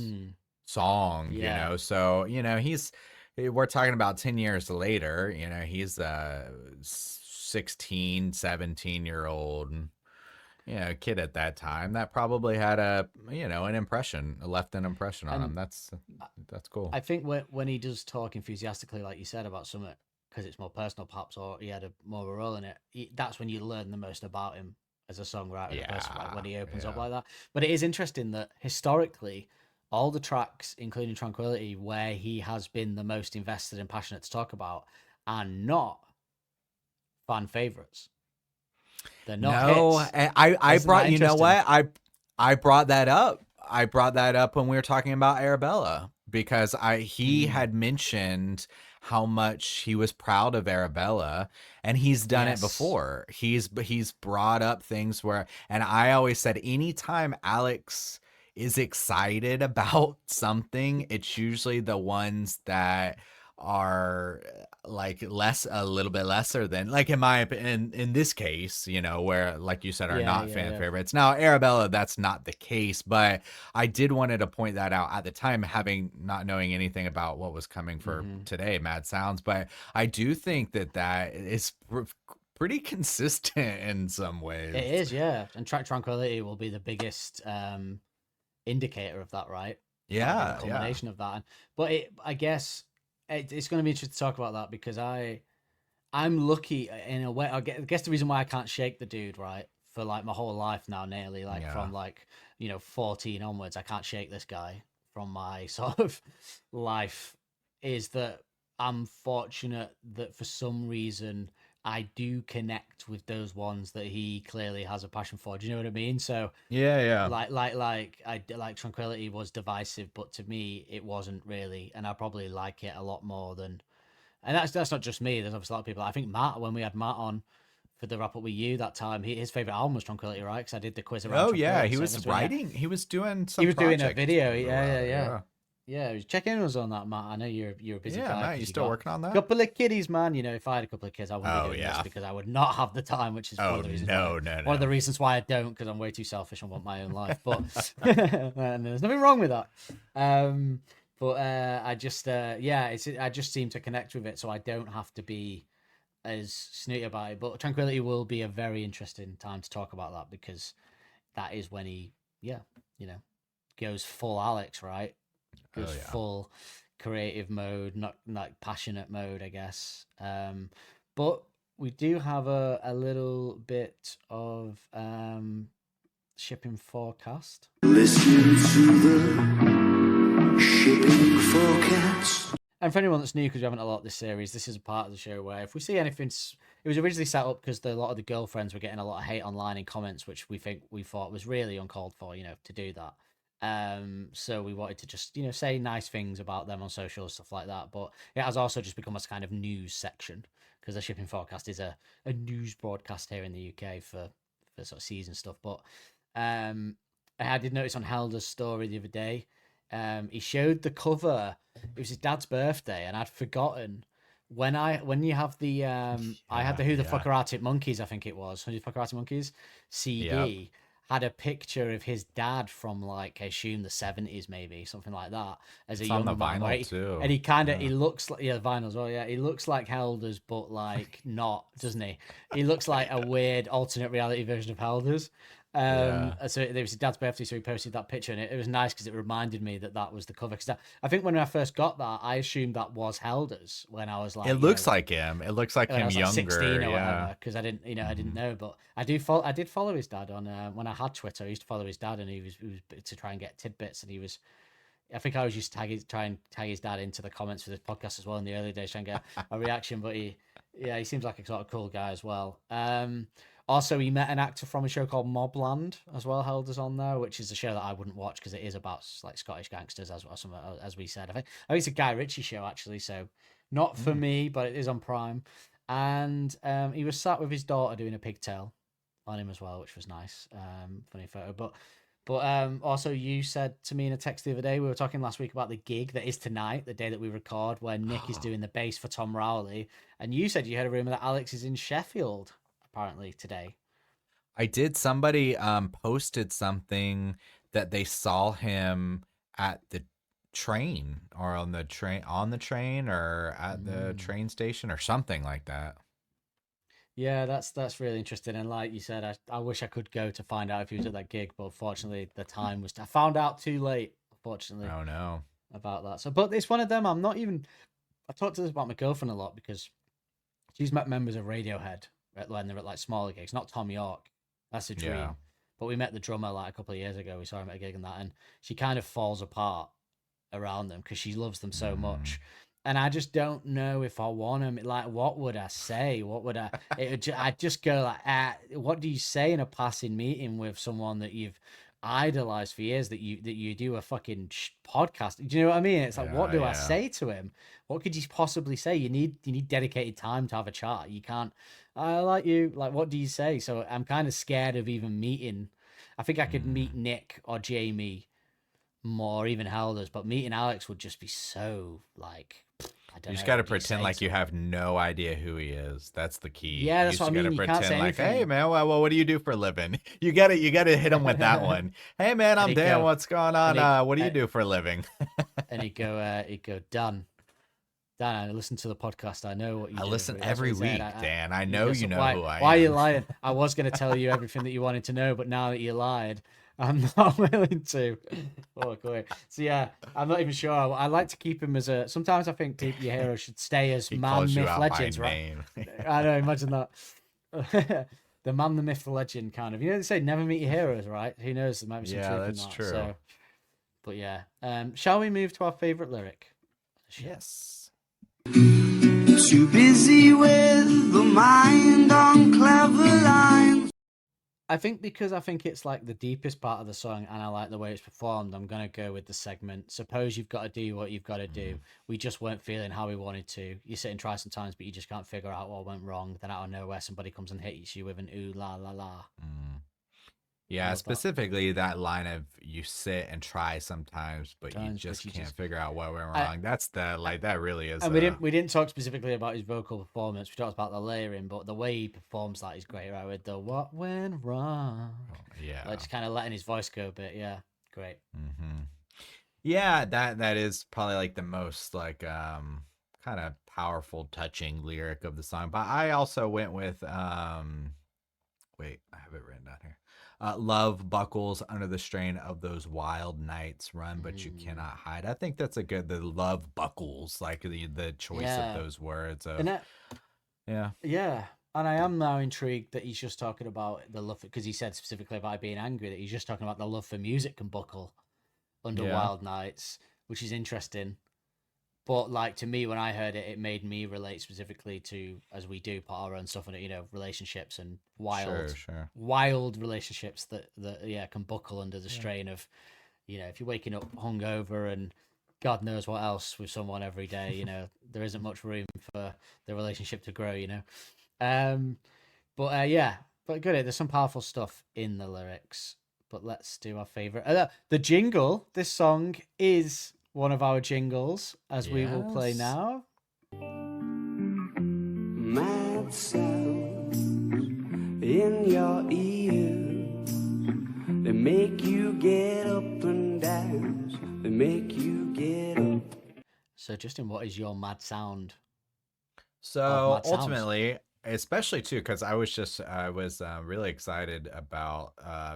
song, so we're talking about 10 years later, he's a 16, 17-year-old kid at that time that probably had an impression on him. That's cool. I think when he does talk enthusiastically, like you said, about something because it's more personal perhaps, or he had more of a role in it, that's when you learn the most about him as a songwriter, like when he opens up like that. But it is interesting that historically all the tracks, including Tranquility, where he has been the most invested and passionate to talk about, are not fan favorites. They're not hits. I brought, I brought that up. I brought that up when we were talking about Arabella, because he had mentioned how much he was proud of Arabella, and he's done it before. He's brought up things where, and I always said, anytime Alex is excited about something, it's usually the ones that are like a little bit lesser than, like, in my opinion, in this case, you know, where, like you said, are not fan favorites. Now, Arabella, that's not the case, but I did wanted to point that out at the time, having not knowing anything about what was coming for today, Mad Sounds. But I do think that is pretty consistent in some ways. It is, yeah. And Track Tranquility will be the biggest indicator of that, right? Yeah, the culmination of that. But I guess it's going to be interesting to talk about that, because I'm lucky in a way. I guess the reason why I can't shake the dude, right, for like my whole life now, nearly, like from like, 14 onwards, I can't shake this guy from my sort of life, is that I'm fortunate that for some reason I do connect with those ones that he clearly has a passion for. Do you know what I mean? So yeah. like Tranquility was divisive, but to me it wasn't really, and I probably like it a lot more than. And that's not just me. There's obviously a lot of people. I think Matt, when we had Matt on for the Wrap Up With You that time, his favorite album was Tranquility, right? Because I did the quiz around. Oh yeah, Tranquility, he so was writing. He was doing some. He was doing a project video. for a Yeah. while, Yeah, check in with us on that, Matt. I know you're a busy guy. Matt, you still working on that? Couple of kiddies, man. If I had a couple of kids, I wouldn't be doing yeah. this, because I would not have the time, which is one of the reasons. One of the reasons why I don't, because I'm way too selfish and want my own life. But and there's nothing wrong with that. But I just I just seem to connect with it, so I don't have to be as snooty about it. But Tranquility will be a very interesting time to talk about that, because that is when he goes full Alex, right? Goes full creative mode, not like passionate mode, I guess. But we do have a little bit of shipping forecast. Listening to the shipping forecast. And for anyone that's new, because we haven't a lot of this series, this is a part of the show where if we see anything, it was originally set up because a lot of the girlfriends were getting a lot of hate online in comments, which we thought was really uncalled for, to do that. So we wanted to just, say nice things about them on social, stuff like that. But it has also just become a kind of news section, because the shipping forecast is a news broadcast here in the UK for sort of season stuff. But I did notice on Helder's story the other day, he showed the cover. It was his dad's birthday, and I'd forgotten when you have the I had the Who the Fuck Are Arctic Monkeys, I think it was Who the Fuck Are Arctic Monkeys CD. Yep. Had a picture of his dad from, like, I assume the 70s, maybe something like that, as a young man. Vinyl too. And he kind of he looks like vinyl as well. Yeah, he looks like Helder's, but like not, doesn't he? He looks like a weird alternate reality version of Helder's. So it was his dad's birthday, so he posted that picture, and it was nice because it reminded me that was the cover. Because I think when I first got that, I assumed that was Helder's when I was like, it looks like him. It looks like him younger, 16 or whatever. Because I didn't, I didn't know. But I did follow his dad on when I had Twitter. I used to follow his dad, and he was to try and get tidbits, and he was. I think I was used to try and tag his dad into the comments for this podcast as well in the early days, trying to get a reaction. But he seems like a sort of cool guy as well. Also, he met an actor from a show called Mobland as well, Helder's on there, which is a show that I wouldn't watch because it is about like Scottish gangsters, as we said. I think it's a Guy Ritchie show, actually, so not for me, but it is on Prime. And he was sat with his daughter doing a pigtail on him as well, which was nice. Funny photo. But also, you said to me in a text the other day, we were talking last week about the gig that is tonight, the day that we record, where Nick is doing the bass for Tom Rowley. And you said you heard a rumor that Alex is in Sheffield, apparently, today. I did. Somebody posted something that they saw him at the train, or on the train, or at the train station, or something like that. Yeah, that's really interesting. And like you said, I wish I could go to find out if he was at that gig, but unfortunately the time was. I found out too late, unfortunately. Oh no. About that. So, but it's one of them. I talk to this about my girlfriend a lot because she's met members of Radiohead when they're at like smaller gigs. Not Tom York. That's a dream. Yeah. But we met the drummer like a couple of years ago. We saw him at a gig and that, and she kind of falls apart around them because she loves them so much. And I just don't know if I want him. Like, what would I say? What would I? I'd just go like, what do you say in a passing meeting with someone that you've idolized for years? That you do a fucking podcast. Do you know what I mean? It's like, what do I say to him? What could you possibly say? You need dedicated time to have a chat. You can't. I like you. Like, what do you say? So I'm kind of scared of even meeting. I think I could meet Nick or Jamie more, even Helder's, but meeting Alex would just be so like don't know. You just got to what do you pretend say like to you him? have no idea who he is. That's the key. Yeah, that's you what I just mean. gotta You can't pretend say like, hey anything. man, what do you do for a living? You gotta hit him with that one. Hey man, And I'm he'd Dan. go, What's going and on? What do you do for a living? and he'd go, Dan, I listen to the podcast. I know what you I do. listen That's what every he said. week, Dan. I He know goes, you know why, who I am. Why are you lying? I was going to tell you everything that you wanted to know, but now that you lied, I'm not willing to. Oh, great. So yeah, I'm not even sure. I like to keep him as a. Sometimes I think your hero should stay as He man, calls you myth, out legends, by right? name. I know. Imagine that. The man, the myth, the legend kind of. You know they say never meet your heroes, right? Who knows? There might be some Yeah, truth in that's that. true. So, but yeah. Shall we move to our favorite lyric? Yes. Too busy with the mind on clever lines. I think because I think it's like the deepest part of the song and I like the way it's performed, I'm going to go with the segment. Suppose you've got to do what you've got to do. We just weren't feeling how we wanted to. You sit and try sometimes, but you just can't figure out what went wrong. Then out of nowhere, somebody comes and hits you with an ooh la la la. Yeah, love that. specifically that line of you sit and try sometimes, but you Sometimes, but just you can't just- figure out what went I- wrong. That's the like that really is. And we didn't talk specifically about his vocal performance. We talked about the layering, but the way he performs that is great, right? With the what went wrong, yeah. like just kind of letting his voice go a bit. Yeah, great. Yeah, that is probably like the most like kind of powerful, touching lyric of the song. But I also went with wait, I have it written down here. Love buckles under the strain of those wild nights. Run, but you cannot hide. I think that's a good. The love buckles, like the choice Yeah. of those words. Of, And that, yeah, yeah, and I am now intrigued that he's just talking about the love because he said specifically about being angry that he's just talking about the love for music can buckle under Yeah. wild nights, which is interesting. But like to me, when I heard it, it made me relate specifically to as we do put our own stuff in it, relationships and sure. wild relationships that can buckle under the strain of, if you're waking up hungover and God knows what else with someone every day, there isn't much room for the relationship to grow, But good. There's some powerful stuff in the lyrics. But let's do our favorite. The jingle. This song is one of our jingles, as we will play Yes. now. Mad sounds in your ears. They make you get up and dance. They make you get up. So, Justin, what is your mad sound? So Mad Sounds. ultimately, especially too, because I was really excited about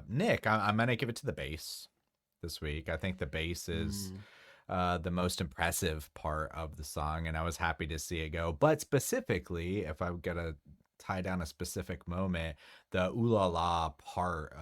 Nick. I'm gonna give it to the bass this week. I think the bass is the most impressive part of the song, and I was happy to see it go. But specifically, if I'm gonna tie down a specific moment, the ooh la la part,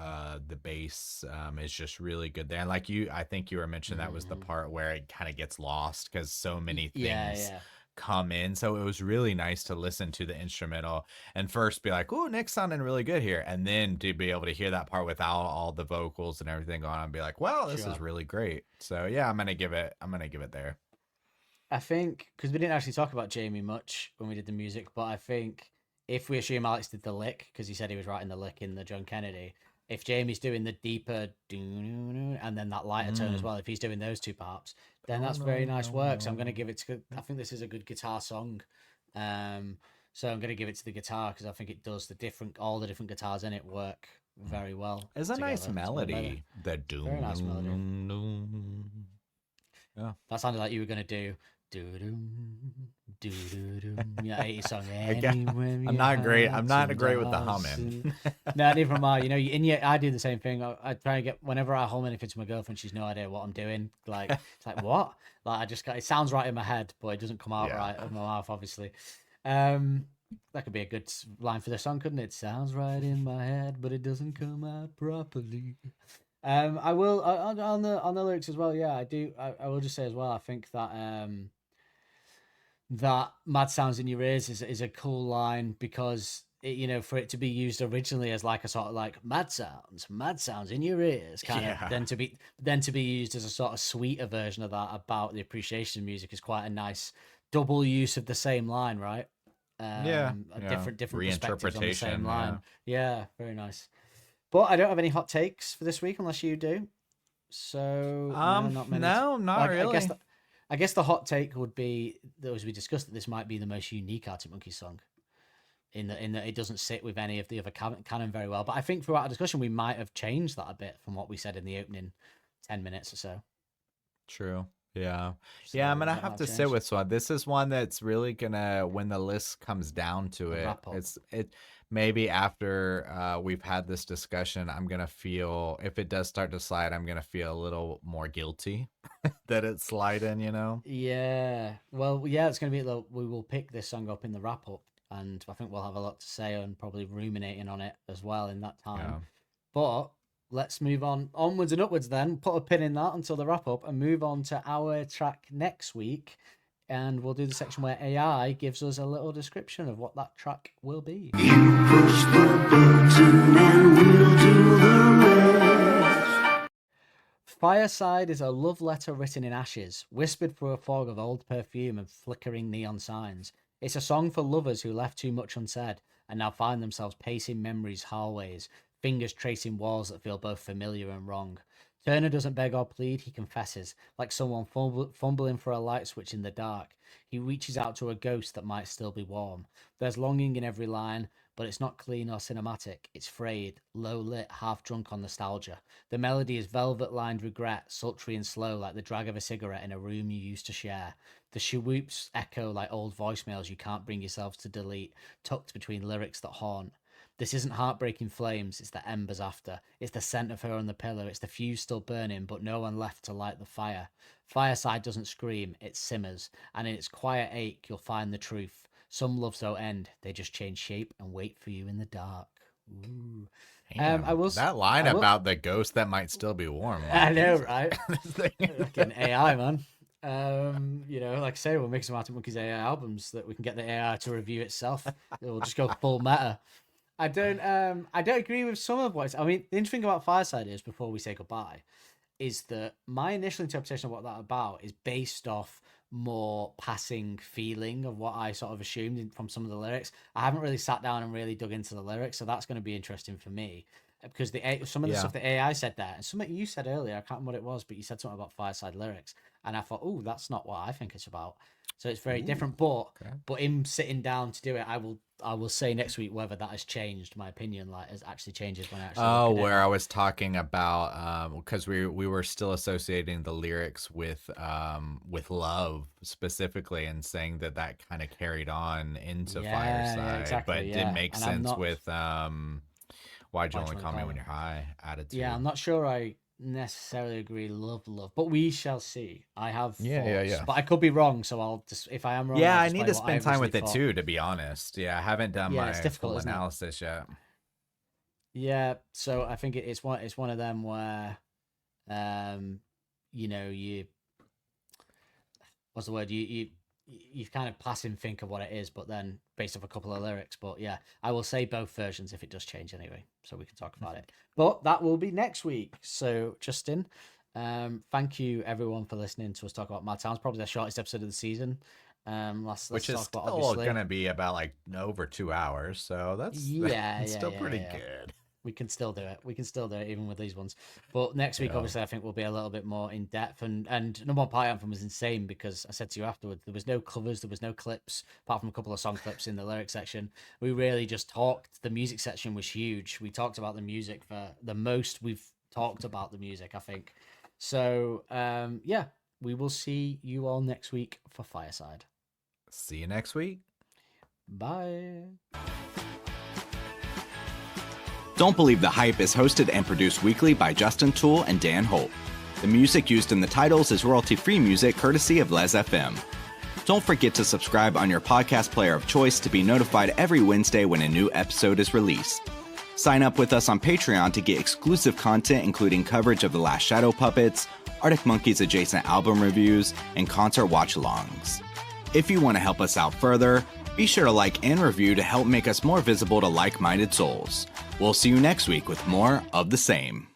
the bass is just really good there. And like I think you were mentioning that was the part where it kind of gets lost because so many things come in. So it was really nice to listen to the instrumental and first be like, oh, Nick's sounding really good here. And then to be able to hear that part without all the vocals and everything going on and be like, well, this is really great. So yeah, I'm gonna give it there. I think, because we didn't actually talk about Jamie much when we did the music, but I think if we assume Alex did the lick, because he said he was writing the lick in the John Kennedy, if Jamie's doing the deeper and then that lighter tone as well, if he's doing those two parts, then that's very nice work. So I'm going to give it to, I think this is a good guitar song. So I'm going to give it to the guitar because I think it does all the different guitars in it work very well. It's a nice together. melody. The doom. Very nice melody. Yeah. That sounded like you were going to do yeah, 80 song. I'm not great with the humming. No, neither am I. I do the same thing. I try and get whenever I hum anything to my girlfriend, she's no idea what I'm doing. Like it's like what? Like I just got it sounds right in my head, but it doesn't come out right of my mouth, obviously. That could be a good line for the song, couldn't it? Sounds right in my head, but it doesn't come out properly. I will on the lyrics as well. Yeah, I do. I will just say as well. I think that that "mad sounds in your ears" is a cool line because for it to be used originally as like a sort of like mad sounds in your ears kind of then to be used as a sort of sweeter version of that about the appreciation of music is quite a nice double use of the same line, right? Different perspectives on the same line. Yeah, very nice. But I don't have any hot takes for this week unless you do. So not many. No, not really. I guess the hot take would be, as we discussed, that this might be the most unique Arctic Monkeys song. In that it doesn't sit with any of the other canon very well. But I think throughout our discussion, we might have changed that a bit from what we said in the opening 10 minutes or so. True. Yeah. So Yeah, I'm going to that have might to change. sit with one. This is one that's really going to, when the list comes down to it, wrap up. it maybe after we've had this discussion, I'm going to feel, if it does start to slide, I'm going to feel a little more guilty that it's sliding, you know? Yeah. Well, yeah, it's going to be, we will pick this song up in the wrap up, and I think we'll have a lot to say and probably ruminating on it as well in that time. Yeah. But let's move on onwards and upwards then, put a pin in that until the wrap up and move on to our track next week. And we'll do the section where AI gives us a little description of what that track will be. You push the button and we'll do the rest. Fireside is a love letter written in ashes, whispered through a fog of old perfume and flickering neon signs. It's a song for lovers who left too much unsaid and now find themselves pacing memory's hallways, fingers tracing walls that feel both familiar and wrong. Turner doesn't beg or plead, he confesses, like someone fumbling for a light switch in the dark. He reaches out to a ghost that might still be warm. There's longing in every line, but it's not clean or cinematic. It's frayed, low-lit, half-drunk on nostalgia. The melody is velvet-lined regret, sultry and slow like the drag of a cigarette in a room you used to share. The swoops echo like old voicemails you can't bring yourselves to delete, tucked between lyrics that haunt. This isn't heartbreaking flames, it's the embers after. It's the scent of her on the pillow, it's the fuse still burning, but no one left to light the fire. Fireside doesn't scream, it simmers, and in its quiet ache you'll find the truth. Some loves don't end, they just change shape and wait for you in the dark. Ooh. Damn, I will, that line I will, about the ghost that might still be warm. I know, right? Fucking AI, man. Like I say, we'll make some Arctic Monkeys AI albums that we can get the AI to review itself. It'll just go full meta. I don't agree with some of what. I mean, the interesting thing about Fireside is, before we say goodbye, is that my initial interpretation of what that's about is based off more passing feeling of what I sort of assumed from some of the lyrics. I haven't really sat down and really dug into the lyrics, so that's going to be interesting for me. Because some of the stuff that AI said there, and something you said earlier, I can't remember what it was, but you said something about Fireside lyrics, and I thought, oh, that's not what I think it's about. So it's very different. But in sitting down to do it, I will say next week whether that has changed. My opinion, has actually changes when I actually. I was talking about because we were still associating the lyrics with love specifically, and saying that kind of carried on into Fireside, exactly, but didn't make sense with why'd you only call me when you're high attitude. Yeah, I'm not sure I necessarily agree. Love, but we shall see. I have thoughts, but I could be wrong. So I'll just, if I am wrong, I need to spend time with it too. To be honest, I haven't done my full analysis yet. Yeah, so I think it's one of them where, you what's the word you kind of pass and think of what it is, but then based off a couple of lyrics. But yeah, I will say both versions if it does change anyway, so we can talk about it. But that will be next week. So Justin, thank you everyone for listening to us talk about Mad Towns, probably the shortest episode of the season. Which is still gonna be about over 2 hours, so that's still pretty good. We can still do it. Even with these ones. But next week, obviously, I think we'll be a little bit more in depth. And number one, Party Anthem was insane because I said to you afterwards, there was no covers, there was no clips, apart from a couple of song clips in the lyric section. We really just talked. The music section was huge. We talked about the music for the most we've talked about the music, I think. So, we will see you all next week for Fireside. See you next week. Bye. Don't Believe the Hype is hosted and produced weekly by Justin Toole and Dan Holt. The music used in the titles is royalty-free music courtesy of Les FM. Don't forget to subscribe on your podcast player of choice to be notified every Wednesday when a new episode is released. Sign up with us on Patreon to get exclusive content including coverage of The Last Shadow Puppets, Arctic Monkeys adjacent album reviews, and concert watch-alongs. If you want to help us out further, be sure to like and review to help make us more visible to like-minded souls. We'll see you next week with more of the same.